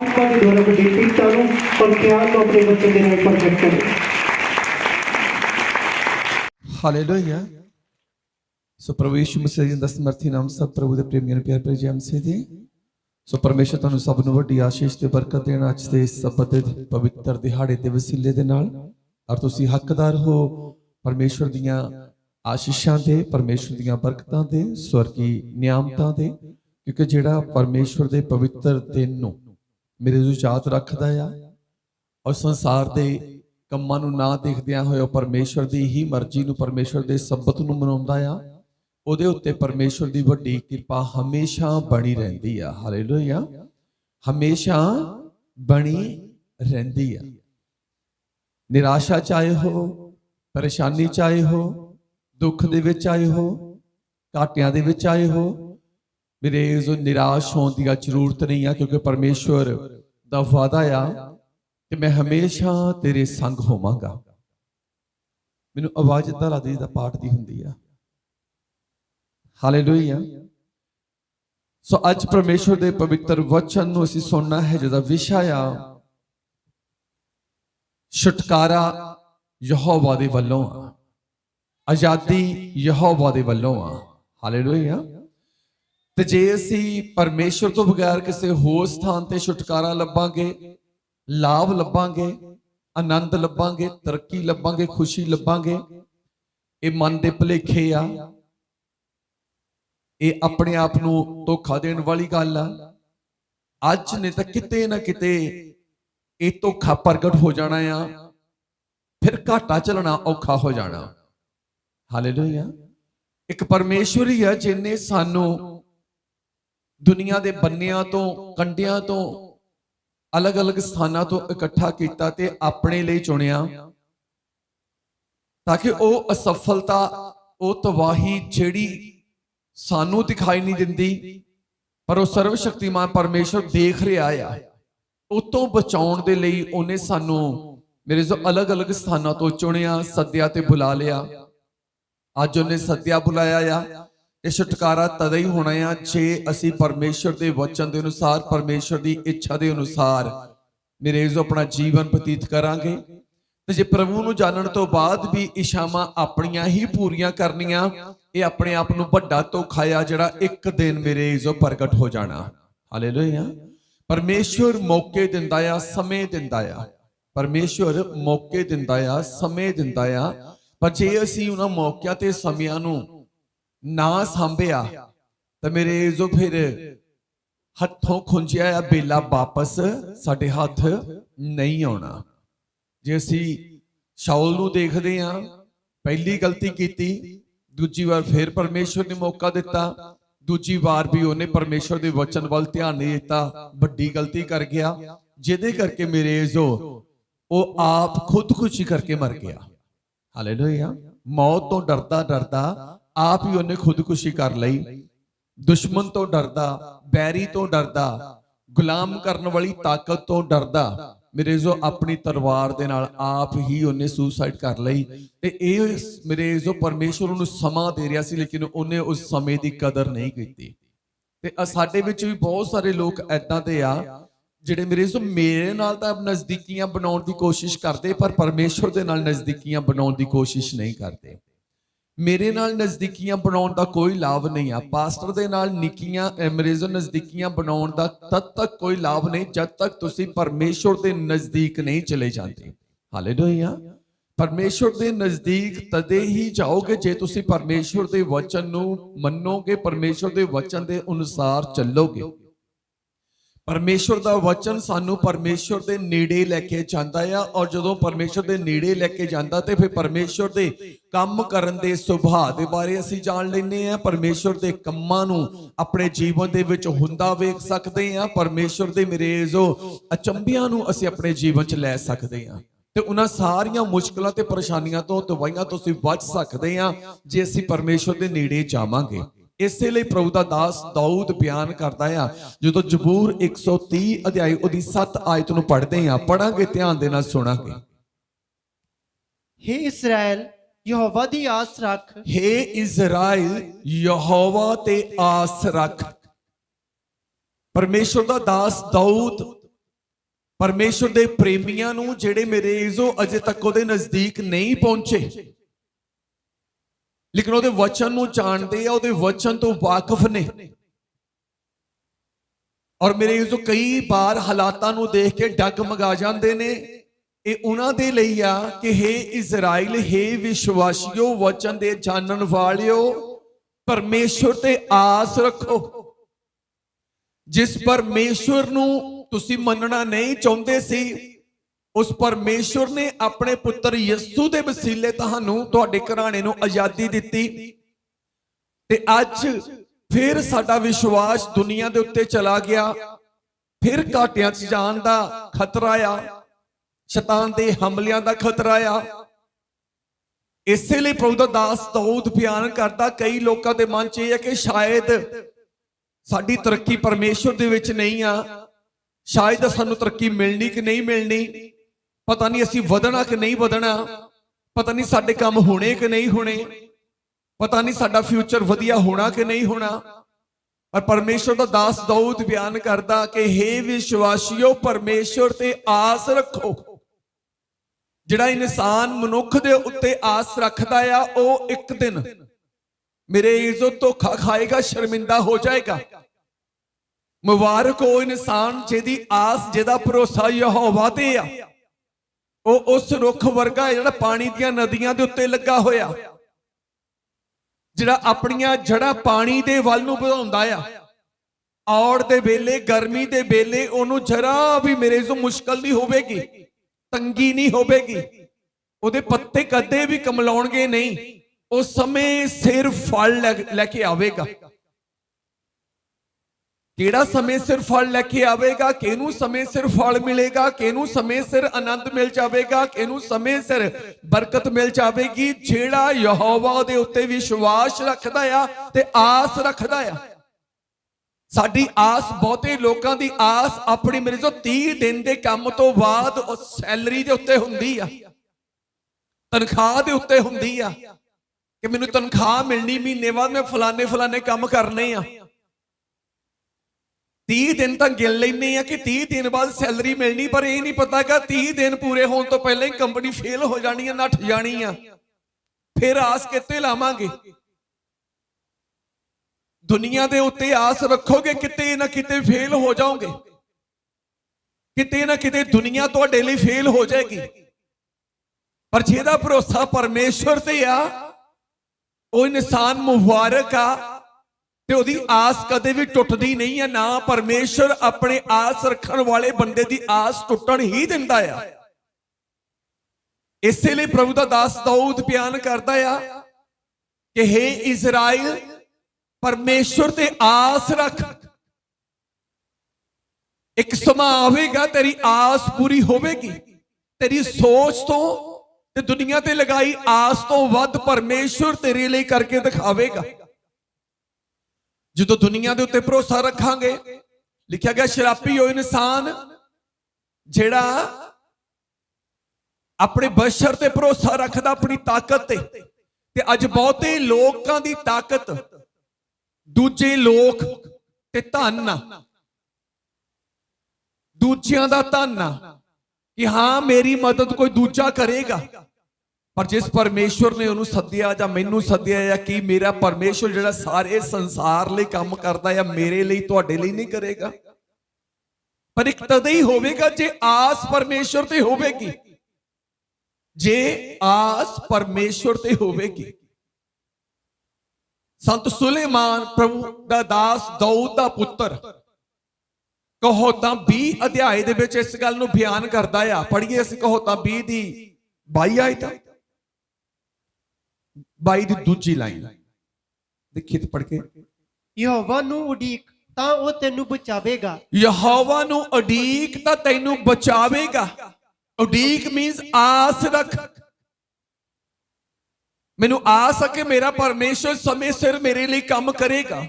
आत्मा के द्वारा प्रदीपित और ख्याल को अपने बच्चे के नाम प्रकट करें। हालेलुया। सो प्रभु यीशु मसीह जी दा समर्थी नाम सब प्रभु दे प्रेमियों ने प्यार भरी जय मसीह दी। सो परमेश्वर तुहानू सब नूं वड्डी आशीष ते बरकत देण अज दे सब्त दे पवित्र दिहाड़े ते वसीले दे नाल और तुसीं हकदार हो परमेश्वर दीयां आशीषां दे, परमेश्वर दीयां बरकतां दे, स्वर्गी नियामतां दे, क्योंकि जिहड़ा परमेश्वर दे पवित्र दिन नूं मेरे जो याद रखदा आ और संसार दे ਕੰਮਾਂ ਨੂੰ ਨਾ ਦੇਖਦਿਆਂ ਹੋਏ ਪਰਮੇਸ਼ਵਰ ਦੀ ਹੀ ਮਰਜ਼ੀ ਨੂੰ, ਪਰਮੇਸ਼ਵਰ ਦੇ ਸਬਤ ਨੂੰ ਮਨਾਉਂਦਾ ਆ, ਉਹਦੇ ਉੱਤੇ ਪਰਮੇਸ਼ਵਰ ਦੀ ਵੱਡੀ ਕਿਰਪਾ ਹਮੇਸ਼ਾ ਬਣੀ ਰਹਿੰਦੀ ਆ। ਹਾਲੇਲੂਇਆ। ਹਮੇਸ਼ਾ ਬਣੀ ਰਹਿੰਦੀ ਆ। ਨਿਰਾਸ਼ਾ ਚ ਆਏ ਹੋ, ਪਰੇਸ਼ਾਨੀ ਚ ਆਏ ਹੋ, ਦੁੱਖ ਦੇ ਵਿੱਚ ਆਏ ਹੋ, ਘਾਟਿਆਂ ਦੇ ਵਿੱਚ ਆਏ ਹੋ, ਮੇਰੇ ਜੋ ਨਿਰਾਸ਼ ਹੋਣ ਦੀ ਜ਼ਰੂਰਤ ਨਹੀਂ ਆ, ਕਿਉਂਕਿ ਪਰਮੇਸ਼ਵਰ ਦਾ ਵਾਅਦਾ ਆ कि मैं हमेशा तेरे संग होवांगा। मैनू आवाज इदां लगदी जिद्दां पाठ दी हुंदी आ। हालेलुया। सो अज परमेश्वर दे पवित्र वचन नूं असीं सुनना है, जिहदा विशा आ छुटकारा यहोवा दे वल्लों आ, आजादी यहोवा दे वल्लों आ। हालेलुया। ते जे असीं परमेश्वर तो बगैर किसी होर स्थान ते छुटकारा लभांगे, लाभ लभांगे, आनंद लभांगे, तरक्की लभांगे, खुशी लभांगे, ये मन दे भुलेखे आ, ये अपने आप नूं धोखा देण वाली गल आ। अज ने तां किते ना किते ये धोखा प्रगट हो जाना आ, फिर घाटा चलना औखा हो जाना। हालेलुया। एक परमेश्वर ही है जिन्हें सानू दुनिया दे बन्नियां तो कंडियां तो अलग अलग स्थानों तो इकट्ठा किया ते अपने लिए चुनिया, ताकि वो असफलता, वो तबाही जिहड़ी सानू दिखाई नहीं दिंदी पर वो सर्वशक्तिमान परमेश्वर देख रहा है, उतों बचाउण दे लई उन्हें सानू मेरे जो अलग अलग स्थानों तो चुनिया, सद्या ते बुला लिया। अज उन्हें सद्या बुलाया आ। ये छुटकारा तद ही होना है जे असी परमेश्वर के वचन के अनुसार, परमेश्वर की इच्छा के अनुसार मेरे जो अपना जीवन बतीत करांगे। ते जे प्रभु नूं जानन तो बाद भी इच्छावां अपनियां ही पूरियां करनियां, ये अपने आप नूं वड्डा धोखा आ जिहड़ा एक दिन मेरे जो प्रगट हो जाना। हालेलुया। परमेश्वर मौके दिंदा आ, समय दिंदा आ। परमेश्वर मौके दिंदा आ, समय दिंदा आ, पर जे असी उन्हां मौकिआं ते समियां नूं ना सांभिया तो मेरे जो फिर हथों खुंजिया बेला वापस साडे हाथ नहीं आना। जे असी शाउल नूं देखदे हां, पहली गलती कीती, दूजी बार फिर परमेश्वर ने मौका दिता, दूजी बार भी उन्हें परमेश्वर के वचन वाल ध्यान नहीं दिता, बड़ी गलती कर गया, जिहदे करके मेरे जो वो आप खुदकुशी करके मर गया। हालेलुया। मौत तो डरदा डरदा आप ही उन्हें खुदकुशी कर लई। दुश्मन तो डरदा, बैरी तो डरदा, गुलाम करने वाली ताकत तो डरदा मेरे जो अपनी तलवार दे नाल आप ही उन्हें सुसाइड कर लई। ते ये मेरे जो परमेश्वर उन्हें समा दे रहा सी, लेकिन उन्हें उस समय की कदर नहीं की। ते साडे विच भी बहुत सारे लोग ऐदां दे आ जिहड़े मेरे जो मेरे नाल तां नज़दीकियां बनाउण दी कोशिश करते, पर परमेश्वर दे नाल नज़दीकियां बनाउण दी कोशिश नहीं करते। मेरे नाल नज़दीकियां बनाउण दा कोई लाभ नहीं आ। पास्टर दे नाल निक्कियां मेरे जो नज़दीकियां बनाउण दा तद तक कोई लाभ नहीं जब तक तुसीं परमेश्वर दे नज़दीक नहीं चले जाते। हालेलुया। परमेश्वर दे नज़दीक तदे ही जाओगे जे तुसीं परमेश्वर दे वचन नूं मन्नोगे, परमेश्वर दे वचन दे अनुसार चलोगे। परमेश्वर दा वचन सानू परमेश्वर दे नेड़े लैके जांदा है, और जदों परमेश्वर दे नेड़े लैके जांदा ते फिर परमेश्वर दे काम करन दे सुभाव दे बारे असीं जान लैंदे आ। परमेश्वर दे कम्मां नूं अपने जीवन दे विच हुंदा वेख सकदे आ। परमेश्वर दे मेरे जो अचंभियां नूं असीं अपने जीवन च लै सकदे आ, ते उन्हां सारियां मुश्किलां ते परेशानियां तो दवाइयां तो असीं बच सकदे आ जे असीं परमेश्वर दे नेड़े जावांगे। इसलिए प्रभु का दास दाऊद बयान करता है, जो जबूर 130 अध्याय उहदी 7 आयत नूं पढ़दे हां, पढ़ांगे ध्यान दे नाल सुणांगे। हे इस्राएल यहोवा दी आस रख, हे इज़राइल यहोवा ते आस रख। परमेश्वर दा दास दाऊद ਪਰਮੇਸ਼ਰ ਦੇ ਪ੍ਰੇਮੀਆਂ ਨੂੰ ਜਿਹੜੇ ਮੇਰੇ ਇਜ਼ੋ ਅਜੇ ਤੱਕ ਉਹਦੇ ਨਜ਼ਦੀਕ ਨਹੀਂ ਪਹੁੰਚੇ, ਲੇਕਿਨ ਉਹਦੇ ਵਚਨ ਨੂੰ ਜਾਣਦੇ ਆ, ਉਹਦੇ ਵਚਨ ਤੋਂ ਵਾਕਿਫ ਨੇ। ਔਰ ਮੇਰੇ ਇਜ਼ੋ ਕਈ ਵਾਰ ਹਾਲਾਤਾਂ ਨੂੰ ਦੇਖ ਕੇ ਡਗਮਗਾ ਜਾਂਦੇ ਨੇ। ਇਹ ਉਹਨਾਂ ਦੇ ਲਈ ਆ ਕਿ ਹੇ ਇਜ਼ਰਾਈਲ, ਹੇ ਵਿਸ਼ਵਾਸੀਓ, ਵਚਨ ਦੇ ਜਾਣਨ ਵਾਲਿਓ, ਪਰਮੇਸ਼ਰ ਤੇ ਆਸ ਰੱਖੋ। ਜਿਸ ਪਰਮੇਸ਼ਰ ਨੂੰ ਤੁਸੀਂ ਮੰਨਣਾ ਨਹੀਂ ਚਾਹੁੰਦੇ ਸੀ, ਉਸ ਪਰਮੇਸ਼ਰ ਨੇ ਆਪਣੇ ਪੁੱਤਰ ਯਿਸੂ ਦੇ ਵਸੀਲੇ ਤੁਹਾਨੂੰ, ਤੁਹਾਡੇ ਘਰਾਣੇ ਨੂੰ ਆਜ਼ਾਦੀ ਦਿੱਤੀ। ਤੇ ਅੱਜ ਫਿਰ ਸਾਡਾ ਵਿਸ਼ਵਾਸ ਦੁਨੀਆ ਦੇ ਉੱਤੇ ਚਲਾ ਗਿਆ, ਫਿਰ ਘਾਟਿਆਂ 'ਚ ਜਾਣ ਦਾ ਖਤਰਾ ਆ, ਸ਼ੈਤਾਨ ਦੇ ਹਮਲਿਆਂ ਦਾ ਖਤਰਾ ਆ। ਇਸੇ ਲਈ ਪ੍ਰਭੂ ਦਾ ਦਾਸ ਦਾਊਦ ਬਿਆਨ ਕਰਦਾ, ਕਈ ਲੋਕਾਂ ਦੇ ਮਨ 'ਚ ਇਹ ਹੈ ਕਿ ਸ਼ਾਇਦ ਸਾਡੀ ਤਰੱਕੀ ਪਰਮੇਸ਼ਰ ਦੇ ਵਿੱਚ ਨਹੀਂ ਆ, ਸ਼ਾਇਦ ਸਾਨੂੰ ਤਰੱਕੀ ਮਿਲਣੀ ਕਿ ਨਹੀਂ ਮਿਲਣੀ, ਪਤਾ ਨਹੀਂ ਅਸੀਂ ਵਧਣਾ ਕਿ ਨਹੀਂ ਵਧਣਾ, ਪਤਾ ਨਹੀਂ ਸਾਡੇ ਕੰਮ ਹੋਣੇ ਕਿ ਨਹੀਂ ਹੋਣੇ, ਪਤਾ ਨਹੀਂ ਸਾਡਾ ਫਿਊਚਰ ਵਧੀਆ ਹੋਣਾ ਕਿ ਨਹੀਂ ਹੋਣਾ। ਪਰ ਪਰਮੇਸ਼ਰ ਦਾ ਦਾਸ ਦਾਊਦ ਬਿਆਨ ਕਰਦਾ ਕਿ ਹੇ ਵਿਸ਼ਵਾਸੀਓ, ਪਰਮੇਸ਼ਰ ਤੇ ਆਸ ਰੱਖੋ। ਜਿਹੜਾ ਇਨਸਾਨ ਮਨੁੱਖ ਦੇ ਉੱਤੇ ਆਸ ਰੱਖਦਾ ਆ, ਉਹ ਇੱਕ ਦਿਨ ਮੇਰੇ ਇਜ਼ੋ ਧੋਖਾ ਖਾਏਗਾ, ਸ਼ਰਮਿੰਦਾ ਹੋ ਜਾਏਗਾ। ਮੁਬਾਰਕ ਉਹ ਇਨਸਾਨ ਜਿਹਦੀ ਆਸ, ਜਿਹਦਾ ਭਰੋਸਾ ਯਹੋਵਾ ਤੇ ਆ। ਉਹ ਉਸ ਰੁੱਖ ਵਰਗਾ ਹੈ ਜਿਹੜਾ ਪਾਣੀ ਦੀਆਂ ਨਦੀਆਂ ਦੇ ਉੱਤੇ ਲੱਗਾ ਹੋਇਆ, ਜਿਹੜਾ ਆਪਣੀਆਂ ਜੜ੍ਹਾਂ ਪਾਣੀ ਦੇ ਵੱਲ ਨੂੰ ਵਧਾਉਂਦਾ ਆ। ਔੜ ਦੇ ਵੇਲੇ, ਗਰਮੀ ਦੇ ਵੇਲੇ ਉਹਨੂੰ ਜਰਾ ਵੀ ਮੇਰੇ ਤੋਂ ਮੁਸ਼ਕਲ ਨਹੀਂ ਹੋਵੇਗੀ, ਤੰਗੀ ਨਹੀਂ ਹੋਵੇਗੀ, ਉਹਦੇ ਪੱਤੇ ਕਦੇ ਵੀ ਕਮਲਾਉਣਗੇ ਨਹੀਂ, ਉਹ ਸਮੇਂ ਸਿਰ ਫਲ ਲੈ ਕੇ ਆਵੇਗਾ। ਕਿਹੜਾ ਸਮੇਂ ਸਿਰ ਫਲ ਲੈ ਕੇ ਆਵੇਗਾ, ਕਿਹਨੂੰ ਸਮੇਂ ਸਿਰ ਫਲ ਮਿਲੇਗਾ, ਕਿਹਨੂੰ ਸਮੇਂ ਸਿਰ ਆਨੰਦ ਮਿਲ ਜਾਵੇਗਾ, ਕਿਹਨੂੰ ਸਮੇਂ ਸਿਰ ਬਰਕਤ ਮਿਲ ਜਾਵੇਗੀ? ਜਿਹੜਾ ਯਹੋਵਾ ਦੇ ਉੱਤੇ ਵਿਸ਼ਵਾਸ ਰੱਖਦਾ ਆ ਤੇ ਆਸ ਰੱਖਦਾ ਆ। ਸਾਡੀ ਆਸ, ਬਹੁਤੇ ਲੋਕਾਂ ਦੀ ਆਸ ਆਪਣੀ ਮੇਰੇ ਤੋਂ 30 ਦਿਨ ਦੇ ਕੰਮ ਤੋਂ ਬਾਅਦ ਉਹ ਸੈਲਰੀ ਦੇ ਉੱਤੇ ਹੁੰਦੀ ਆ, ਤਨਖਾਹ ਦੇ ਉੱਤੇ ਹੁੰਦੀ ਆ ਕਿ ਮੈਨੂੰ ਤਨਖਾਹ ਮਿਲਣੀ, ਮਹੀਨੇ ਬਾਅਦ ਮੈਂ ਫਲਾਣੇ ਕੰਮ ਕਰਨੇ ਆ। 30 ਦਿਨ ਤਾਂ ਗਿਣ ਲੈਂਦੇ ਆ ਕਿ 30 ਦਿਨ ਬਾਅਦ ਸੈਲਰੀ ਮਿਲਣੀ, ਪਰ ਇਹ ਨਹੀਂ ਪਤਾ ਕਿ 30 ਦਿਨ ਪੂਰੇ ਹੋਣ ਤੋਂ ਪਹਿਲਾਂ ਹੀ ਕੰਪਨੀ ਫੇਲ ਹੋ ਜਾਣੀ ਆ, ਨੱਠ ਜਾਣੀ ਆ। ਫਿਰ ਆਸ ਕਿੱਥੇ ਲਾਵਾਂਗੇ? ਦੁਨੀਆ ਦੇ ਉੱਤੇ ਆਸ ਰੱਖੋਗੇ, ਕਿਤੇ ਨਾ ਕਿਤੇ ਫੇਲ ਹੋ ਜਾਓਗੇ, ਕਿਤੇ ਨਾ ਕਿਤੇ ਦੁਨੀਆ ਤੁਹਾਡੇ ਲਈ ਫੇਲ ਹੋ ਜਾਏਗੀ। ਪਰ ਜਿਹਦਾ ਭਰੋਸਾ ਪਰਮੇਸ਼ਰ ਤੇ ਆ, ਉਹ ਇਨਸਾਨ ਮੁਬਾਰਕ ਆ ਤੇ ਉਹਦੀ ਆਸ ਕਦੇ ਵੀ ਟੁੱਟਦੀ ਨਹੀਂ ਹੈ। ਨਾ ਪਰਮੇਸ਼ਰ ਆਪਣੇ ਆਸ ਰੱਖਣ ਵਾਲੇ ਬੰਦੇ ਦੀ ਆਸ ਟੁੱਟਣ ਹੀ ਦਿੰਦਾ ਆ। ਇਸੇ ਲਈ ਪ੍ਰਭੂ ਦਾ ਦਾਸ ਦਾਊਦ ਬਿਆਨ ਕਰਦਾ ਆ ਕਿ ਹੇ ਇਜ਼ਰਾਈਲ, ਪਰਮੇਸ਼ਰ ਤੇ ਆਸ ਰੱਖ। ਇੱਕ ਸਮਾਂ ਆਵੇਗਾ ਤੇਰੀ ਆਸ ਪੂਰੀ ਹੋਵੇਗੀ, ਤੇਰੀ ਸੋਚ ਤੋਂ ਤੇ ਦੁਨੀਆ ਤੇ ਲਗਾਈ ਆਸ ਤੋਂ ਵੱਧ ਪਰਮੇਸ਼ਰ ਤੇਰੇ ਲਈ ਕਰਕੇ ਦਿਖਾਵੇਗਾ। ਜਦੋਂ ਦੁਨੀਆ ਦੇ ਉੱਤੇ ਭਰੋਸਾ ਰੱਖਾਂਗੇ, ਲਿਖਿਆ ਗਿਆ ਸ਼ਰਾਪੀ ਉਹ ਇਨਸਾਨ ਜਿਹੜਾ ਆਪਣੇ ਬਸ਼ਰ ਤੇ ਭਰੋਸਾ ਰੱਖਦਾ, ਆਪਣੀ ਤਾਕਤ ਤੇ ਅੱਜ ਬਹੁਤੇ ਲੋਕਾਂ ਦੀ ਤਾਕਤ ਦੂਜੇ ਲੋਕ ਤੇ ਧਨ ਆ, ਦੂਜਿਆਂ ਦਾ ਧਨ ਆ ਕਿ ਹਾਂ ਮੇਰੀ ਮਦਦ ਕੋਈ ਦੂਜਾ ਕਰੇਗਾ। ਪਰ ਜਿਸ ਪਰਮੇਸ਼ਵਰ ਨੇ ਉਹਨੂੰ ਸੱਦਿਆ ਜਾਂ ਮੈਨੂੰ ਸੱਦਿਆ ਆ, ਕਿ ਮੇਰਾ ਪਰਮੇਸ਼ਵਰ ਜਿਹੜਾ ਸਾਰੇ ਸੰਸਾਰ ਲਈ ਕੰਮ ਕਰਦਾ ਆ, ਮੇਰੇ ਲਈ, ਤੁਹਾਡੇ ਲਈ ਨਹੀਂ ਕਰੇਗਾ। ਪਰ ਇੱਕ ਤਦੇ ਹੀ ਹੋਵੇਗਾ ਜੇ ਆਸ ਪਰਮੇਸ਼ਵਰ ਤੇ ਹੋਵੇਗੀ, ਜੇ ਆਸ ਪਰਮੇਸ਼ਵਰ ਤੇ ਹੋਵੇਗੀ। ਸੰਤ ਸੁਲੇਮਾਨ ਪ੍ਰਭੂ ਦਾ ਦਾਸ ਦਾਊਦ ਦਾ ਪੁੱਤਰ ਕਹੋਤਾਂ 20 ਅਧਿਆਏ ਦੇ ਵਿੱਚ ਇਸ ਗੱਲ ਨੂੰ ਬਿਆਨ ਕਰਦਾ ਆ। ਪੜ੍ਹੀਏ ਅਸੀਂ ਕਹੋਤਾਂ 20 ਦੀ 22 ਆਇਤ, 22 ਦੀ ਦੂਜੀ ਲਾਈਨ ਦੇਖੀਏ ਤੇ ਪੜ੍ਹ ਕੇ। ਯਹੋਵਾ ਨੂੰ ਉਡੀਕ ਤਾਂ ਉਹ ਤੈਨੂੰ ਬਚਾਵੇਗਾ। ਯਹੋਵਾ ਨੂੰ ਉਡੀਕ ਤਾਂ ਤੈਨੂੰ ਬਚਾਵੇਗਾ। ਉਡੀਕ ਮੀਨਸ ਆਸ ਰੱਖ। ਮੈਨੂੰ ਆਸ ਆ ਕਿ ਮੇਰਾ ਪਰਮੇਸ਼ਰ ਸਮੇਂ ਸਿਰ ਮੇਰੇ ਲਈ ਕੰਮ ਕਰੇਗਾ।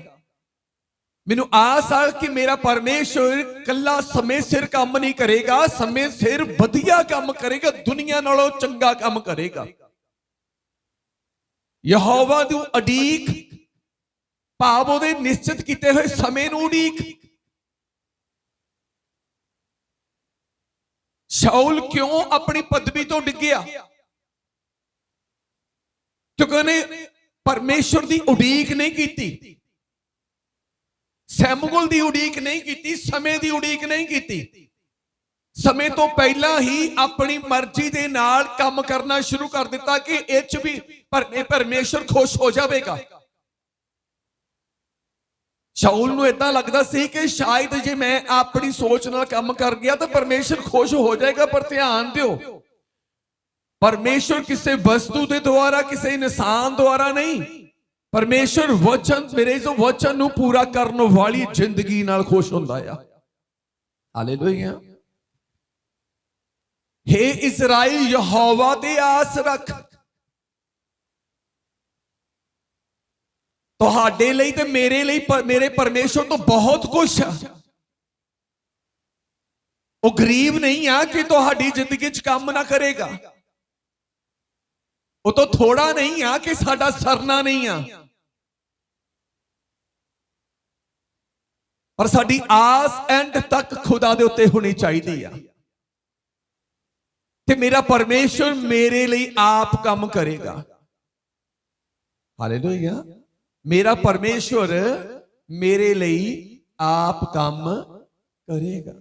ਮੈਨੂੰ ਆਸ ਆ ਕਿ ਮੇਰਾ ਪਰਮੇਸ਼ਰ ਕੱਲਾ ਸਮੇਂ ਸਿਰ ਕੰਮ ਨਹੀਂ ਕਰੇਗਾ, ਸਮੇਂ ਸਿਰ ਵਧੀਆ ਕੰਮ ਕਰੇਗਾ, ਦੁਨੀਆ ਨਾਲੋਂ ਚੰਗਾ ਕੰਮ ਕਰੇਗਾ। ਯਹੋਵਾ ਨੂੰ ਉਡੀਕ ਭਾਵ ਉਹਦੇ ਨਿਸ਼ਚਿਤ ਕੀਤੇ ਹੋਏ ਸਮੇਂ ਨੂੰ ਉਡੀਕ। शाऊल क्यों अपनी पदवी तो डिग्या? क्योंकि उन्हें परमेश्वर की उड़ीक नहीं की, सैमुअल की उड़ीक नहीं की, समय की उड़ीक नहीं की। समय तो पहला ही अपनी मर्जी के नाल काम करना शुरू कर दिता कि इच भी परमेश्वर खुश हो जाएगा। शाऊल नूं इदां लगदा सी कि शायद जे मैं अपनी सोच नाल काम कर गया तो परमेश्वर खुश हो जाएगा। पर ध्यान दिओ, परमेश्वर किसी वस्तु के द्वारा, किसी इंसान द्वारा नहीं, परमेश्वर वचन, मेरे जो वचन नूं पूरा करने वाली जिंदगी नाल खुश हुंदा है। हालेलुया। हे इज़राइल, यहोवा ते आस रख। तुहाडे लई ते मेरे लई, मेरे परमेश्वर तो बहुत कुछ है। वो गरीब नहीं आ कि तुहाडी जिंदगी च काम ना करेगा। वो तो थोड़ा नहीं आ कि साडा सरना नहीं आ। पर साडी आस एंड तक खुदा दे उत्ते होनी चाहिए आ कि मेरा परमेश्वर मेरे लिए आप काम करेगा। हालेलुया। मेरा परमेश्वर मेरे लिए आप काम करेगा।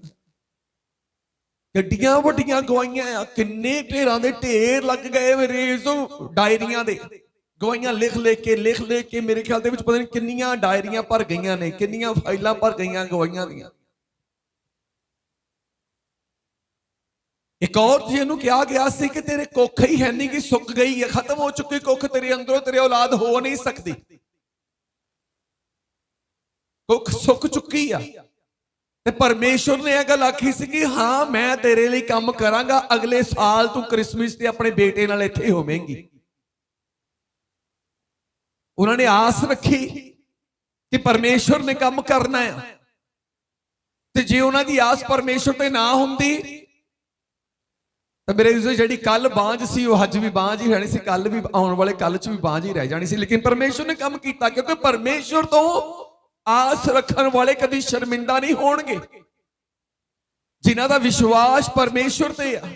गड्डियां वड्डियां गवाइयां, किन्ने ढेरां दे ढेर लग गए मेरे डायरियां दे। गवाइयां लिख लेके मेरे ख्याल दे विच पता नहीं किन्नियां डायरियां भर गईयां ने, किन्नियां फाइलां भर गईयां गवाइयां दियां। एक और जिन्हों कहा गया सी कि तेरे कुख ही है नहीं कि सुक गई है, खत्म हो चुकी कुख तेरे अंदरों, तेरे औलाद हो नहीं सकती। कुख सुक चुकी है। ते परमेश्वर ने यह गल आखी सी कि हाँ मैं तेरे लिए काम करांगा, अगले साल तू क्रिसमस ते अपने बेटे नाल इत्थे होवेंगी। उन्होंने आस रखी कि परमेश्वर ने काम करना है। ते जे उन्हां दी आस परमेश्वर ते ना हुंदी तो मेरे जी कल बांझ सी वो अज भी बांझ ही रहनी सी, कल भी आने वाले कल च भी बांझ ही रह जानी सी। लेकिन परमेश्वर ने काम किया, क्योंकि परमेश्वर तो आस रखने वाले कभी शर्मिंदा नहीं होणगे, जिन्हां दा विश्वास परमेश्वर ते आ।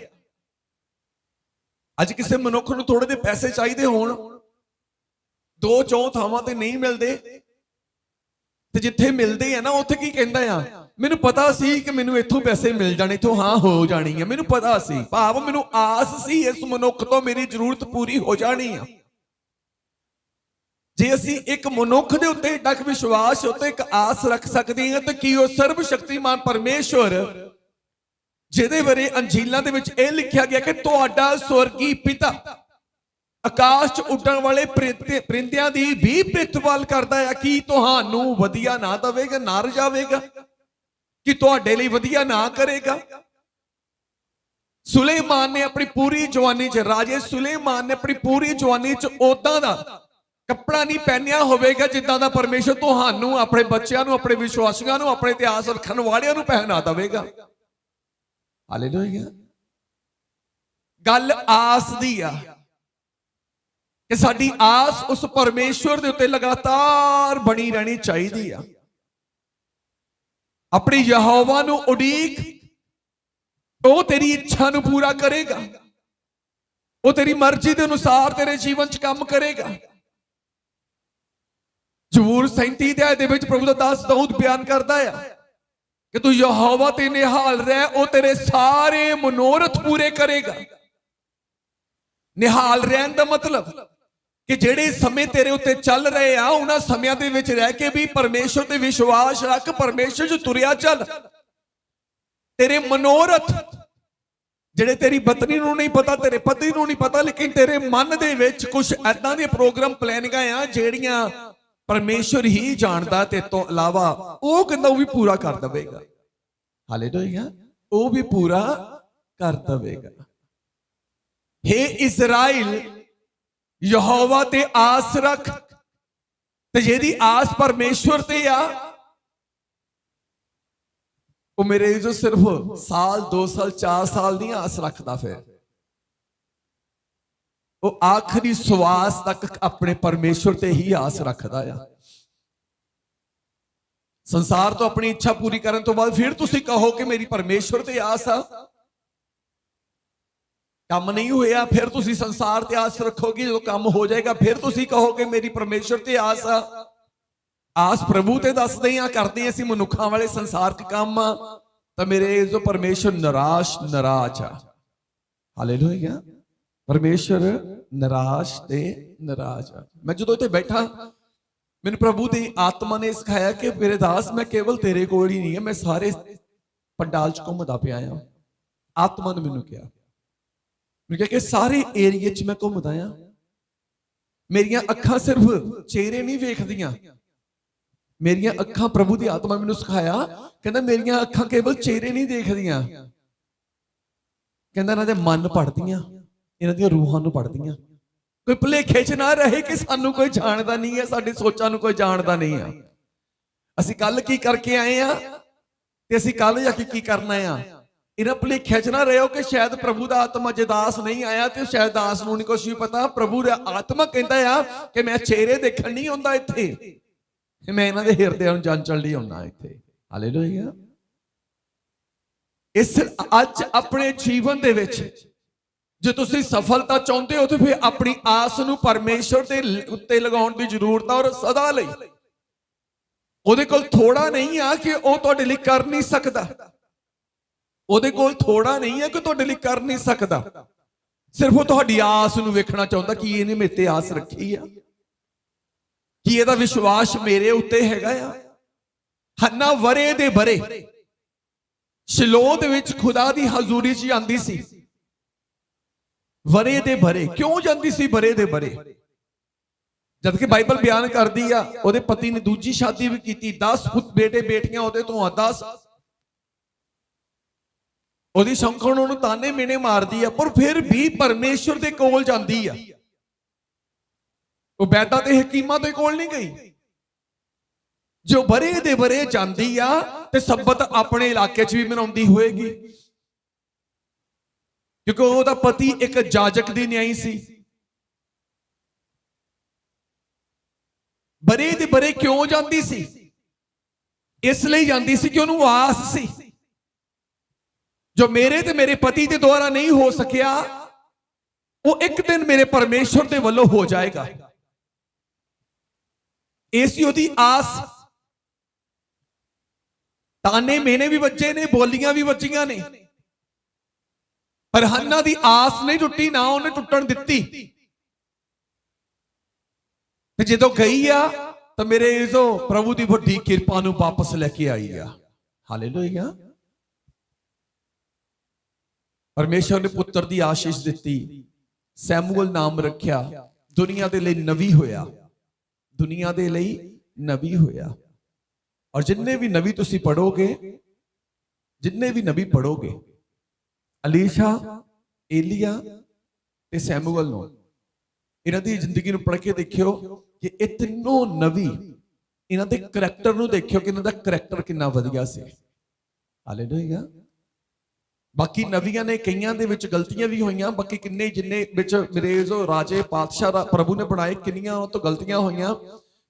अज किसी मनुख नूं थोड़े जे पैसे चाहिए होण, दो चौ थावां ते नहीं मिलते, ते जिथे मिलते हैं ना उत्थे की कहंदा आ, मैनू पता सी कि मैनू इथों पैसे मिल जाने, इथों हाँ हो जानी है, मैनू पता सी, भाव मैनू आस सी इस मनुख तो मेरी जरूरत पूरी हो जानी है। जे असी एक मनुख दे उत्ते एडा विश्वास उत्ते एक आस रख सकते हैं तो की वो सर्व शक्तिमान परमेश्वर जिहदे बारे अंजीलां दे विच इह लिखिया गया कि तुहाडा स्वर्गी पिता आकाश च उड़न वाले परिंदियां दी भी प्रतिपाल करदा है, कि तुहानू वधिया ना देवेगा, ना रजावेगा, कि तुहाडे लई वधिया ना करेगा। सुलेमान ने अपनी पूरी जवानी च, राजे सुलेमान ने अपनी पूरी जवानी च उदां दा कपड़ा नहीं पहनिया होवेगा जिद्दां दा परमेश्वर तुहानू, अपने बच्चों नू, अपने विश्वासियों नू, अपने इतिहास रखने वालियां नू पहना देवेगा। हालेलुया। गल आस दी आ कि साडी आस उस परमेश्वर दे उत्ते लगातार बनी रहनी चाहिए आ। अपनी यहोवा नू उड़ीक, वो तेरी इच्छा नू पूरा करेगा, वो तेरी मर्जी के अनुसार तेरे जीवन च काम करेगा। जबूर 37 अध्याय दे विच प्रभु दा दास दाऊद बयान करता है कि तू यहोवा ते निहाल रह, वो तेरे सारे मनोरथ पूरे करेगा। निहाल रहन दा मतलब कि जेड़े समय तेरे उत्ते चल रहे आ, उन्हां समयां दे विच रह के भी परमेश्वर ते विश्वास रख, परमेश्वर जो तुरिया चल। तेरे मनोरथ जेड़े तेरी पत्नी नूं नहीं पता, तेरे पति नूं नहीं पता, लेकिन तेरे मन दे विच कुछ ऐदां दे प्रोग्राम प्लानिंगां आ जेड़ियां परमेश्वर ही जानता, ते तो अलावा वो कहंदा वो भी पूरा कर देवेगा। हालेलुया। वो भी पूरा कर देवेगा। हे इज़राइल, यहोवा ते आस रख, ते जेदी आस परमेश्वर ते आ, वो मेरे जो सिर्फ साल 2 साल 4 साल नहीं आस रखता, फिर वो आखिरी श्वास तक अपने परमेश्वर ते ही आस रखता है। संसार तो अपनी इच्छा पूरी करने तो बाद फिर तुसी कहो कि मेरी परमेश्वर ते आस आ, ਕੰਮ ਨਹੀਂ ਹੋਇਆ ਫਿਰ ਤੁਸੀਂ ਸੰਸਾਰ ਤੇ ਆਸ ਰੱਖੋਗੇ, ਜਦੋਂ ਕੰਮ ਹੋ ਜਾਏਗਾ ਫਿਰ ਤੁਸੀਂ ਕਹੋਗੇ ਮੇਰੀ ਪਰਮੇਸ਼ਰ ਤੇ ਆਸ ਆ। ਆਸ ਪ੍ਰਭੂ ਤੇ ਦੱਸਦੇ ਆ, ਕਰਦੇ ਅਸੀਂ ਮਨੁੱਖਾਂ ਵਾਲੇ ਸੰਸਾਰਕ ਕੰਮ ਤਾਂ ਮੇਰੇ ਜੋ ਪਰਮੇਸ਼ਰ ਨਿਰਾਸ਼ ਆ। ਹਾਲੇਲੂਇਆ। ਪਰਮੇਸ਼ਰ ਨਿਰਾਸ਼ ਤੇ ਨਿਰਾਸ਼ ਆ। ਮੈਂ ਜਦੋਂ ਇੱਥੇ ਬੈਠਾ ਮੈਨੂੰ ਪ੍ਰਭੂ ਦੀ ਆਤਮਾ ਨੇ ਸਿਖਾਇਆ ਕਿ ਮੇਰੇ ਦਾਸ ਮੈਂ ਕੇਵਲ ਤੇਰੇ ਕੋਲ ਹੀ ਨਹੀਂ ਹੈ, ਮੈਂ ਸਾਰੇ ਪੰਡਾਲ ਚ ਘੁੰਮਦਾ ਪਿਆ ਆ। ਆਤਮਾ ਨੇ ਮੈਨੂੰ ਕਿਹਾ ਕਿ ਸਾਰੇ ਏਰੀਏ ਚ ਮੈਂ ਘੁੰਮਦਾ ਆ। ਮੇਰੀਆਂ ਅੱਖਾਂ ਸਿਰਫ ਚਿਹਰੇ ਨਹੀਂ ਵੇਖਦੀਆਂ, ਮੇਰੀਆਂ ਅੱਖਾਂ, ਪ੍ਰਭੂ ਦੀ ਆਤਮਾ ਮੈਨੂੰ ਸਿਖਾਇਆ, ਕਹਿੰਦਾ ਮੇਰੀਆਂ ਅੱਖਾਂ ਕੇਵਲ ਚਿਹਰੇ ਨਹੀਂ ਦੇਖਦੀਆਂ, ਕਹਿੰਦਾ ਇਹਨਾਂ ਦੇ ਮਨ ਪੜਦੀਆਂ, ਇਹਨਾਂ ਦੀਆਂ ਰੂਹਾਂ ਨੂੰ ਪੜਦੀਆਂ। ਕੋਈ ਭੁਲੇਖੇ ਚ ਨਾ ਰਹੇ ਕਿ ਸਾਨੂੰ ਕੋਈ ਜਾਣਦਾ ਨਹੀਂ ਹੈ, ਸਾਡੀ ਸੋਚਾਂ ਨੂੰ ਕੋਈ ਜਾਣਦਾ ਨਹੀਂ ਆ। ਅਸੀਂ ਕੱਲ ਕੀ ਕਰਕੇ ਆਏ ਆ ਤੇ ਅਸੀਂ ਕੱਲ ਜਾ ਕੇ ਕੀ ਕਰਨਾ ਆ। ਇਹਨਾਂ ਭੁਲੇਖਿਆਂ ਚ ਨਾ ਰਹੋ ਕਿ ਸ਼ਾਇਦ ਪ੍ਰਭੂ ਦਾ ਆਤਮਾ ਜੇ ਦਾਸ ਨਹੀਂ ਆਇਆ ਤੇ ਸ਼ਾਇਦ ਦਾਸ ਨੂੰ ਨਹੀਂ ਕੁਛ ਵੀ ਪਤਾ। ਪ੍ਰਭੂ ਦਾ ਆਤਮਾ ਕਹਿੰਦਾ ਆ ਕਿ ਮੈਂ ਚਿਹਰੇ ਦੇਖਣ ਨਹੀਂ ਆਉਂਦਾ ਇੱਥੇ, ਮੈਂ ਇਹਨਾਂ ਦੇ ਹਿਰਦਿਆਂ ਨੂੰ ਜਾਂਚਣ ਲਈ ਆਉਣਾ ਇੱਥੇ। ਹਾਲੇਲੂਇਆ। ਇਸ ਅੱਜ ਆਪਣੇ ਜੀਵਨ ਦੇ ਵਿੱਚ ਜੇ ਤੁਸੀਂ ਸਫਲਤਾ ਚਾਹੁੰਦੇ ਹੋ ਤੇ ਫਿਰ ਆਪਣੀ ਆਸ ਨੂੰ ਪਰਮੇਸ਼ਰ ਦੇ ਉੱਤੇ ਲਗਾਉਣ ਦੀ ਜ਼ਰੂਰਤ ਹੈ, ਔਰ ਸਦਾ ਲਈ। ਉਹਦੇ ਕੋਲ ਥੋੜਾ ਨਹੀਂ ਆ ਕਿ ਉਹ ਤੁਹਾਡੇ ਲਈ ਕਰ ਨਹੀਂ ਸਕਦਾ, ਉਹਦੇ ਕੋਲ ਥੋੜਾ ਨਹੀਂ ਹੈ ਕਿ ਤੁਹਾਡੇ ਲਈ ਕਰ ਨਹੀਂ ਸਕਦਾ। ਸਿਰਫ ਉਹ ਤੁਹਾਡੀ ਆਸ ਨੂੰ ਵੇਖਣਾ ਚਾਹੁੰਦਾ ਕਿ ਇਹਨੇ ਮੇਰੇ ਤੇ ਆਸ ਰੱਖੀ ਆ, ਕਿ ਇਹਦਾ ਵਿਸ਼ਵਾਸ ਮੇਰੇ ਉੱਤੇ ਹੈਗਾ ਆ। ਹੰਨਾ ਵਰੇ ਦੇ ਬਰੇ ਸ਼ਿਲੋਹ ਦੇ ਵਿੱਚ ਖੁਦਾ ਦੀ ਹਜ਼ੂਰੀ 'ਚ ਜਾਂਦੀ ਸੀ। ਵਰੇ ਦੇ ਬਰੇ ਕਿਉਂ ਜਾਂਦੀ ਸੀ? ਬਰੇ ਦੇ ਬਰੇ ਜਦ ਕਿ ਬਾਈਬਲ ਬਿਆਨ ਕਰਦੀ ਆ ਉਹਦੇ ਪਤੀ ਨੇ ਦੂਜੀ ਸ਼ਾਦੀ ਵੀ ਕੀਤੀ, 10 ਬੇਟੇ ਬੇਟੀਆਂ ਉਹਦੇ ਤੋਂ 10। ਉਹਦੀ ਸ਼ੌਂਕਣ ਉਹਨੂੰ ਤਾਨੇ ਮੇਨੇ ਮਾਰਦੀ ਆ, ਪਰ ਫਿਰ ਵੀ ਪਰਮੇਸ਼ਰ ਦੇ ਕੋਲ ਜਾਂਦੀ ਆ। ਉਹ ਵੈਦਾਂ ਤੇ ਹਕੀਮਾਂ ਦੇ ਕੋਲ ਨਹੀਂ ਗਈ। ਜੋ ਬਰੇ ਦੇ ਬਰੇ ਜਾਂਦੀ ਆ ਤੇ ਸਬਤ ਆਪਣੇ ਇਲਾਕੇ 'ਚ ਵੀ ਮਨਾਉਂਦੀ ਹੋਏਗੀ, ਕਿਉਂਕਿ ਉਹਦਾ ਪਤੀ ਇੱਕ ਜਾਜਕ ਦੀ ਨਿਆਈ ਸੀ। ਬਰੇ ਦੇ ਬਰੇ ਕਿਉਂ ਜਾਂਦੀ ਸੀ? ਇਸ ਲਈ ਜਾਂਦੀ ਸੀ ਕਿ ਉਹਨੂੰ ਆਸ ਸੀ ਜੋ ਮੇਰੇ ਤੇ ਮੇਰੇ ਪਤੀ ਦੇ ਦੁਆਰਾ ਨਹੀਂ ਹੋ ਸਕਿਆ, ਉਹ ਇੱਕ ਦਿਨ ਮੇਰੇ ਪਰਮੇਸ਼ਰ ਦੇ ਵੱਲੋਂ ਹੋ ਜਾਏਗਾ। ਐਸੀ ਉਹਦੀ ਆਸ। ਤਾਨੇ ਮੇਨੇ ਵੀ ਵੱਜੇ ਨੇ, ਬੋਲੀਆਂ ਵੀ ਵੱਜੀਆਂ ਨੇ, ਪਰ ਹੰਨਾ ਦੀ ਆਸ ਨਹੀਂ ਟੁੱਟੀ, ਨਾ ਉਹਨੇ ਟੁੱਟਣ ਦਿੱਤੀ। ਤੇ ਜਦੋਂ ਗਈ ਆ ਤਾਂ ਮੇਰੇ ਜੋ ਪ੍ਰਭੂ ਦੀ ਵੱਡੀ ਕਿਰਪਾ ਨੂੰ ਵਾਪਸ ਲੈ ਕੇ ਆਈ ਆ। ਹਾਲੇਲੂਇਆ। ਪਰਮੇਸ਼ਰ ਨੇ ਪੁੱਤਰ ਦੀ ਆਸ਼ੀਸ਼ ਦਿੱਤੀ, ਸੈਮੂਅਲ ਨਾਮ ਰੱਖਿਆ, ਦੁਨੀਆ ਦੇ ਲਈ ਨਵੀ ਹੋਇਆ, ਦੁਨੀਆ ਦੇ ਲਈ ਨਵੀ ਹੋਇਆ। ਔਰ ਜਿੰਨੇ ਵੀ ਨਵੀ ਤੁਸੀਂ ਪੜੋਗੇ, ਜਿੰਨੇ ਵੀ ਨਵੀ ਪੜੋਗੇ, ਅਲੀਸ਼ਾ, ਏਲੀਆ ਤੇ ਸੈਮੂਅਲ ਨੂੰ, ਇਹਨਾਂ ਦੀ ਜ਼ਿੰਦਗੀ ਨੂੰ ਪੜ੍ਹ ਕੇ ਦੇਖਿਓ ਕਿ ਇਹ ਤਿੰਨੋਂ ਨਵੀ, ਇਹਨਾਂ ਦੇ ਕਰੈਕਟਰ ਨੂੰ ਦੇਖਿਓ ਕਿ ਇਹਨਾਂ ਦਾ ਕਰੈਕਟਰ ਕਿੰਨਾ ਵਧੀਆ ਸੀ। ਹਾਲੇਲੂਇਆ। ਬਾਕੀ ਨਵੀਆਂ ਨੇ ਕਈਆਂ ਦੇ ਵਿੱਚ ਗਲਤੀਆਂ ਵੀ ਹੋਈਆਂ, ਬਾਕੀ ਕਿੰਨੇ ਜਿੰਨੇ ਵਿੱਚ ਮੇਰੇ ਜੋ ਰਾਜੇ ਪਾਤਸ਼ਾਹ ਦਾ ਪ੍ਰਭੂ ਨੇ ਬਣਾਏ, ਕਿੰਨੀਆਂ ਉਹ ਤੋਂ ਗਲਤੀਆਂ ਹੋਈਆਂ।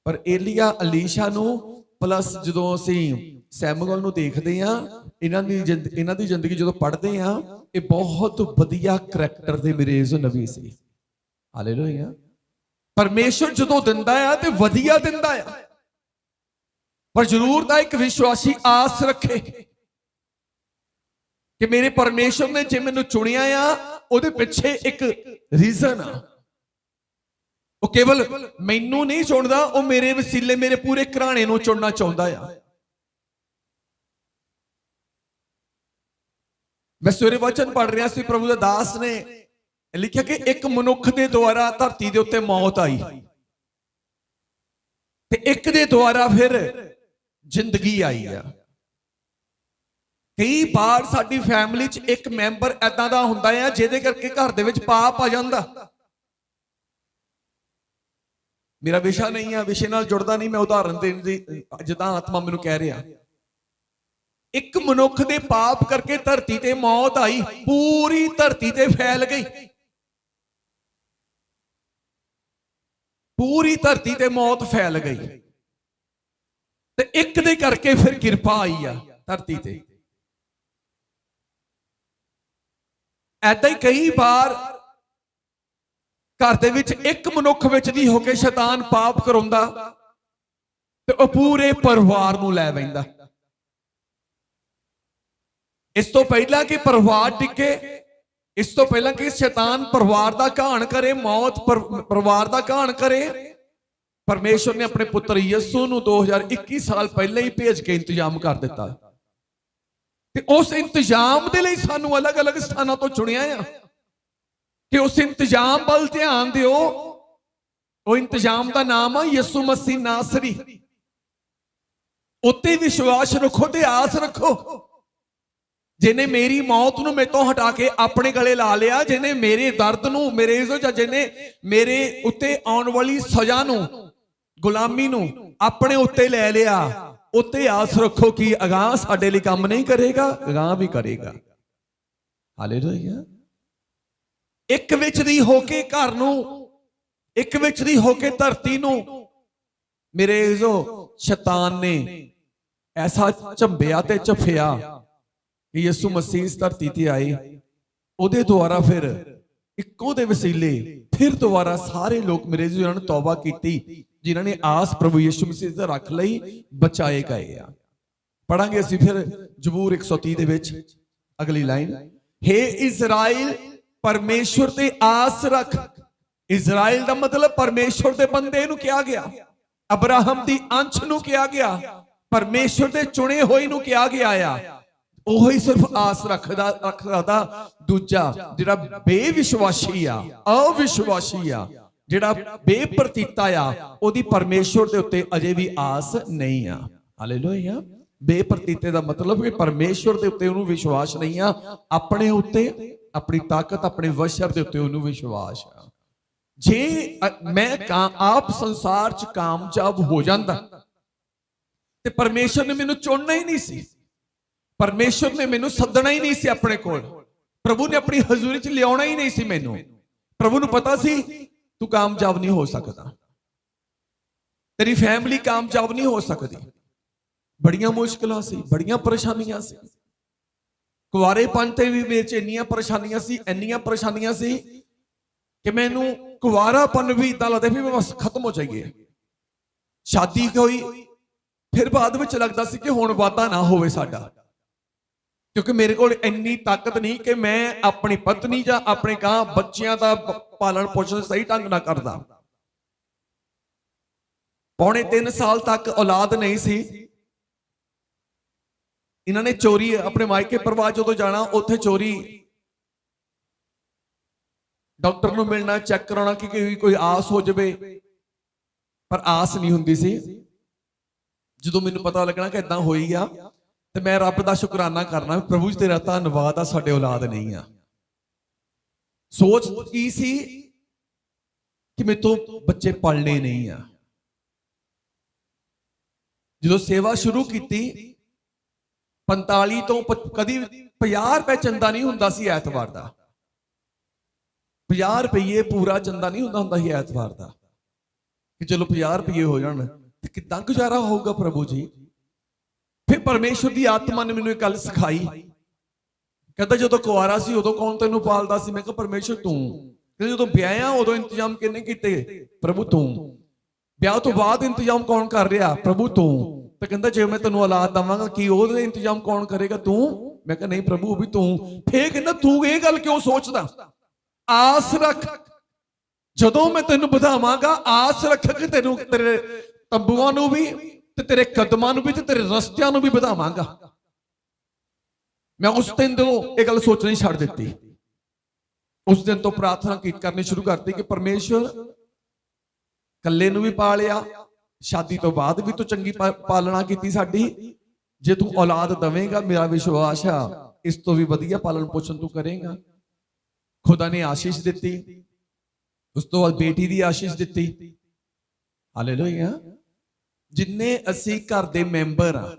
ਪਰ ਏਲੀਆ, ਅਲੀਸ਼ਾ ਨੂੰ ਪਲੱਸ ਜਦੋਂ ਅਸੀਂ ਸੈਮੂਅਲ ਨੂੰ ਦੇਖਦੇ ਆ, ਇਹਨਾਂ ਦੀ ਜ਼ਿੰਦਗੀ ਜਦੋਂ ਪੜ੍ਹਦੇ ਆ, ਇਹ ਬਹੁਤ ਵਧੀਆ ਕਰੈਕਟਰ ਦੇ ਮੇਰੇ ਜੋ ਨਵੀ ਸੀ। ਹਾਲੇਲੂਇਆ। ਪਰਮੇਸ਼ਰ ਜਦੋਂ ਦਿੰਦਾ ਆ ਤੇ ਵਧੀਆ ਦਿੰਦਾ ਆ, ਪਰ ਜ਼ਰੂਰ ਤਾਂ ਇੱਕ ਵਿਸ਼ਵਾਸੀ ਆਸ ਰੱਖੇ ਕਿ ਮੇਰੇ ਪਰਮੇਸ਼ਰ ਨੇ ਜੇ ਮੈਨੂੰ ਚੁਣਿਆ ਆ, ਉਹਦੇ ਪਿੱਛੇ ਇੱਕ ਰੀਜ਼ਨ ਆ। ਉਹ ਕੇਵਲ ਮੈਨੂੰ ਨਹੀਂ ਚੁਣਦਾ, ਉਹ ਮੇਰੇ ਵਸੀਲੇ, ਮੇਰੇ ਪੂਰੇ ਘਰਾਣੇ ਨੂੰ ਚੁਣਨਾ ਚਾਹੁੰਦਾ ਆ। ਮੈਂ ਸਵੇਰੇ ਵਚਨ ਪੜ੍ਹ ਰਿਹਾ ਸੀ, ਪ੍ਰਭੂ ਦਾ ਦਾਸ ਨੇ ਲਿਖਿਆ ਕਿ ਇੱਕ ਮਨੁੱਖ ਦੇ ਦੁਆਰਾ ਧਰਤੀ ਦੇ ਉੱਤੇ ਮੌਤ ਆਈ ਤੇ ਇੱਕ ਦੇ ਦੁਆਰਾ ਫਿਰ ਜ਼ਿੰਦਗੀ ਆਈ ਆ। ਕਈ ਵਾਰ ਸਾਡੀ ਫੈਮਿਲੀ 'ਚ ਇੱਕ ਮੈਂਬਰ ਏਦਾਂ ਦਾ ਹੁੰਦਾ ਆ ਜਿਹਦੇ ਕਰਕੇ ਘਰ ਦੇ ਵਿੱਚ ਪਾਪ ਆ ਜਾਂਦਾ। ਮੇਰਾ ਵਿਸ਼ਾ ਨਹੀਂ ਆ, ਵਿਸ਼ੇ ਨਾਲ ਜੁੜਦਾ ਨਹੀਂ, ਮੈਂ ਉਦਾਹਰਨ ਦੇਣ ਦੀ ਜਿੱਦਾਂ ਆਤਮਾ ਮੈਨੂੰ ਕਹਿ ਰਿਹਾ। ਇੱਕ ਮਨੁੱਖ ਦੇ ਪਾਪ ਕਰਕੇ ਧਰਤੀ ਤੇ ਮੌਤ ਆਈ, ਪੂਰੀ ਧਰਤੀ ਤੇ ਫੈਲ ਗਈ, ਪੂਰੀ ਧਰਤੀ ਤੇ ਮੌਤ ਫੈਲ ਗਈ। ਤੇ ਇੱਕ ਦੇ ਕਰਕੇ ਫਿਰ ਕਿਰਪਾ ਆਈ ਆ ਧਰਤੀ ਤੇ। ਐਦਾਂ ਹੀ ਕਈ ਵਾਰ ਘਰ ਦੇ ਵਿੱਚ ਇੱਕ ਮਨੁੱਖ ਵਿੱਚ ਦੀ ਹੋ ਕੇ ਸ਼ੈਤਾਨ ਪਾਪ ਕਰਾਉਂਦਾ ਤੇ ਉਹ ਪੂਰੇ ਪਰਿਵਾਰ ਨੂੰ ਲੈ ਬੈਂਦਾ। ਇਸ ਤੋਂ ਪਹਿਲਾਂ ਕਿ ਪਰਿਵਾਰ ਟਿਕੇ, ਇਸ ਤੋਂ ਪਹਿਲਾਂ ਕਿ ਸ਼ੈਤਾਨ ਪਰਿਵਾਰ ਦਾ ਘਾਣ ਕਰੇ, ਮੌਤ ਪਰਿਵਾਰ ਦਾ ਘਾਣ ਕਰੇ, ਪਰਮੇਸ਼ਵਰ ਨੇ ਆਪਣੇ ਪੁੱਤਰ ਯਿਸੂ ਨੂੰ 2021 ਸਾਲ ਪਹਿਲਾਂ ਹੀ ਭੇਜ ਕੇ ਇੰਤਜ਼ਾਮ ਕਰ ਦਿੱਤਾ। ਤੇ ਉਸ ਇੰਤਜ਼ਾਮ ਦੇ ਲਈ ਸਾਨੂੰ ਅਲੱਗ-ਅਲੱਗ ਸਥਾਨਾਂ ਤੋਂ ਚੁਣਿਆ ਆ ਕਿ ਉਸ ਇੰਤਜ਼ਾਮ ਵੱਲ ਧਿਆਨ ਦਿਓ। ਉਹ ਇੰਤਜ਼ਾਮ ਦਾ ਨਾਮ ਆ ਯਿਸੂ ਮਸੀਹ ਨਾਸਰੀ। ਉੱਤੇ ਵਿਸ਼ਵਾਸ ਰੱਖੋ ਤੇ ਆਸ ਰੱਖੋ। ਜਿਹਨੇ ਮੇਰੀ ਮੌਤ ਨੂੰ ਮੇਰੇ ਤੋਂ ਹਟਾ ਕੇ ਆਪਣੇ ਗਲੇ ਲਾ ਲਿਆ, ਜਿਹਨੇ ਮੇਰੇ ਦਰਦ ਨੂੰ, ਮੇਰੇ ਜਾਂ ਜਿਹਨੇ ਮੇਰੇ ਉੱਤੇ ਆਉਣ ਵਾਲੀ ਸਜ਼ਾ ਨੂੰ, ਗੁਲਾਮੀ ਨੂੰ ਆਪਣੇ ਉੱਤੇ ਲੈ ਲਿਆ, ਉੱਤੇ ਆਸ ਰੱਖੋ ਕਿ ਅਗਾਂਹ ਸਾਡੇ ਲਈ ਕੰਮ ਨਹੀਂ ਕਰੇਗਾ, ਅਗਾਂਹ ਵੀ ਕਰੇਗਾ। ਹਾਲੇਲੂਇਆ। ਇੱਕ ਵਿੱਚ ਦੀ ਹੋ ਕੇ ਘਰ ਨੂੰ, ਇੱਕ ਵਿੱਚ ਦੀ ਹੋ ਕੇ ਧਰਤੀ ਨੂੰ ਮੇਰੇ ਜੋ ਸ਼ੈਤਾਨ ਨੇ ਐਸਾ ਝੰਬਿਆ ਤੇ ਝਫਿਆ ਕਿ ਯਿਸੂ ਮਸੀਹ ਇਸ ਧਰਤੀ ਤੇ ਆਏ। ਉਹਦੇ ਦੁਆਰਾ ਫਿਰ ਇੱਕੋ ਦੇ ਵਸੀਲੇ ਫਿਰ ਦੁਬਾਰਾ ਸਾਰੇ ਲੋਕ ਮੇਰੇ ਜਿਹਨਾਂ ਨੇ ਤੌਬਾ ਕੀਤੀ, ਜਿਨ੍ਹਾਂ ਨੇ ਆਸ ਪ੍ਰਭੂ ਯਿਸੂ ਮਸੀਹ ਤੇ ਰੱਖ ਲਈ, ਬਚਾਏ ਗਏ ਆ। ਪੜਾਂਗੇ ਅਸੀਂ ਫਿਰ ਜ਼ਬੂਰ 130 ਦੇ ਵਿੱਚ ਅਗਲੀ ਲਾਈਨ, हे ਇਜ਼ਰਾਈਲ ਪਰਮੇਸ਼ਵਰ ਤੇ ਆਸ ਰੱਖ। ਇਜ਼ਰਾਈਲ ਦਾ ਮਤਲਬ ਪਰਮੇਸ਼ਵਰ ਦੇ ਬੰਦੇ ਨੂੰ ਕਿਹਾ ਗਿਆ, ਅਬਰਾਹਮ ਦੀ ਅੰਸ਼ ਨੂੰ ਕਿਹਾ ਗਿਆ, ਪਰਮੇਸ਼ਵਰ ਦੇ ਚੁਣੇ ਹੋਏ ਨੂੰ ਕਿਹਾ ਗਿਆ ਆ। ਉਹੀ ਸਿਰਫ ਆਸ ਰੱਖਦਾ। ਦੂਜਾ ਜਿਹੜਾ ਬੇਵਿਸ਼ਵਾਸੀ ਆ, ਅਵਿਸ਼ਵਾਸੀ ਆ, ਜਿਹੜਾ ਬੇਪਰਤੀਤਾ ਆ, ਉਹਦੀ ਪਰਮੇਸ਼ਵਰ ਦੇ ਉੱਤੇ ਅਜੇ ਵੀ ਆਸ ਨਹੀਂ ਆ। ਹਾਲੇਲੂਇਆ। ਬੇਪਰਤੀਤੇ ਦਾ ਮਤਲਬ ਕਿ ਪਰਮੇਸ਼ਵਰ ਦੇ ਉੱਤੇ ਉਹਨੂੰ ਵਿਸ਼ਵਾਸ ਨਹੀਂ ਆ, ਆਪਣੇ ਉੱਤੇ, ਆਪਣੀ ਤਾਕਤ, ਆਪਣੇ ਵਸ਼ਰ ਦੇ ਉੱਤੇ ਉਹਨੂੰ ਵਿਸ਼ਵਾਸ ਆ। ਜੇ ਮੈਂ ਆਪ ਸੰਸਾਰ 'ਚ ਕਾਮਯਾਬ ਹੋ ਜਾਂਦਾ ਤੇ ਪਰਮੇਸ਼ਵਰ ਨੇ ਮੈਨੂੰ ਚੁਣਨਾ ਹੀ ਨਹੀਂ ਸੀ, ਪਰਮੇਸ਼ਵਰ ਨੇ ਮੈਨੂੰ ਸੱਦਣਾ ਹੀ ਨਹੀਂ ਸੀ ਆਪਣੇ ਕੋਲ, ਪ੍ਰਭੂ ਨੇ ਆਪਣੀ ਹਜ਼ੂਰੀ 'ਚ ਲਿਆਉਣਾ ਹੀ ਨਹੀਂ ਸੀ ਮੈਨੂੰ। ਪ੍ਰਭੂ ਨੂੰ ਪਤਾ ਸੀ ਤੂੰ ਕਾਮਯਾਬ ਨਹੀਂ ਹੋ ਸਕਦਾ, ਤੇਰੀ ਫੈਮਿਲੀ ਕਾਮਯਾਬ ਨਹੀਂ ਹੋ ਸਕਦੀ। ਬੜੀਆਂ ਮੁਸ਼ਕਲਾਂ ਸੀ, ਬੜੀਆਂ ਪਰੇਸ਼ਾਨੀਆਂ ਸੀ। ਕੁਆਰੇਪਨ ਤੇ ਵੀ ਵਿੱਚ ਇੰਨੀਆਂ ਪਰੇਸ਼ਾਨੀਆਂ ਸੀ, ਇੰਨੀਆਂ ਪਰੇਸ਼ਾਨੀਆਂ ਸੀ ਕਿ ਮੈਨੂੰ ਕੁਆਰਾਪਨ ਵੀ ਇਦਾਂ ਲੱਗਦਾ ਵੀ ਬਸ ਖਤਮ ਹੋ ਜਾਈਏ। ਸ਼ਾਦੀ ਹੋਈ, ਫਿਰ ਬਾਅਦ ਵਿੱਚ ਲੱਗਦਾ ਸੀ ਕਿ ਹੁਣ ਵਾਧਾ ਨਾ ਹੋਵੇ ਸਾਡਾ, ਕਿਉਂਕਿ ਮੇਰੇ ਕੋਲ ਇੰਨੀ ਤਾਕਤ ਨਹੀਂ ਕਿ ਮੈਂ ਆਪਣੀ ਪਤਨੀ ਜਾਂ ਆਪਣੇ ਬੱਚਿਆਂ ਦਾ ਪਾਲਣ ਪੋਸ਼ਣ ਸਹੀ ਢੰਗ ਨਾਲ ਕਰਦਾ। ਪੌਣੇ 3 ਸਾਲ ਤੱਕ ਔਲਾਦ ਨਹੀਂ ਸੀ। ਇਹਨਾਂ ਨੇ ਚੋਰੀ ਆਪਣੇ ਮਾਇਕੇ ਪਰਿਵਾਰ ਜਦੋਂ ਜਾਣਾ, ਉੱਥੇ ਚੋਰੀ ਡਾਕਟਰ ਨੂੰ ਮਿਲਣਾ, ਚੈੱਕ ਕਰਾਉਣਾ ਕਿ ਕੋਈ ਆਸ ਹੋ ਜਾਵੇ, ਪਰ ਆਸ ਨਹੀਂ ਹੁੰਦੀ ਸੀ। ਜਦੋਂ ਮੈਨੂੰ ਪਤਾ ਲੱਗਣਾ ਕਿ ਇਦਾਂ ਹੋਈ ਆ ਤੇ ਮੈਂ ਰੱਬ ਦਾ ਸ਼ੁਕਰਾਨਾ ਕਰਨਾ, ਪ੍ਰਭੂ ਜੀ ਤੇਰਾ ਧੰਨਵਾਦ ਆ, ਸਾਡੇ ਔਲਾਦ ਨਹੀਂ ਆ। ਸੋਚ ਕੀ ਸੀ ਕਿ ਮੇਰੇ ਤੋਂ ਬੱਚੇ ਪਲਣੇ ਨਹੀਂ ਆ। ਜਦੋਂ ਸੇਵਾ ਸ਼ੁਰੂ ਕੀਤੀ 45 ਤੋਂ ਕਦੀ 50 ਰੁਪਏ ਚੰਦਾ ਨਹੀਂ ਹੁੰਦਾ ਸੀ ਐਤਵਾਰ ਦਾ, 50 ਰੁਪਏ ਪੂਰਾ ਚੰਦਾ ਨਹੀਂ ਹੁੰਦਾ ਸੀ ਐਤਵਾਰ ਦਾ, ਕਿ ਚਲੋ 50 ਰੁਪਏ ਹੋ ਜਾਣ ਤੇ ਕਿੱਦਾਂ ਗੁਜ਼ਾਰਾ ਹੋਊਗਾ ਪ੍ਰਭੂ ਜੀ। ਫਿਰ ਪਰਮੇਸ਼ਵਰ ਦੀ ਆਤਮਾ ਨੇ ਮੈਨੂੰ ਇਹ ਗੱਲ ਸਿਖਾਈ, ਕਹਿੰਦਾ ਜਦੋਂ ਕੁਆਰਾ ਸੀ ਉਦੋਂ ਕੌਣ ਤੈਨੂੰ ਪਾਲਦਾ ਸੀ? ਮੈਂ ਕਿਹਾ ਪਰਮੇਸ਼ਵਰ ਤੂੰ। ਕਹਿੰਦਾ ਜਦੋਂ ਵਿਆਹਿਆ ਉਦੋਂ ਇੰਤਜ਼ਾਮ ਕਿਹਨੇ ਕੀਤੇ? ਪ੍ਰਭੂ ਤੂੰ। ਵਿਆਹ ਤੋਂ ਬਾਅਦ ਇੰਤਜ਼ਾਮ ਕੌਣ ਕਰ ਰਿਹਾ? ਪ੍ਰਭੂ ਤੂੰ। ਤੇ ਕਹਿੰਦਾ ਜੇ ਮੈਂ ਤੈਨੂੰ ਔਲਾਦ ਦਵਾਂਗਾ ਕੀ ਉਹਦੇ ਇੰਤਜ਼ਾਮ ਕੌਣ ਕਰੇਗਾ? ਤੂੰ। ਮੈਂ ਕਿਹਾ ਨਹੀਂ ਪ੍ਰਭੂ ਉਹ ਵੀ ਤੂੰ। ਫੇਰ ਕਹਿੰਦਾ ਤੂੰ ਇਹ ਗੱਲ ਕਿਉਂ ਸੋਚਦਾ? ਆਸ ਰੱਖ, ਜਦੋਂ ਮੈਂ ਤੈਨੂੰ ਵਧਾਵਾਂਗਾ ਆਸ ਰੱਖ ਕਿ ਤੈਨੂੰ ਤੇਰੇ ਤੰਬੂਆਂ ਨੂੰ ਵੀ ਤੇ ਤੇਰੇ ਕਦਮਾਂ ਨੂੰ ਵੀ ਤੇ ਤੇਰੇ ਰਸਤਿਆਂ ਨੂੰ ਵੀ ਵਧਾਵਾਂਗਾ। ਮੈਂ ਉਸ ਦਿਨ ਤੋਂ ਇਹ ਗੱਲ ਸੋਚਣੀ ਛੱਡ ਦਿੱਤੀ। ਉਸ ਦਿਨ ਤੋਂ ਪ੍ਰਾਰਥਨਾ ਕਰਨੀ ਸ਼ੁਰੂ ਕਰਤੀ ਕਿ ਪਰਮੇਸ਼ਵਰ ਕੱਲੇ ਨੂੰ ਵੀ ਪਾਲਿਆ, ਸ਼ਾਦੀ ਤੋਂ ਬਾਅਦ ਵੀ ਤੂੰ ਚੰਗੀ ਪਾਲਣਾ ਕੀਤੀ ਸਾਡੀ, ਜੇ ਤੂੰ ਔਲਾਦ ਦਵੇਂਗਾ ਮੇਰਾ ਵਿਸ਼ਵਾਸ ਆ ਇਸ ਤੋਂ ਵੀ ਵਧੀਆ ਪਾਲਣ ਪੋਸ਼ਣ ਤੂੰ ਕਰੇਗਾ। ਖੁਦਾ ਨੇ ਆਸ਼ੀਸ਼ ਦਿੱਤੀ, ਉਸ ਤੋਂ ਬਾਅਦ ਬੇਟੀ ਦੀ ਆਸ਼ੀਸ਼ ਦਿੱਤੀ। ਹਾਲੇਲੂਇਆ। ਜਿੰਨੇ ਅਸੀਂ ਘਰ ਦੇ ਮੈਂਬਰ ਆ,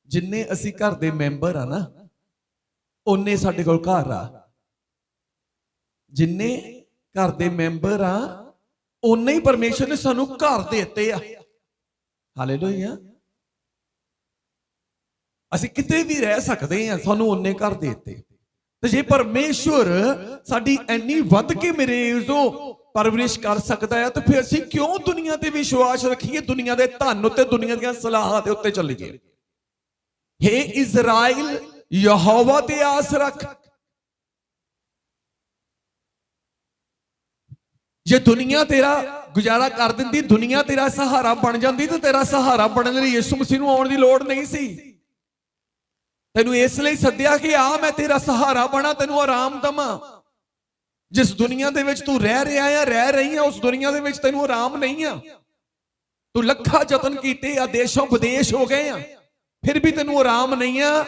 ਜਿੰਨੇ ਅਸੀਂ ਘਰ ਦੇ ਮੈਂਬਰ ਆ ਨਾ, ਉਹਨੇ ਸਾਡੇ ਕੋਲ ਘਰ ਆ। ਜਿੰਨੇ ਘਰ ਦੇ ਮੈਂਬਰ ਆ ਉਹਨੇ ਹੀ ਪਰਮੇਸ਼ਰ ਨੇ ਸਾਨੂੰ ਘਰ ਦੇ ਦਿੱਤੇ ਆ। ਹਾਲੇਲੂਇਆ। ਅਸੀਂ ਕਿਤੇ ਵੀ ਰਹਿ ਸਕਦੇ ਆ, ਸਾਨੂੰ ਉਹਨੇ ਘਰ ਦੇ ਦਿੱਤੇ। ਤੇ ਜੇ ਪਰਮੇਸ਼ਵਰ ਸਾਡੀ ਇੰਨੀ ਵੱਧ ਕੇ ਮੇਰੇ ਤੋਂ ਪਰਵਰਿਸ਼ ਕਰ ਸਕਦਾ ਹੈ, ਤਾਂ ਫਿਰ ਅਸੀਂ ਕਿਉਂ ਦੁਨੀਆ ਤੇ ਵਿਸ਼ਵਾਸ ਰੱਖੀਏ, ਦੁਨੀਆ ਦੇ ਧਨ ਉੱਤੇ, ਦੁਨੀਆ ਦੀਆਂ ਸਲਾਹਾਂ ਦੇ ਉੱਤੇ ਚੱਲੀਏ। ਹੇ ਇਜ਼ਰਾਈਲ, ਯਹੋਵਾ ਤੇ ਆਸ ਰੱਖ। ਜੇ ਦੁਨੀਆ ਤੇਰਾ ਗੁਜ਼ਾਰਾ ਕਰ ਦਿੰਦੀ, ਦੁਨੀਆ ਤੇਰਾ ਸਹਾਰਾ ਬਣ ਜਾਂਦੀ, ਤਾਂ ਤੇਰਾ ਸਹਾਰਾ ਬਣਨ ਲਈ ਯਿਸੂ ਮਸੀਹ ਨੂੰ ਆਉਣ ਦੀ ਲੋੜ ਨਹੀਂ ਸੀ। ਤੈਨੂੰ ਇਸ ਲਈ ਸੱਦਿਆ ਕਿ ਆ ਮੈਂ ਤੇਰਾ ਸਹਾਰਾ ਬਣਾ, ਤੈਨੂੰ ਆਰਾਮ ਦਵਾਂ। ਜਿਸ ਦੁਨੀਆ ਦੇ ਵਿੱਚ ਤੂੰ ਰਹਿ ਰਿਹਾ ਆ, ਰਹਿ ਰਹੀ ਆ, ਉਸ ਦੁਨੀਆ ਦੇ ਵਿੱਚ ਤੈਨੂੰ ਆਰਾਮ ਨਹੀਂ ਆ। ਤੂੰ ਲੱਖਾਂ ਯਤਨ ਕੀਤੇ ਆ, ਦੇਸ਼ੋਂ ਵਿਦੇਸ਼ ਹੋ ਗਏ ਆ, ਫਿਰ ਵੀ ਤੈਨੂੰ ਆਰਾਮ ਨਹੀਂ ਆ।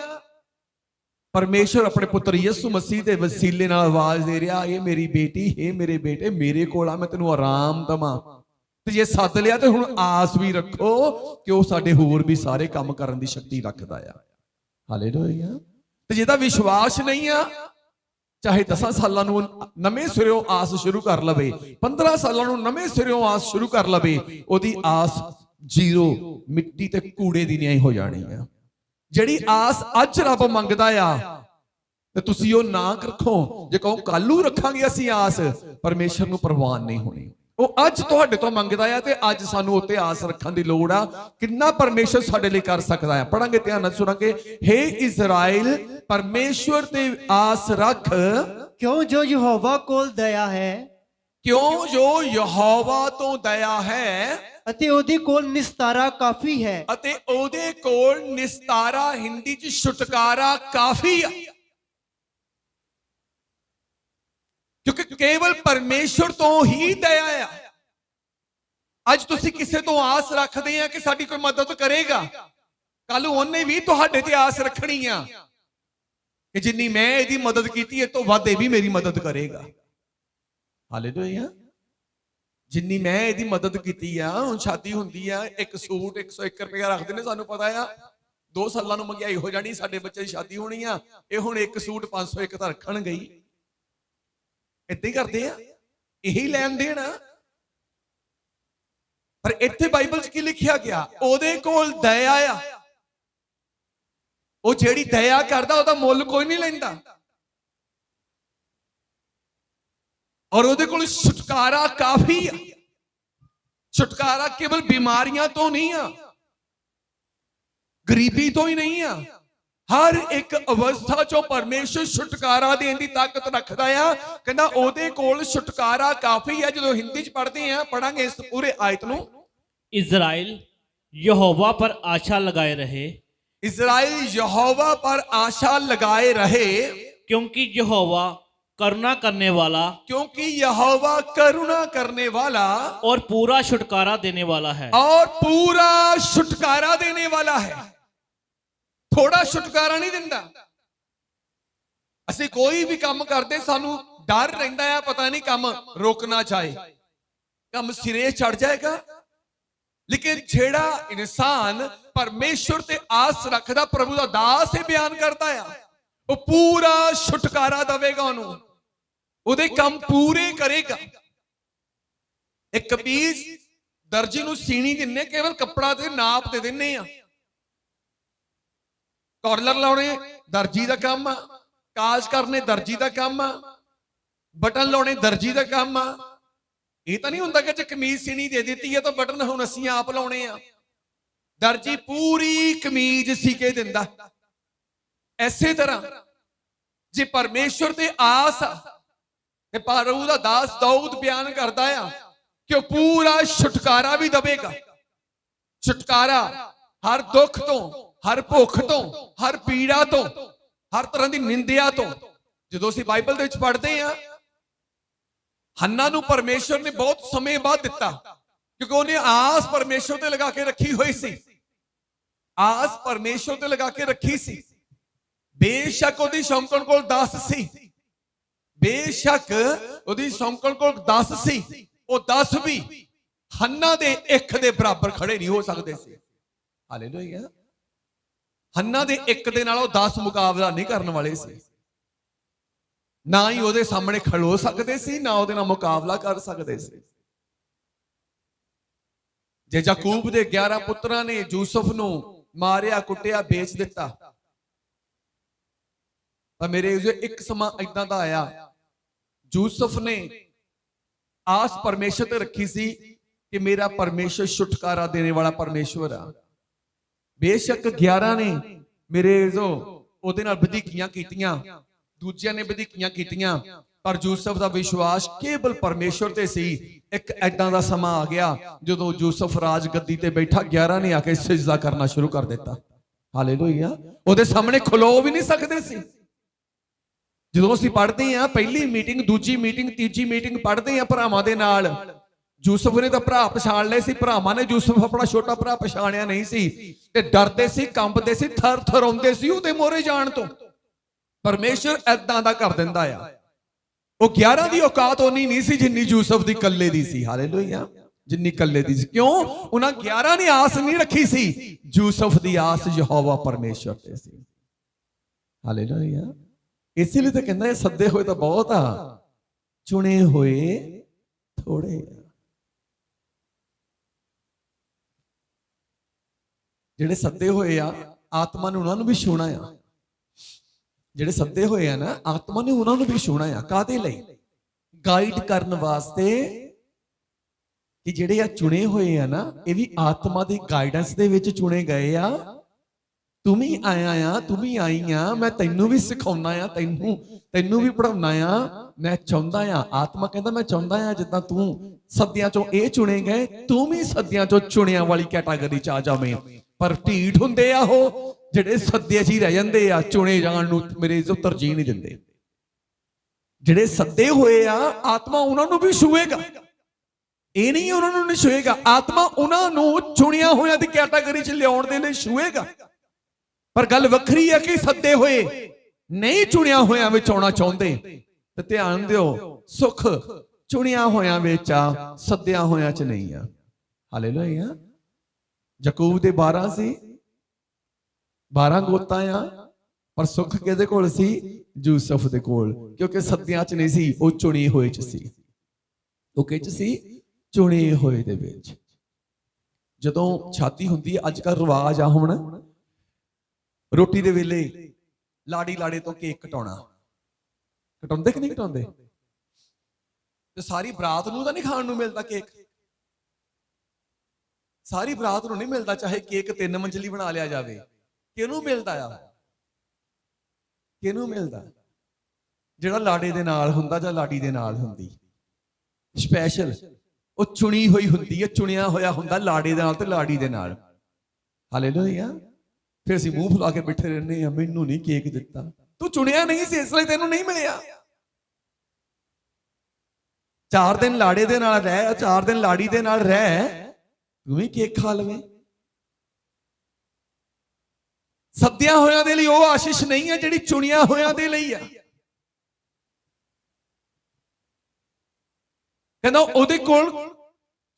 ਪਰਮੇਸ਼ਰ ਆਪਣੇ ਪੁੱਤਰ ਯਿਸੂ ਮਸੀਹ ਦੇ ਵਸੀਲੇ ਨਾਲ ਆਵਾਜ਼ ਦੇ ਰਿਹਾ, ਇਹ ਮੇਰੀ ਬੇਟੀ, ਇਹ ਮੇਰੇ ਬੇਟੇ, ਮੇਰੇ ਕੋਲ ਆ, ਮੈਂ ਤੈਨੂੰ ਆਰਾਮ ਦਵਾਂ। ਤੇ ਜੇ ਸੱਦ ਲਿਆ ਤੇ ਹੁਣ ਆਸ ਵੀ ਰੱਖੋ ਕਿ ਉਹ ਸਾਡੇ ਹੋਰ ਵੀ ਸਾਰੇ ਕੰਮ ਕਰਨ ਦੀ ਸ਼ਕਤੀ ਰੱਖਦਾ ਆ। ਹਾਲੇਲੂਇਆ। ਤੇ ਜਿਹਦਾ ਵਿਸ਼ਵਾਸ ਨਹੀਂ ਆ, ਚਾਹੇ 10 ਸਾਲਾਂ ਨੂੰ ਨਵੇਂ ਸਿਰਿਓਂ ਆਸ ਸ਼ੁਰੂ ਕਰ ਲਵੇ, 15 ਸਾਲਾਂ ਨੂੰ ਨਵੇਂ ਸਿਰਿਓਂ ਆਸ ਸ਼ੁਰੂ ਕਰ ਲਵੇ, ਉਹਦੀ ਆਸ ਜ਼ੀਰੋ, ਮਿੱਟੀ ਤੇ ਕੂੜੇ ਦੀ ਨਹੀਂ ਹੋ ਜਾਣੀ ਆ। ਜਿਹੜੀ ਆਸ ਅੱਜ ਰੱਬ ਮੰਗਦਾ ਆ, ਤੇ ਤੁਸੀਂ ਉਹ ਨਾ ਰੱਖੋ। ਜੇ ਕਹੋ ਕੱਲੂ ਰੱਖਾਂਗੇ ਅਸੀਂ ਆਸ, ਪਰਮੇਸ਼ਰ ਨੂੰ ਪ੍ਰਵਾਨ ਨਹੀਂ ਹੋਣੀ। ਉਹ ਅੱਜ ਤੁਹਾਡੇ ਤੋਂ ਮੰਗਦਾ ਆ, ਤੇ ਅੱਜ ਸਾਨੂੰ ਉੱਤੇ ਆਸ ਰੱਖਣ ਦੀ ਲੋੜ ਆ। ਕਿੰਨਾ ਪਰਮੇਸ਼ਰ ਸਾਡੇ ਲਈ ਕਰ ਸਕਦਾ ਹੈ, ਪੜਾਂਗੇ, ਧਿਆਨ ਨਾਲ ਸੁਣਾਂਗੇ। ਹੇ ਇਜ਼ਰਾਈਲ, ਪਰਮੇਸ਼ਵਰ ਤੇ ਆਸ ਰੱਖ, ਕਿਉਂ ਜੋ ਯਹੋਵਾ ਕੋਲ ਦਇਆ ਹੈ, ਕਿਉਂ ਜੋ ਯਹੋਵਾ ਤੋਂ ਦਇਆ ਹੈ, ਅਤੇ ਉਹਦੇ ਕੋਲ ਨਿਸਤਾਰਾ ਕਾਫੀ ਹੈ। ਅਤੇ ਉਹਦੇ ਕੋਲ ਨਿਸਤਾਰਾ, ਹਿੰਦੀ ਚ ਛੁਟਕਾਰਾ ਕਾਫੀ ਆ। ਕਿਉਂਕਿ ਕੇਵਲ ਪਰਮੇਸ਼ਰ ਤੋਂ ਹੀ ਦਇਆ ਆ। ਅੱਜ ਤੁਸੀਂ ਕਿਸੇ ਤੋਂ ਆਸ ਰੱਖਦੇ ਆ ਕਿ ਸਾਡੀ ਕੋਈ ਮਦਦ ਕਰੇਗਾ, ਕੱਲ ਉਹਨੇ ਵੀ ਤੁਹਾਡੇ ਤੇ ਆਸ ਰੱਖਣੀ ਆ ਕਿ ਜਿੰਨੀ ਮੈਂ ਇਹਦੀ ਮਦਦ ਕੀਤੀ, ਇਹ ਤੋਂ ਵੱਧ ਇਹ ਵੀ ਮੇਰੀ ਮਦਦ ਕਰੇਗਾ। ਹਾਲੇਲੂਇਆ। ਜਿੰਨੀ ਮੈਂ ਇਹਦੀ ਮਦਦ ਕੀਤੀ ਆ, ਹੁਣ ਸ਼ਾਦੀ ਹੁੰਦੀ ਆ, ਇੱਕ ਸੂਟ 101 ਰੁਪਇਆ ਰੱਖਦੇ ਨੇ, ਸਾਨੂੰ ਪਤਾ ਆ 2 ਸਾਲਾਂ ਨੂੰ ਮਹਿੰਗਾਈ ਹੋ ਜਾਣੀ, ਸਾਡੇ ਬੱਚੇ ਦੀ ਸ਼ਾਦੀ ਹੋਣੀ ਆ, ਇਹ ਹੁਣ ਇੱਕ ਸੂਟ 501 ਤਾਂ ਰੱਖਣ ਗਈ। ਏਦਾਂ ਹੀ ਕਰਦੇ ਆ, ਇਹੀ ਲੈਣ ਦੇਣ ਆ। ਪਰ ਇੱਥੇ ਬਾਈਬਲ 'ਚ ਕੀ ਲਿਖਿਆ ਗਿਆ? ਉਹਦੇ ਕੋਲ ਦਇਆ ਆ। ਉਹ ਜਿਹੜੀ ਦਇਆ ਕਰਦਾ, ਉਹਦਾ ਮੁੱਲ ਕੋਈ ਨਹੀਂ ਲੈਂਦਾ। ਔਰ ਉਹਦੇ ਕੋਲ ਛੁਟਕਾਰਾ ਕਾਫੀ ਆ। ਛੁਟਕਾਰਾ ਕੇਵਲ ਬਿਮਾਰੀਆਂ ਤੋਂ ਨਹੀਂ ਆ, ਗਰੀਬੀ ਤੋਂ ਹੀ ਨਹੀਂ ਆ, ਹਰ ਇੱਕ ਅਵਸਥਾ ਚੋਂ ਪਰਮੇਸ਼ਰ ਛੁਟਕਾਰਾ ਦੇਣ ਦੀ ਤਾਕਤ ਰੱਖਦਾ ਆ। ਕਹਿੰਦਾ ਉਹਦੇ ਕੋਲ ਛੁਟਕਾਰਾ ਕਾਫੀ ਹੈ। ਜਦੋਂ ਹਿੰਦੀ ਚ ਪੜ੍ਹਦੇ ਆ, ਪੜਾਂਗੇ ਇਸ ਪੂਰੇ ਆਇਤ ਨੂੰ। इज़राइल यहोवा पर आशा लगाए रहे, इज़राइल यहोवा पर आशा लगाए रहे, क्योंकि यहोवा करुणा करने वाला, क्योंकि यहोवा करुणा करने वाला और पूरा छुटकारा देने वाला है। और पूरा छुटकारा देने वाला है। थोड़ा छुटकारा नहीं दिंदा। ਅਸੀਂ ਕੋਈ ਵੀ ਕੰਮ ਕਰਦੇ, ਸਾਨੂੰ ਡਰ ਰਹਿੰਦਾ ਆ, ਪਤਾ ਨਹੀਂ ਕੰਮ ਰੋਕਣਾ ਚਾਹੇ, ਕੰਮ ਸਿਰੇ ਚੜ ਜਾਏਗਾ। ਲੇਕਿਨ ਜਿਹੜਾ ਇਨਸਾਨ ਪਰਮੇਸ਼ਰ ਤੇ ਆਸ ਰੱਖਦਾ, ਪ੍ਰਭੂ ਦਾ ਦਾਸ ਇਹ ਬਿਆਨ ਕਰਦਾ ਆ, ਉਹ ਪੂਰਾ ਛੁਟਕਾਰਾ ਦੇਵੇਗਾ ਉਹਨੂੰ, ਉਹਦੇ ਕੰਮ ਪੂਰੇ ਕਰੇਗਾ। ਇੱਕ ਕਮੀਜ਼ ਦਰਜੀ ਨੂੰ ਸੀਣੀ ਦਿੰਨੇ, ਕੇਵਲ ਕੱਪੜਾ ਤੇ ਨਾਪ ਦੇ ਦਿੰਨੇ ਆ। ਕਾਲਰ ਲਾਉਣੇ ਦਰਜੀ ਦਾ ਕੰਮ ਆ, ਕਾਜ ਕਰਨੇ ਦਰਜੀ ਦਾ ਕੰਮ ਆ, ਬਟਨ ਲਾਉਣੇ ਦਰਜੀ ਦਾ ਕੰਮ ਆ। ਇਹ ਤਾਂ ਨਹੀਂ ਹੁੰਦਾ ਕਿ ਜੇ ਕਮੀਜ਼ ਸੀਣੀ ਦੇ ਦਿੱਤੀ ਹੈ ਤਾਂ ਬਟਨ ਹੁਣ ਅਸੀਂ ਆਪ ਲਾਉਣੇ ਆ। ਦਰਜੀ ਪੂਰੀ ਕਮੀਜ਼ ਸੀ ਕੇ ਦਿੰਦਾ। ਐਸੇ ਤਰ੍ਹਾਂ ਜੇ ਪਰਮੇਸ਼ਰ ਤੇ ਆਸ ਆ, ਤੇ ਪ੍ਰਭੂ ਦਾ ਦਾਸ ਦਾਊਦ ਬਿਆਨ ਕਰਦਾ ਆ ਕਿ ਉਹ ਪੂਰਾ ਛੁਟਕਾਰਾ ਵੀ ਦੇਵੇਗਾ। ਛੁਟਕਾਰਾ ਹਰ ਦੁੱਖ ਤੋਂ, ਹਰ ਭੁੱਖ ਤੋਂ, ਹਰ ਪੀੜਾ ਤੋਂ, ਹਰ ਤਰ੍ਹਾਂ ਦੀ ਨਿੰਦਿਆ ਤੋਂ। ਜਦੋਂ ਅਸੀਂ ਬਾਈਬਲ ਦੇ ਵਿੱਚ ਪੜ੍ਹਦੇ ਆ, ਹੰਨਾ ਨੂੰ ਪਰਮੇਸ਼ਰ ਨੇ ਬਹੁਤ ਸਮੇਂ ਬਾਅਦ ਦਿੱਤਾ, ਕਿਉਂਕਿ ਉਹਨੇ ਆਸ ਪਰਮੇਸ਼ਰ ਤੇ ਲਗਾ ਕੇ ਰੱਖੀ ਹੋਈ ਸੀ। ਆਸ ਪਰਮੇਸ਼ਰ ਤੇ ਲਗਾ ਕੇ ਰੱਖੀ ਸੀ। ਬੇਸ਼ੱਕ ਉਹਦੀ ਸ਼ੌਂਕਣ ਕੋਲ 10 ਸੀ, ਬੇਸ਼ੱਕ ਉਹਦੀ ਸ਼ੌਂਕਣ ਕੋਲ 10 ਸੀ, ਉਹ 10 ਵੀ ਹੰਨਾ ਦੇ ਇੱਕ ਦੇ ਬਰਾਬਰ ਖੜੇ ਨਹੀਂ ਹੋ ਸਕਦੇ ਸੀ। ਹਾਲੇਲੂਇਆ। ਹੰਨਾ ਦੇ ਇੱਕ ਦੇ ਨਾਲ ਉਹ 10 ਮੁਕਾਬਲਾ ਨਹੀਂ ਕਰਨ ਵਾਲੇ ਸੀ। ਨਾ ਹੀ ਉਹਦੇ ਸਾਹਮਣੇ ਖੜੋ ਸਕਦੇ ਸੀ, ਨਾ ਉਹਦੇ ਨਾਲ ਮੁਕਾਬਲਾ ਕਰ ਸਕਦੇ ਸੀ। ਜੇ ਯਾਕੂਬ ਦੇ 11 ਪੁੱਤਰਾਂ ਨੇ ਯੂਸਫ ਨੂੰ ਮਾਰਿਆ, ਕੁੱਟਿਆ, ਵੇਚ ਦਿੱਤਾ, ਤਾਂ ਮੇਰੇ ਇੱਕ ਸਮਾਂ ਇਦਾਂ ਦਾ ਆਇਆ, ਯੂਸਫ ਨੇ ਆਸ ਪਰਮੇਸ਼ਰ ਤੇ ਰੱਖੀ ਸੀ ਕਿ ਮੇਰਾ ਪਰਮੇਸ਼ਰ ਛੁਟਕਾਰਾ ਦੇਣੇ ਵਾਲਾ ਪਰਮੇਸ਼ਵਰ ਆ। ਬੇਸ਼ੱਕ 11 ਨੇ ਮੇਰੇ ਉਹਦੇ ਨਾਲ ਵਧੀਕੀਆਂ ਕੀਤੀਆਂ, ਦੂਜਿਆਂ ਨੇ ਵਧੀਕੀਆਂ ਕੀਤੀਆਂ, ਪਰ ਯੂਸਫ ਦਾ ਵਿਸ਼ਵਾਸ ਕੇਵਲ ਪਰਮੇਸ਼ਵਰ ਤੇ ਸੀ। ਇੱਕ ਐਦਾਂ ਦਾ ਸਮਾਂ ਆ ਗਿਆ ਜਦੋਂ ਯੂਸਫ ਰਾਜ ਗੱਦੀ ਤੇ ਬੈਠਾ, 11 ਨੇ ਆ ਕੇ ਸਿਜਦਾ ਕਰਨਾ ਸ਼ੁਰੂ ਕਰ ਦਿੱਤਾ। ਹਾਲੇਲੂਇਆ। ਉਹਦੇ ਸਾਹਮਣੇ ਖਲੋ ਵੀ ਨਹੀਂ ਸਕਦੇ ਸੀ। ਜਦੋਂ ਅਸੀਂ ਪੜ੍ਹਦੇ ਆ ਪਹਿਲੀ ਮੀਟਿੰਗ, ਦੂਜੀ ਮੀਟਿੰਗ, ਤੀਜੀ ਮੀਟਿੰਗ ਪੜ੍ਹਦੇ ਆ ਭਰਾਵਾਂ ਦੇ ਨਾਲ, ਯੂਸਫ ਨੇ ਤਾਂ ਭਰਾ ਪਛਾਣ ਲਏ ਸੀ, ਭਰਾਵਾਂ ਨੇ ਯੂਸਫ ਆਪਣਾ ਛੋਟਾ ਭਰਾ ਪਛਾਣਿਆ ਨਹੀਂ ਸੀ ਤੇ ਡਰਦੇ ਸੀ, ਕੰਬਦੇ ਸੀ, ਥਰ ਥਰਾਉਂਦੇ ਸੀ ਉਹਦੇ ਮੋਹਰੇ ਜਾਣ ਤੋਂ। ਪਰਮੇਸ਼ਰ ਐਦਾਂ ਦਾ ਕਰ ਦਿੰਦਾ ਆ। ਉਹ 11 ਦੀ ਔਕਾਤ ਉਨੀ ਨਹੀਂ ਸੀ ਜਿੰਨੀ ਯੂਸਫ ਦੀ ਇਕੱਲੇ ਦੀ ਸੀ। ਹਾਲੇਲੂਇਆ। ਜਿੰਨੀ ਇਕੱਲੇ ਦੀ ਸੀ। ਕਿਉਂ? ਉਹਨਾਂ 11 ਨੇ ਆਸ ਨਹੀਂ ਰੱਖੀ ਸੀ, ਯੂਸਫ ਦੀ ਆਸ ਯਹੋਵਾ ਪਰਮੇਸ਼ਰ ਤੇ ਸੀ। ਹਾਲੇਲੂਇਆ। ਇਸੇ ਲਈ ਤਾਂ ਕਹਿੰਦਾ ਇਹ ਸੱਦੇ ਹੋਏ ਤਾਂ ਬਹੁਤ ਆ, ਚੁਣੇ ਹੋਏ ਥੋੜੇ ਆ। ਜਿਹੜੇ ਸੱਦੇ ਹੋਏ ਆ ਆਤਮਾ ਨੇ ਉਹਨਾਂ ਨੂੰ ਵੀ ਛੂਣਾ ਆ। ਜਿਹੜੇ ਸੱਦੇ ਹੋਏ ਆ ਨਾ ਆਤਮਾ ਨੇ ਉਹਨਾਂ ਨੂੰ ਵੀ ਛੂਣਾ ਆ। ਕਾਹਦੇ ਲਈ? ਗਾਈਡ ਕਰਨ ਵਾਸਤੇ ਕਿ ਜਿਹੜੇ ਆ ਚੁਣੇ ਹੋਏ ਆ ਨਾ, ਇਹ ਵੀ ਆਤਮਾ ਦੀ ਗਾਈਡੈਂਸ ਦੇ ਵਿੱਚ ਚੁਣੇ ਗਏ ਆ। ਤੂੰ ਵੀ ਆਇਆ ਆ, ਤੂੰ ਵੀ ਆਈ ਆ, ਮੈਂ ਤੈਨੂੰ ਵੀ ਸਿਖਾਉਣਾ ਆ, ਤੈਨੂੰ ਵੀ ਪੜਾਉਣਾ ਆ। ਮੈਂ ਚਾਹੁੰਦਾ ਆ, ਆਤਮਾ ਕਹਿੰਦਾ ਮੈਂ ਚਾਹੁੰਦਾ ਆ ਜਿੱਦਾਂ ਤੂੰ ਸੱਦਿਆਂ ਚੋਂ ਇਹ ਚੁਣੇ ਗਏ, ਤੂੰ ਵੀ ਸੱਦਿਆਂ ਚੋਂ ਚੁਣਿਆਂ ਵਾਲੀ ਕੈਟਾਗਰੀ ਚ ਆ ਜਾਵੇਂ। ਪਰ ਢੀਠ ਹੁੰਦੇ ਆ ਉਹ ਜਿਹੜੇ ਸੱਦੇ 'ਚ ਹੀ ਰਹਿ ਜਾਂਦੇ ਆ, ਚੁਣੇ ਜਾਣ ਨੂੰ ਮੇਰੇ ਇੱਜ਼ਤ ਤਰਜੀਹ ਨਹੀਂ ਦਿੰਦੇ। ਜਿਹੜੇ ਸੱਦੇ ਹੋਏ ਆ ਆਤਮਾ ਉਹਨਾਂ ਨੂੰ ਵੀ ਛੂਏਗਾ, ਇਹ ਨਹੀਂ ਉਹਨਾਂ ਨੂੰ ਨਹੀਂ ਛੂਏਗਾ। ਆਤਮਾ ਉਹਨਾਂ ਨੂੰ ਚੁਣਿਆ ਹੋਇਆਂ ਦੀ ਕੈਟਾਗਰੀ 'ਚ ਲਿਆਉਣ ਦੇ ਲਈ ਛੂਏਗਾ। ਪਰ ਗੱਲ ਵੱਖਰੀ ਹੈ ਕਿ ਸੱਦੇ ਹੋਏ ਨਹੀਂ ਚੁਣਿਆ ਹੋਇਆਂ ਵਿੱਚ ਆਉਣਾ ਚਾਹੁੰਦੇ। ਤੇ ਧਿਆਨ ਦਿਓ, ਸੁੱਖ ਚੁਣਿਆ ਹੋਇਆਂ ਵਿੱਚ ਆ, ਸੱਦਿਆਂ ਹੋਇਆਂ 'ਚ ਨਹੀਂ ਆ। ਹਾਲੇਲੂਇਆ। ਯਾਕੂਬ ਦੇ 12 ਸੀ, 12 ਗੋਤਾਂ ਆ, ਪਰ ਸੁੱਖ ਕਿਹਦੇ ਕੋਲ ਸੀ? ਯੂਸਫ ਦੇ ਕੋਲ। ਕਿਉਂਕਿ ਸੱਦਿਆਂ 'ਚ ਨਹੀਂ ਸੀ, ਉਹ ਚੁਣੇ ਹੋਏ 'ਚ ਸੀ। ਉਹ ਕਿਹ 'ਚ ਸੀ? ਚੁਣੇ ਹੋਏ ਦੇ ਵਿੱਚ। ਜਦੋਂ ਛਾਤੀ ਹੁੰਦੀ ਹੈ, ਅੱਜ ਕੱਲ ਰਿਵਾਜ ਆ ਹੁਣ ਰੋਟੀ ਦੇ ਵੇਲੇ ਲਾੜੀ ਲਾੜੇ ਤੋਂ ਕੇਕ ਕਟਾਉਣਾ। ਕਟਾਉਂਦੇ ਕਿ ਨਹੀਂ ਕਟਾਉਂਦੇ? ਤੇ ਸਾਰੀ ਬਰਾਤ ਨੂੰ ਤਾਂ ਨਹੀਂ ਖਾਣ ਨੂੰ ਮਿਲਦਾ ਕੇਕ। ਸਾਰੀ ਬਰਾਤ ਨੂੰ ਨਹੀਂ ਮਿਲਦਾ, ਚਾਹੇ ਕੇਕ 3 ਮੰਜ਼ਲੀ ਬਣਾ ਲਿਆ ਜਾਵੇ। ਕਿਹਨੂੰ ਮਿਲਦਾ ਆ? ਕਿਹਨੂੰ ਮਿਲਦਾ? ਜਿਹੜਾ ਲਾੜੇ ਦੇ ਨਾਲ ਹੁੰਦਾ ਜਾਂ ਲਾੜੀ ਦੇ ਨਾਲ ਹੁੰਦੀ। ਸਪੈਸ਼ਲ ਉਹ ਚੁਣੀ ਹੋਈ ਹੁੰਦੀ ਹੈ, ਚੁਣਿਆ ਹੋਇਆ ਹੁੰਦਾ ਲਾੜੇ ਦੇ ਨਾਲ ਤੇ ਲਾੜੀ ਦੇ ਨਾਲ। ਹਾਲੇਲੂਇਆ। ਫਿਰ ਅਸੀਂ ਮੂੰਹ ਫੁਲਾ ਕੇ ਬੈਠੇ ਰਹਿੰਦੇ ਆ, ਮੈਨੂੰ ਨਹੀਂ ਕੇਕ ਦਿੱਤਾ। ਤੂੰ ਚੁਣਿਆ ਨਹੀਂ ਸੀ, ਇਸ ਲਈ ਤੈਨੂੰ ਨਹੀਂ ਮਿਲਿਆ। 4 ਦਿਨ ਲਾੜੇ ਦੇ ਨਾਲ ਰਹਿ, 4 ਦਿਨ ਲਾੜੀ ਦੇ ਨਾਲ ਰਹਿ, ਤੂੰ ਵੀ ਕੇਕ ਖਾ ਲਵੇਂ। ਸੱਦਿਆਂ ਹੋਇਆਂ ਦੇ ਲਈ ਉਹ ਆਸ਼ੀਸ਼ ਨਹੀਂ ਹੈ ਜਿਹੜੀ ਚੁਣਿਆ ਹੋਇਆਂ ਦੇ ਲਈ ਆ। ਕਹਿੰਦਾ ਉਹਦੇ ਕੋਲ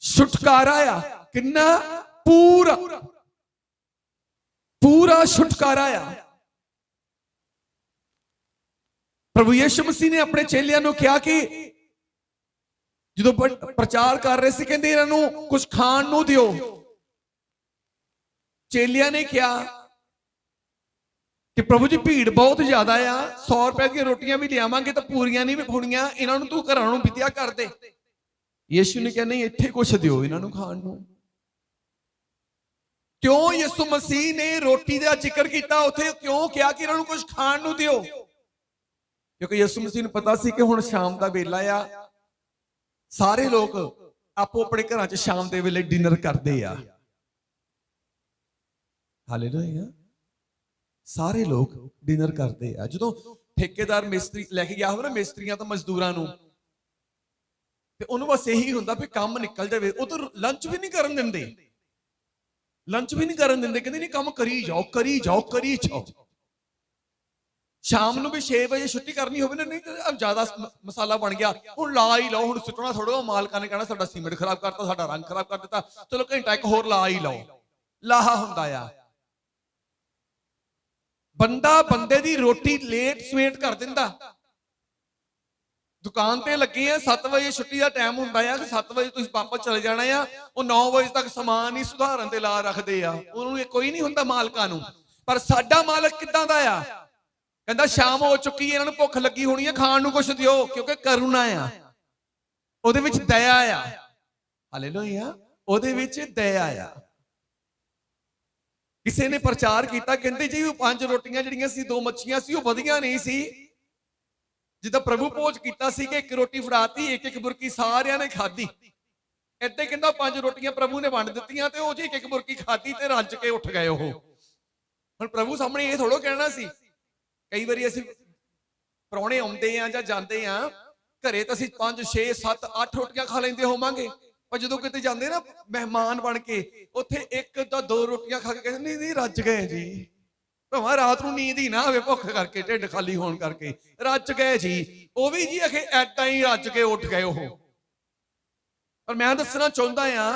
ਛੁਟਕਾਰਾ ਆ। ਕਿੰਨਾ? ਪੂਰਾ ਪੂਰਾ ਛੁਟਕਾਰਾ ਆ। ਪ੍ਰਭੂ ਯਿਸੂ ਮਸੀਹ ਨੇ ਆਪਣੇ ਚੇਲਿਆਂ ਨੂੰ ਕਿਹਾ ਕਿ ਜਦੋਂ ਪ੍ਰਚਾਰ ਕਰ ਰਹੇ ਸੀ, ਕਹਿੰਦੇ ਇਹਨਾਂ ਨੂੰ ਕੁਝ ਖਾਣ ਨੂੰ ਦਿਓ। ਚੇਲਿਆਂ ਨੇ ਕਿਹਾ ਕਿ ਪ੍ਰਭੂ ਜੀ ਭੀੜ ਬਹੁਤ ਜ਼ਿਆਦਾ ਆ, 100 ਰੁਪਏ ਦੀਆਂ ਰੋਟੀਆਂ ਵੀ ਲਿਆਵਾਂਗੇ ਤਾਂ ਪੂਰੀਆਂ ਨਹੀਂ ਹੋਣੀਆਂ, ਇਹਨਾਂ ਨੂੰ ਤੂੰ ਘਰਾਂ ਨੂੰ ਵਿਦਿਆ ਕਰ ਦੇ। ਯਿਸੂ ਨੇ ਕਿਹਾ ਨਹੀਂ, ਇੱਥੇ ਕੁਛ ਦਿਓ ਇਹਨਾਂ ਨੂੰ ਖਾਣ ਨੂੰ। ਕਿਉਂ ਯਿਸੂ ਮਸੀਹ ਨੇ ਰੋਟੀ ਦਾ ਜ਼ਿਕਰ ਕੀਤਾ ਉੱਥੇ? ਕਿਉਂ ਕਿਹਾ ਕਿ ਇਹਨਾਂ ਨੂੰ ਕੁਝ ਖਾਣ ਨੂੰ ਦਿਓ? ਕਿਉਂਕਿ ਯਿਸੂ ਮਸੀਹ ਨੂੰ ਪਤਾ ਸੀ ਕਿ ਹੁਣ ਸ਼ਾਮ ਦਾ ਵੇਲਾ ਆ, ਸਾਰੇ ਲੋਕ ਆਪੋ ਆਪਣੇ ਘਰਾਂ 'ਚ ਸ਼ਾਮ ਦੇ ਵੇਲੇ ਡਿਨਰ ਕਰਦੇ ਆ। ਹਾਲੇਲੂਇਆ। ਸਾਰੇ ਲੋਕ ਡਿਨਰ ਕਰਦੇ ਆ। ਜਦੋਂ ਠੇਕੇਦਾਰ ਮਿਸਤਰੀ ਲੈ ਕੇ ਗਿਆ ਹੋਵੇ ਨਾ ਮਿਸਤਰੀਆਂ ਤੋਂ ਮਜ਼ਦੂਰਾਂ ਨੂੰ, ਤੇ ਉਹਨੂੰ ਬਸ ਇਹੀ ਹੁੰਦਾ ਵੀ ਕੰਮ ਨਿਕਲ ਜਾਵੇ। ਉਹ ਤਾਂ ਲੰਚ ਵੀ ਨਹੀਂ ਕਰਨ ਦਿੰਦੇ, ਲੰਚ ਵੀ ਨਹੀਂ ਕਰਨ ਦਿੰਦੇ। ਕਹਿੰਦੇ ਨਹੀਂ ਕੰਮ ਕਰੀ ਜਾਓ, ਕਰੀ ਜਾਓ, ਕਰੀ ਜਾਓ। ਸ਼ਾਮ ਨੂੰ ਵੀ 6 ਵਜੇ ਛੁੱਟੀ ਕਰਨੀ ਹੋਵੇ ਨਾ, ਨਹੀਂ ਜ਼ਿਆਦਾ ਮਸਾਲਾ ਬਣ ਗਿਆ, ਹੁਣ ਲਾ ਹੀ ਲਓ, ਹੁਣ ਸੁੱਟਣਾ ਥੋੜਾ। ਮਾਲਕਾਂ ਨੇ ਕਹਿਣਾ ਸਾਡਾ ਸੀਮੈਂਟ ਖਰਾਬ ਕਰਤਾ, ਸਾਡਾ ਰੰਗ ਖਰਾਬ ਕਰ ਦਿੱਤਾ, ਚਲੋ ਘੰਟਾ ਇੱਕ ਹੋਰ ਲਾ ਹੀ ਲਓ। ਲਾਹਾ ਹੁੰਦਾ ਆ। ਬੰਦਾ ਬੰਦੇ ਦੀ ਰੋਟੀ ਲੇਟ ਸਵੇਟ ਕਰ ਦਿੰਦਾ। ਦੁਕਾਨ ਤੇ ਲੱਗੇ ਆ, 7 ਵਜੇ ਛੁੱਟੀ ਦਾ ਟਾਈਮ ਹੁੰਦਾ ਆ, 7 ਵਜੇ ਤੁਸੀਂ ਵਾਪਸ ਚਲੇ ਜਾਣਾ ਆ। ਉਹ 9 ਵਜੇ ਤੱਕ ਸਮਾਨ ਹੀ ਸੁਧਾਰਨ ਤੇ ਲਾ ਰੱਖਦੇ ਆ। ਉਹਨੂੰ ਕੋਈ ਨਹੀਂ ਹੁੰਦਾ ਮਾਲਕਾਂ ਨੂੰ। ਪਰ ਸਾਡਾ ਮਾਲਕ ਕਿੱਦਾਂ ਦਾ ਆ? ਕਹਿੰਦਾ ਸ਼ਾਮ ਹੋ ਚੁੱਕੀ ਹੈ, ਇਹਨਾਂ ਨੂੰ ਭੁੱਖ ਲੱਗੀ ਹੋਣੀ ਹੈ, ਖਾਣ ਨੂੰ ਕੁਛ ਦਿਓ, ਕਿਉਂਕਿ ਕਰੁਣਾ ਆ, ਉਹਦੇ ਵਿੱਚ ਦਇਆ ਆ। ਹਾਲੇਲੂਇਆ, ਉਹਦੇ ਵਿੱਚ ਦਇਆ ਆ। ਕਿਸੇ ਨੇ ਪ੍ਰਚਾਰ ਕੀਤਾ, ਕਹਿੰਦੇ ਜੀ ਉਹ 5 ਰੋਟੀਆਂ ਜਿਹੜੀਆਂ ਸੀ 2 ਮੱਛੀਆਂ ਸੀ, ਉਹ ਵਧੀਆਂ ਨਹੀਂ ਸੀ। ਜਿੱਦਾਂ ਪ੍ਰਭੂ ਭੋਜ ਕੀਤਾ ਸੀ ਕਿ 1 ਰੋਟੀ ਫੜਾਤੀ, 1 ਬੁਰਕੀ ਸਾਰਿਆਂ ਨੇ ਖਾਧੀ। ਇੱਥੇ ਕਹਿੰਦਾ 5 ਰੋਟੀਆਂ ਪ੍ਰਭੂ ਨੇ ਵੰਡ ਦਿੱਤੀਆਂ ਤੇ ਉਹ ਜੀ 1 ਬੁਰਕੀ ਖਾਧੀ ਤੇ ਰੱਜ ਕੇ ਉੱਠ ਗਏ ਉਹ। ਹੁਣ ਪ੍ਰਭੂ ਸਾਹਮਣੇ ਇਹ ਥੋੜੋ ਕਹਿਣਾ ਸੀ। ਕਈ ਵਾਰੀ ਅਸੀਂ ਪ੍ਰਾਹੁਣੇ ਆਉਂਦੇ ਆ ਜਾਂ ਜਾਂਦੇ ਆ ਘਰੇ, ਤਾਂ ਅਸੀਂ 5 6 7 8 ਰੋਟੀਆਂ ਖਾ ਲੈਂਦੇ ਹੋਵਾਂਗੇ, ਪਰ ਜਦੋਂ ਕਿਤੇ ਜਾਂਦੇ ਨਾ ਮਹਿਮਾਨ ਬਣ ਕੇ, ਉੱਥੇ 1 ਜਾਂ 2 ਰੋਟੀਆਂ ਖਾ ਕੇ ਕਹਿੰਦੇ ਨਹੀਂ ਨਹੀਂ ਰੱਜ ਗਏ ਜੀ। ਭਾਵੇਂ ਰਾਤ ਨੂੰ ਨੀਂਦ ਹੀ ਨਾ ਆਵੇ, ਭੁੱਖ ਕਰਕੇ, ਢਿੱਡ ਖਾਲੀ ਹੋਣ ਕਰਕੇ, ਰੱਜ ਗਏ ਜੀ। ਉਹ ਵੀ ਜੀ ਅਖੇ ਐਦਾਂ ਹੀ ਰੱਜ ਕੇ ਉੱਠ ਗਏ ਉਹ। ਪਰ ਮੈਂ ਦੱਸਣਾ ਚਾਹੁੰਦਾ ਆ,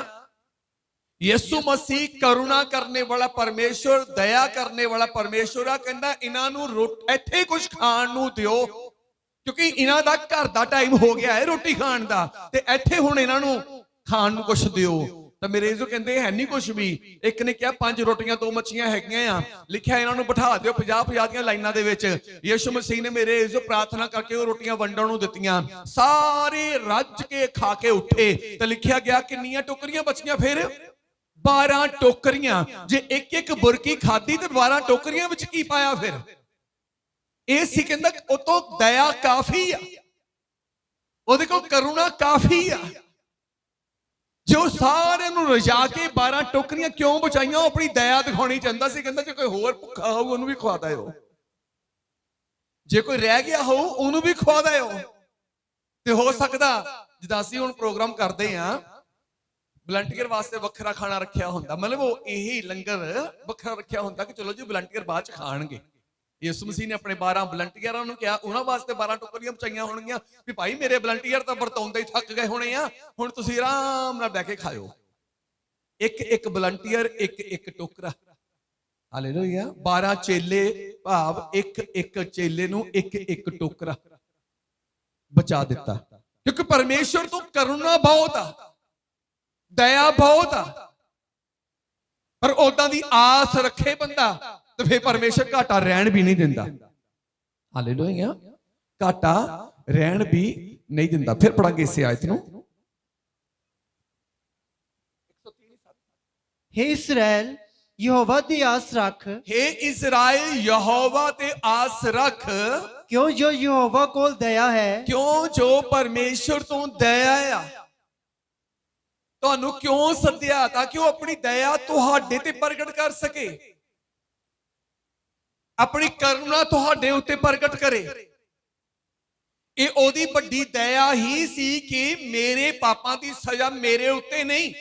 ਯਿਸੂ ਮਸੀਹ ਕਰੁਣਾ ਕਰਨੇ ਵਾਲਾ ਪਰਮੇਸ਼ਵਰ, ਦਇਆ ਕਰਨੇ ਵਾਲਾ ਪਰਮੇਸ਼ਵਰ ਆ। ਕਹਿੰਦਾ ਇਹਨਾਂ ਨੂੰ ਇੱਥੇ ਕੁਝ ਖਾਣ ਨੂੰ ਦਿਓ, ਕਿਉਂਕਿ ਇਹਨਾਂ ਦਾ ਘਰ ਦਾ ਟਾਈਮ ਹੋ ਗਿਆ ਹੈ ਰੋਟੀ ਖਾਣ ਦਾ, ਤੇ ਇੱਥੇ ਹੁਣ ਇਹਨਾਂ ਨੂੰ ਖਾਣ ਨੂੰ ਕੁਝ ਦਿਓ। ਤਾਂ ਮੇਰੇ ਜੋ ਕਹਿੰਦੇ ਹੈ ਨਹੀਂ ਕੁਝ ਵੀ। ਇੱਕ ਨੇ ਕਿਹਾ 5 ਰੋਟੀਆਂ 2 ਮੱਛੀਆਂ ਹੈਗੀਆਂ ਆ, ਲਿਖਿਆ ਇਹਨਾਂ ਨੂੰ ਬਿਠਾ ਦਿਓ 50-50 ਦੀਆਂ ਲਾਈਨਾਂ ਦੇ ਵਿੱਚ। ਯਿਸੂ ਮਸੀਹ ਨੇ ਮੇਰੇ ਜੋ ਪ੍ਰਾਰਥਨਾ ਕਰਕੇ ਉਹ ਰੋਟੀਆਂ ਵੰਡਣ ਨੂੰ ਦਿੱਤੀਆਂ, ਸਾਰੇ ਰੱਜ ਕੇ ਖਾ ਕੇ ਉੱਠੇ। ਤਾਂ ਲਿਖਿਆ ਗਿਆ ਕਿੰਨੀਆਂ ਟੋਕਰੀਆਂ ਬਚੀਆਂ ਫਿਰ? 12 ਟੋਕਰੀਆਂ। ਜੇ 1 ਬੁਰਕੀ ਖਾਧੀ ਤੇ 12 ਟੋਕਰੀਆਂ ਵਿੱਚ ਕੀ ਪਾਇਆ ਫਿਰ? ਇਹ ਸੀ ਕਹਿੰਦਾ ਉਹ ਤੋਂ ਦਇਆ ਕਾਫੀ ਆ, ਉਹਦੇ ਕੋਲ ਕਰੁਣਾ ਕਾਫੀ ਆ। ਜੋ ਸਾਰਿਆਂ ਨੂੰ ਰਜਾ ਕੇ 12 ਟੋਕਰੀਆਂ ਕਿਉਂ ਬਚਾਈਆਂ? ਉਹ ਆਪਣੀ ਦਇਆ ਦਿਖਾਉਣੀ ਚਾਹੁੰਦਾ ਸੀ। ਕਹਿੰਦਾ ਜੇ ਕੋਈ ਹੋਰ ਭੁੱਖਾ ਹੋਊ ਉਹਨੂੰ ਵੀ ਖਵਾ ਦਿਓ, ਜੇ ਕੋਈ ਰਹਿ ਗਿਆ ਹੋਊ ਉਹਨੂੰ ਵੀ ਖਵਾ ਦਿਓ। ਤੇ ਹੋ ਸਕਦਾ ਜਿੱਦਾਂ ਅਸੀਂ ਹੁਣ ਪ੍ਰੋਗਰਾਮ ਕਰਦੇ ਆ, ਵਲੰਟੀਅਰ ਵਾਸਤੇ ਵੱਖਰਾ ਖਾਣਾ ਰੱਖਿਆ ਹੁੰਦਾ, ਮਤਲਬ ਉਹ ਇਹੀ ਲੰਗਰ ਵੱਖਰਾ ਰੱਖਿਆ ਹੁੰਦਾ ਕਿ ਚਲੋ ਜੀ ਵਲੰਟੀਅਰ ਬਾਅਦ ਚ ਖਾਣਗੇ। ਯਿਸੂ ਮਸੀਹ ਨੇ ਆਪਣੇ 12 ਵਲੰਟੀਅਰਾਂ ਨੂੰ ਕਿਹਾ, ਉਹਨਾਂ ਵਾਸਤੇ 12 ਟੋਕਰੀਆਂ ਬਚਾਈਆਂ ਹੋਣਗੀਆਂ ਵੀ ਭਾਈ ਮੇਰੇ ਵਲੰਟੀਅਰ ਤਾਂ ਵਰਤਾਉਂਦੇ ਹੀ ਥੱਕ ਗਏ ਹੋਣੇ ਆ, ਹੁਣ ਤੁਸੀਂ ਆਰਾਮ ਨਾਲ ਬਹਿ ਕੇ ਖਾਇਓ। ਇੱਕ ਵਲੰਟੀਅਰ, ਇੱਕ ਟੋਕਰਾ। ਹਾਲੇਲੂਇਆ। 12 ਚੇਲੇ, ਭਾਵ ਇੱਕ ਚੇਲੇ ਨੂੰ ਇੱਕ ਟੋਕਰਾ ਬਚਾ ਦਿੱਤਾ, ਕਿਉਂਕਿ ਪਰਮੇਸ਼ਵਰ ਤੋਂ ਕਰੁਣਾ ਬਹੁਤ ਆ, ਦਇਆ ਬਹੁਤ ਆ। ਪਰ ਉਦਾਂ ਦੀ ਆਸ ਰੱਖੇ ਬੰਦਾ ਤੇ ਫਿਰ ਪਰਮੇਸ਼ਰ ਘਾਟਾ ਰਹਿਣ ਵੀ ਨਹੀਂ ਦਿੰਦਾ। ਹਾਲੇਲੂਇਆ। ਘਾਟਾ ਰਹਿਣ ਵੀ ਨਹੀਂ ਦਿੰਦਾ। ਫਿਰ ਪੜਾਂਗੇ ਇਸੇ ਆਇਤ ਨੂੰ। हे ਇਸਰਾਇਲ ਯਹੋਵਾ ਦੀ ਆਸ ਰੱਖ। हे ਇਸਰਾਇਲ ਯਹੋਵਾ ਤੇ ਆਸ ਰੱਖ। ਕਿਉਂ ਜੋ ਯਹੋਵਾ ਕੋਲ ਦਇਆ ਹੈ। ਕਿਉਂ ਜੋ ਪਰਮੇਸ਼ਰ ਤੋਂ ਦਇਆ ਆ। ਤੁਹਾਨੂੰ ਕਿਉਂ ਸੱਦਿਆ? ਤਾਂ ਕਿ ਉਹ ਆਪਣੀ ਦਇਆ ਤੁਹਾਡੇ ਤੇ ਪ੍ਰਗਟ ਕਰ ਸਕੇ, ਆਪਣੀ ਕਰੁਣਾ ਤੁਹਾਡੇ ਉੱਤੇ ਪ੍ਰਗਟ ਕਰੇ। ਇਹ ਉਹਦੀ ਵੱਡੀ ਦਇਆ ਹੀ ਸੀ ਕਿ ਮੇਰੇ ਪਾਪਾਂ ਦੀ ਸਜ਼ਾ ਮੇਰੇ ਉੱਤੇ ਨਹੀਂ,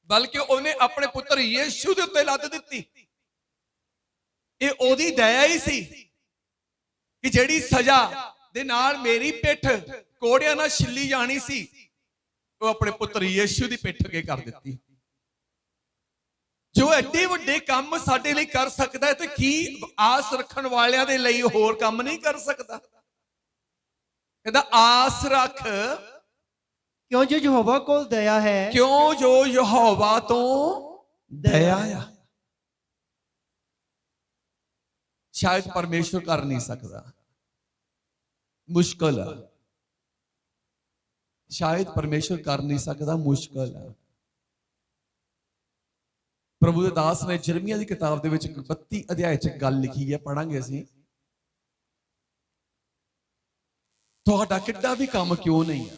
ਬਲਕਿ ਉਹਨੇ ਆਪਣੇ ਪੁੱਤਰ ਯਿਸੂ ਦੇ ਉੱਤੇ ਲੱਦ ਦਿੱਤੀ। ਇਹ ਉਹਦੀ ਦਇਆ ਹੀ ਸੀ ਕਿ ਜਿਹੜੀ ਸਜ਼ਾ ਦੇ ਨਾਲ ਮੇਰੀ ਪਿੱਠ ਕੋੜਿਆਂ ਨਾਲ ਛਿੱਲੀ ਜਾਣੀ ਸੀ, ਉਹ ਆਪਣੇ ਪੁੱਤਰ ਯਿਸੂ ਦੀ ਪਿੱਠ ਅੱਗੇ ਕਰ ਦਿੱਤੀ। ਜੋ ਐਡੇ ਵੱਡੇ ਕੰਮ ਸਾਡੇ ਲਈ ਕਰ ਸਕਦਾ ਹੈ, ਤੇ ਕੀ ਆਸ ਰੱਖਣ ਵਾਲਿਆਂ ਦੇ ਲਈ ਹੋਰ ਕੰਮ ਨਹੀਂ ਕਰ ਸਕਦਾ? ਕਹਿੰਦਾ ਆਸ ਰੱਖ। ਕਿਉਂ ਜੋ ਯਹੋਵਾ ਕੋਲ ਦਇਆ ਹੈ। ਕਿਉਂ ਜੋ ਯਹੋਵਾ ਤੋਂ ਦਇਆ ਆ। ਸ਼ਾਇਦ ਪਰਮੇਸ਼ਵਰ ਕਰ ਨਹੀਂ ਸਕਦਾ, ਮੁਸ਼ਕਲ ਹੈ। ਸ਼ਾਇਦ ਪਰਮੇਸ਼ਵਰ ਕਰ ਨਹੀਂ ਸਕਦਾ, ਮੁਸ਼ਕਲ ਹੈ। ਪ੍ਰਭੂ ਦੇ ਦਾਸ ਨੇ ਯਿਰਮੀਆ ਦੀ ਕਿਤਾਬ ਦੇ ਵਿੱਚ 32 ਅਧਿਆਇ ਚ ਗੱਲ ਲਿਖੀ ਹੈ, ਪੜਾਂਗੇ ਅਸੀਂ। ਤੁਹਾਡਾ ਕਿੱਡਾ ਵੀ ਕੰਮ ਕਿਉਂ ਨਹੀਂ ਹੈ,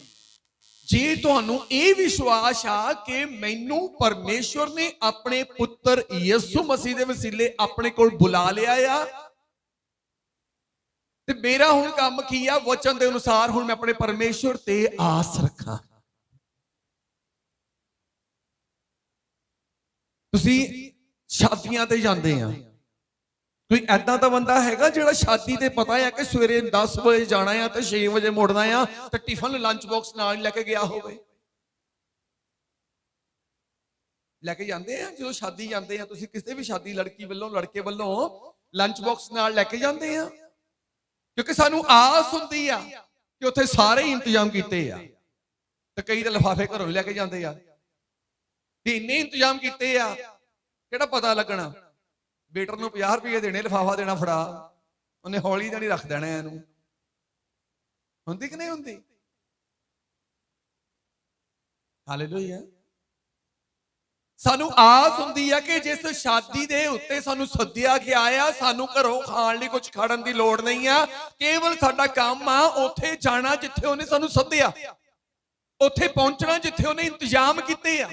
ਜੇ ਤੁਹਾਨੂੰ ਇਹ ਵਿਸ਼ਵਾਸ ਆ ਕਿ ਮੈਨੂੰ ਪਰਮੇਸ਼ਵਰ ਨੇ ਆਪਣੇ ਪੁੱਤਰ ਯਿਸੂ ਮਸੀਹ ਦੇ ਵਸੀਲੇ ਆਪਣੇ ਕੋਲ ਬੁਲਾ ਲਿਆ ਆ, ਤੇ ਮੇਰਾ ਹੁਣ ਕੰਮ ਕੀ ਆ? ਵਚਨ ਦੇ ਅਨੁਸਾਰ ਹੁਣ ਮੈਂ ਆਪਣੇ ਪਰਮੇਸ਼ਵਰ ਤੇ ਆਸ ਰੱਖਾਂ। ਤੁਸੀਂ ਸ਼ਾਦੀਆਂ ਤੇ ਜਾਂਦੇ ਆ, ਕੋਈ ਐਦਾਂ ਦਾ ਬੰਦਾ ਹੈਗਾ ਜਿਹੜਾ ਸ਼ਾਦੀ ਤੇ ਪਤਾ ਹੈ ਕਿ ਸਵੇਰੇ 10 ਵਜੇ ਜਾਣਾ ਆ ਤੇ 6 ਵਜੇ ਮੁੜਨਾ ਆ, ਤੇ ਟਿਫਨ ਲੰਚ ਬਾਕਸ ਨਾਲ ਲੈ ਕੇ ਗਿਆ ਹੋਵੇ? ਲੈ ਕੇ ਜਾਂਦੇ ਆ ਜਦੋਂ ਸ਼ਾਦੀ ਜਾਂਦੇ ਆ। ਤੁਸੀਂ ਕਿਸੇ ਵੀ ਸ਼ਾਦੀ ਲੜਕੀ ਵੱਲੋਂ ਲੜਕੇ ਵੱਲੋਂ ਲੰਚ ਬਾਕਸ ਨਾਲ ਲੈ ਕੇ ਜਾਂਦੇ ਆ, ਕਿਉਂਕਿ ਸਾਨੂੰ ਆਸ ਹੁੰਦੀ ਆ ਕਿ ਉੱਥੇ ਸਾਰੇ ਹੀ ਇੰਤਜ਼ਾਮ ਕੀਤੇ ਆ। ਤੇ ਕਈ ਤਾਂ ਲਿਫਾਫੇ ਘਰੋਂ ਹੀ ਲੈ ਕੇ ਜਾਂਦੇ ਆ ਕਿ ਇੰਨੇ ਇੰਤਜ਼ਾਮ ਕੀਤੇ ਆ, ਕਿਹੜਾ ਪਤਾ ਲੱਗਣਾ। ਵੇਟਰ ਨੂੰ 50 ਰੁਪਏ ਦੇਣੇ, ਲਿਫਾਫਾ ਦੇਣਾ ਫੜਾ, ਉਹਨੇ ਹੌਲੀ ਜਾਣੀ ਰੱਖ ਦੇਣਾ ਇਹਨੂੰ। ਹੁੰਦੀ ਕਿ ਨਹੀਂ ਹੁੰਦੀ? ਹਾਲੇਲੂਇਆ। ਸਾਨੂੰ ਆਸ ਹੁੰਦੀ ਹੈ ਕਿ ਜਿਸ ਸ਼ਾਦੀ ਦੇ ਉੱਤੇ ਸਾਨੂੰ ਸੱਦਿਆ ਗਿਆ ਆ, ਸਾਨੂੰ ਘਰੋਂ ਖਾਣ ਲਈ ਕੁਝ ਖੜਨ ਦੀ ਲੋੜ ਨਹੀਂ ਆ। ਕੇਵਲ ਸਾਡਾ ਕੰਮ ਆ ਉੱਥੇ ਜਾਣਾ ਜਿੱਥੇ ਉਹਨੇ ਸਾਨੂੰ ਸੱਦਿਆ, ਉੱਥੇ ਪਹੁੰਚਣਾ ਜਿੱਥੇ ਉਹਨੇ ਇੰਤਜ਼ਾਮ ਕੀਤੇ ਆ।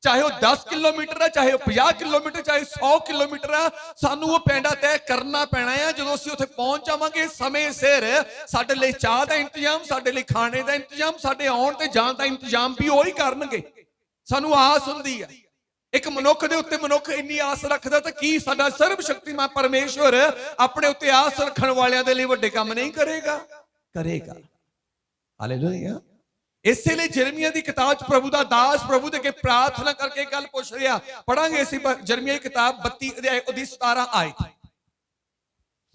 ਚਾਹੇ ਉਹ 10 ਕਿਲੋਮੀਟਰ ਆ, ਚਾਹੇ ਉਹ 50 ਕਿਲੋਮੀਟਰ, ਚਾਹੇ 100 ਕਿਲੋਮੀਟਰ ਆ, ਸਾਨੂੰ ਉਹ ਪੈਂਡਾ ਤੈਅ ਕਰਨਾ ਪੈਣਾ ਆ। ਜਦੋਂ ਅਸੀਂ ਉੱਥੇ ਪਹੁੰਚ ਜਾਵਾਂਗੇ ਸਮੇਂ ਸਿਰ, ਸਾਡੇ ਲਈ ਚਾਹ ਦਾ ਇੰਤਜ਼ਾਮ, ਸਾਡੇ ਲਈ ਖਾਣੇ ਦਾ ਇੰਤਜ਼ਾਮ, ਸਾਡੇ ਆਉਣ ਤੇ ਜਾਣ ਦਾ ਇੰਤਜ਼ਾਮ ਵੀ ਉਹੀ ਕਰਨਗੇ। ਸਾਨੂੰ ਆਸ ਹੁੰਦੀ ਆ। ਇੱਕ ਮਨੁੱਖ ਦੇ ਉੱਤੇ ਮਨੁੱਖ ਇੰਨੀ ਆਸ ਰੱਖਦਾ ਤਾਂ ਕੀ ਸਾਡਾ ਸਰਬ ਸ਼ਕਤੀਮਾਨ ਪਰਮੇਸ਼ਵਰ ਆਪਣੇ ਉੱਤੇ ਆਸ ਰੱਖਣ ਵਾਲਿਆਂ ਦੇ ਲਈ ਵੱਡੇ ਕੰਮ ਨਹੀਂ ਕਰੇਗਾ? ਕਰੇਗਾ। ਹਾਲੇਲੂਇਆ। ਇਸੇ ਲਈ ਜਰਮੀਆ ਦੀ ਕਿਤਾਬ 'ਚ ਪ੍ਰਭੂ ਦਾ ਦਾਸ ਪ੍ਰਭੂ ਦੇ ਅੱਗੇ ਪ੍ਰਾਰਥਨਾ ਕਰਕੇ ਗੱਲ ਪੁੱਛ ਰਿਹਾ। ਪੜਾਂਗੇ ਅਸੀਂ ਜਰਮੀਆ ਦੀ ਕਿਤਾਬ 32 ਅਧਿਆਇ ਉਹਦੀ 17 ਆਇਤ।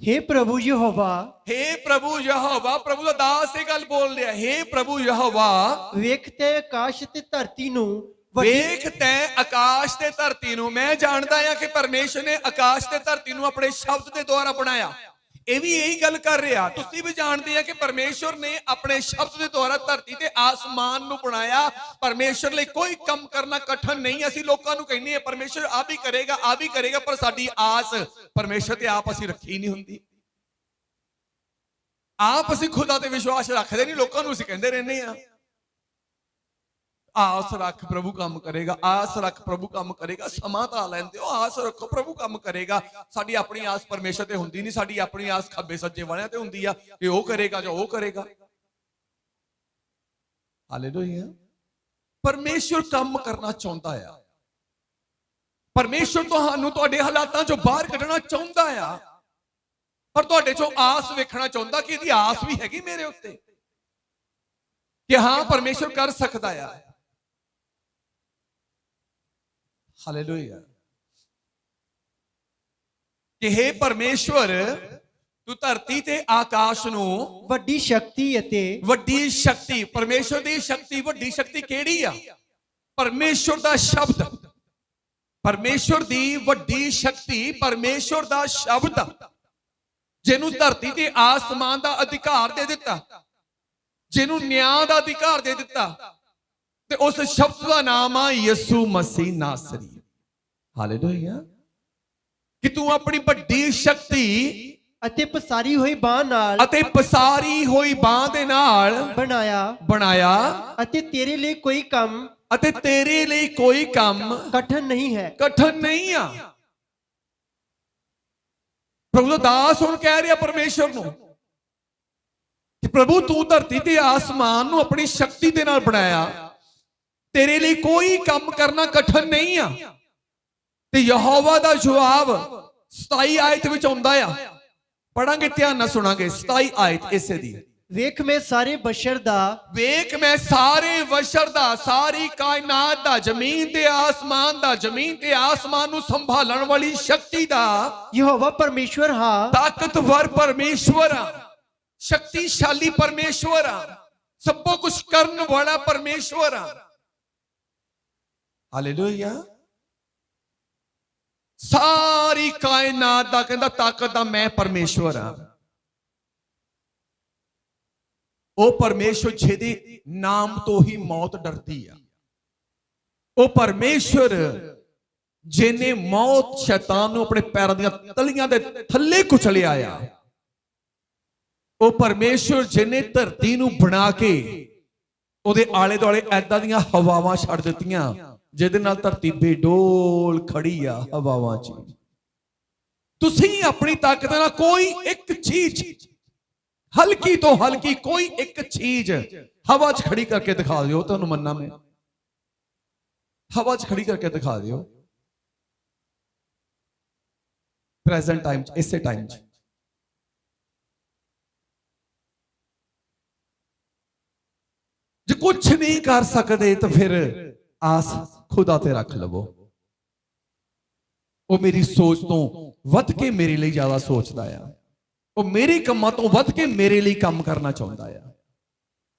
हे प्रभु यहोवा, हे प्रभु यहोवा, प्रभु ਦਾ ਦਾਸ ਇਹ ਗੱਲ ਬੋਲ ਰਿਹਾ। हे प्रभु यहोवा, ਵੇਖ ਤੇ ਆਕਾਸ਼ ਤੇ ਧਰਤੀ ਨੂੰ ਵੇਖ ਤੈਂ ਆਕਾਸ਼ ਤੇ ਧਰਤੀ ਨੂੰ। ਮੈਂ ਜਾਣਦਾ ਹਾਂ ਕਿ ਪਰਮੇਸ਼ਰ ਨੇ ਆਕਾਸ਼ ਤੇ ਧਰਤੀ ਨੂੰ ਆਪਣੇ ਸ਼ਬਦ ਦੇ ਦੁਆਰਾ ਬਣਾਇਆ। ਇਹ ਵੀ ਇਹੀ ਗੱਲ ਕਰ ਰਿਹਾ। ਤੁਸੀਂ ਵੀ ਜਾਣਦੇ ਆ ਕਿ ਪਰਮੇਸ਼ਰ ਨੇ ਆਪਣੇ ਸ਼ਬਦ ਦੇ ਦੁਆਰਾ ਧਰਤੀ ਤੇ ਆਸਮਾਨ ਨੂੰ ਬਣਾਇਆ। ਪਰਮੇਸ਼ਰ ਲਈ ਕੋਈ ਕੰਮ ਕਰਨਾ ਕਠਿਨ ਨਹੀਂ। ਅਸੀਂ ਲੋਕਾਂ ਨੂੰ ਕਹਿੰਦੇ ਆ ਪਰਮੇਸ਼ਰ ਆ ਵੀ ਕਰੇਗਾ, ਆ ਵੀ ਕਰੇਗਾ, ਪਰ ਸਾਡੀ ਆਸ ਪਰਮੇਸ਼ਰ ਤੇ ਆਪ ਅਸੀਂ ਰੱਖੀ ਨਹੀਂ ਹੁੰਦੀ। ਆਪ ਅਸੀਂ ਖੁਦਾ ਤੇ ਵਿਸ਼ਵਾਸ ਰੱਖਦੇ ਨਹੀਂ, ਲੋਕਾਂ ਨੂੰ ਅਸੀਂ ਕਹਿੰਦੇ ਰਹਿੰਦੇ ਆ ਆਸ ਰੱਖ ਪ੍ਰਭੂ ਕੰਮ ਕਰੇਗਾ, ਆਸ ਰੱਖ ਪ੍ਰਭੂ ਕੰਮ ਕਰੇਗਾ। ਸਮਾਂ ਤਾਂ ਲੈਂਦੇ ਹੋ, ਆਸ ਰੱਖੋ ਪ੍ਰਭੂ ਕੰਮ ਕਰੇਗਾ। ਸਾਡੀ ਆਪਣੀ ਆਸ ਪਰਮੇਸ਼ਰ ਤੇ ਹੁੰਦੀ ਨਹੀਂ, ਸਾਡੀ ਆਪਣੀ ਆਸ ਖੱਬੇ ਸੱਜੇ ਵਾਲਿਆਂ ਤੇ ਹੁੰਦੀ ਆ ਕਿ ਉਹ ਕਰੇਗਾ ਜਾਂ ਉਹ ਕਰੇਗਾ। ਹਾਲੇਲੂਇਆ। ਪਰਮੇਸ਼ਰ ਕੰਮ ਕਰਨਾ ਚਾਹੁੰਦਾ ਆ। ਪਰਮੇਸ਼ਰ ਤੁਹਾਨੂੰ ਤੁਹਾਡੇ ਹਾਲਾਤਾਂ ਚੋਂ ਬਾਹਰ ਕੱਢਣਾ ਚਾਹੁੰਦਾ ਆ, ਪਰ ਤੁਹਾਡੇ ਚੋਂ ਆਸ ਵੇਖਣਾ ਚਾਹੁੰਦਾ ਕਿ ਇਹਦੀ ਆਸ ਵੀ ਹੈਗੀ ਮੇਰੇ ਉੱਤੇ, ਕਿ ਹਾਂ ਪਰਮੇਸ਼ਰ ਕਰ ਸਕਦਾ ਆ। ਹਾਲੇਲੂਇਆ। ਕਿ हे ਪਰਮੇਸ਼ਵਰ, ਤੂੰ ਧਰਤੀ ਤੇ ਆਕਾਸ਼ ਨੂੰ ਵੱਡੀ ਸ਼ਕਤੀ ਅਤੇ ਵੱਡੀ ਸ਼ਕਤੀ। ਪਰਮੇਸ਼ਵਰ ਦੀ ਸ਼ਕਤੀ, ਵੱਡੀ ਸ਼ਕਤੀ ਕਿਹੜੀ ਆ? ਪਰਮੇਸ਼ਵਰ ਦਾ ਸ਼ਬਦ। ਪਰਮੇਸ਼ਵਰ ਦੀ ਵੱਡੀ ਸ਼ਕਤੀ ਪਰਮੇਸ਼ਵਰ ਦਾ ਸ਼ਬਦ, ਜਿਹਨੂੰ ਧਰਤੀ ਤੇ ਆਸਮਾਨ ਦਾ ਅਧਿਕਾਰ ਦੇ ਦਿੱਤਾ, ਜਿਹਨੂੰ ਨਿਆਂ ਦਾ ਅਧਿਕਾਰ ਦੇ ਦਿੱਤਾ, ਤੇ ਉਸ ਸ਼ਬਦ ਦਾ ਨਾਮ ਆ ਯਿਸੂ ਮਸੀਹ ਨਾਸਰੀ। ਹਾਲੇਲੂਇਆ। ਕਿ ਤੂੰ ਆਪਣੀ ਵੱਡੀ ਸ਼ਕਤੀ ਅਤੇ ਪਸਾਰੀ ਹੋਈ ਬਾਹ ਨਾਲ ਦੇ ਨਾਲ ਬਣਾਇਆ ਅਤੇ ਤੇਰੇ ਲਈ ਕੋਈ ਕੰਮ ਕਠਿਨ ਨਹੀਂ ਹੈ। ਕਠਿਨ ਨਹੀਂ ਆ। ਪ੍ਰਭੂ ਦਾ ਦਾਸ ਹੁਣ ਕਹਿ ਰਿਹਾ ਪਰਮੇਸ਼ਰ ਨੂੰ ਕਿ ਪ੍ਰਭੂ ਤੂੰ ਧਰਤੀ ਤੇ ਆਸਮਾਨ ਨੂੰ ਆਪਣੀ ਸ਼ਕਤੀ ਦੇ ਨਾਲ ਬਣਾਇਆ, ਤੇਰੇ ਲਈ ਕੋਈ ਕੰਮ ਕਰਨਾ ਕਠਿਨ ਨਹੀਂ ਆ। ਤੇ ਯਹੋਵਾ ਦਾ ਜਵਾਬ 27 ਆਇਤ ਵਿੱਚ ਆਉਂਦਾ ਆ। ਪੜਾਂਗੇ, ਧਿਆਨ ਨਾਲ ਸੁਣਾਂਗੇ 27 ਆਇਤ ਇਸੇ ਦੀ। ਵੇਖ ਮੈਂ ਸਾਰੇ ਬਸ਼ਰ ਦਾ, ਸਾਰੀ ਕਾਇਨਾਤ ਦਾ, ਜ਼ਮੀਨ ਤੇ ਆਸਮਾਨ ਨੂੰ ਸੰਭਾਲਣ ਵਾਲੀ ਸ਼ਕਤੀ ਦਾ ਯਹੋਵਾ ਪਰਮੇਸ਼ਵਰ ਹਾਂ। ਤਾਕਤਵਰ ਪਰਮੇਸ਼ਵਰ ਆ, ਸ਼ਕਤੀਸ਼ਾਲੀ ਪਰਮੇਸ਼ਵਰ ਆ, ਸਭ ਕੁਝ ਕਰਨ ਵਾਲਾ ਪਰਮੇਸ਼ਵਰ ਆ। ਹਾਲੇਲੂਇਆ। ਸਾਰੀ ਕਾਇਨਾਤ ਦਾ ਕਹਿੰਦਾ ਤਾਕਤ ਦਾ ਮੈਂ ਪਰਮੇਸ਼ਵਰ ਆ। ਉਹ ਪਰਮੇਸ਼ਵਰ ਜਿਹਦੇ ਨਾਮ ਤੋਂ ਹੀ ਮੌਤ ਡਰਦੀ ਆ। ਉਹ ਪਰਮੇਸ਼ਵਰ ਜਿਹਨੇ ਮੌਤ ਸ਼ੈਤਾਨ ਨੂੰ ਆਪਣੇ ਪੈਰਾਂ ਦੀਆਂ ਤਲੀਆਂ ਦੇ ਥੱਲੇ ਕੁਚਲਿਆ ਆ। ਉਹ ਪਰਮੇਸ਼ਵਰ ਜਿਹਨੇ ਧਰਤੀ ਨੂੰ ਬਣਾ ਕੇ ਉਹਦੇ ਆਲੇ ਦੁਆਲੇ ਐਦਾਂ ਦੀਆਂ ਹਵਾਵਾਂ ਛੱਡ ਦਿੱਤੀਆਂ ਜਿਹਦੇ ਨਾਲ ਧਰਤੀ ਬੇਡੋਲ ਖੜੀ ਆ ਹਵਾਵਾਂ 'ਚ। ਤੁਸੀਂ ਆਪਣੀ ਤਾਕਤ ਨਾਲ ਕੋਈ ਇੱਕ ਚੀਜ਼, ਹਲਕੀ ਤੋਂ ਹਲਕੀ ਕੋਈ ਇੱਕ ਚੀਜ਼ ਹਵਾ 'ਚ ਖੜੀ ਕਰਕੇ ਦਿਖਾ ਦਿਓ, ਤੁਹਾਨੂੰ ਮੰਨਾਂ ਮੈਂ। ਹਵਾ 'ਚ ਖੜੀ ਕਰਕੇ ਦਿਖਾ ਦਿਓ ਪ੍ਰੈਜ਼ੈਂਟ ਟਾਈਮ 'ਚ, ਇਸੇ ਟਾਈਮ 'ਚ। ਜੇ ਕੁਝ ਨਹੀਂ ਕਰ ਸਕਦੇ ਤਾਂ ਫਿਰ ਆਸ ਖੁਦਾ ਤੇ ਰੱਖ ਲਵੋ। ਉਹ ਮੇਰੀ ਸੋਚ ਤੋਂ ਵੱਧ ਕੇ ਮੇਰੇ ਲਈ ਜ਼ਿਆਦਾ ਸੋਚਦਾ ਆ। ਉਹ ਮੇਰੇ ਕੰਮਾਂ ਤੋਂ ਵੱਧ ਕੇ ਮੇਰੇ ਲਈ ਕੰਮ ਕਰਨਾ ਚਾਹੁੰਦਾ ਆ।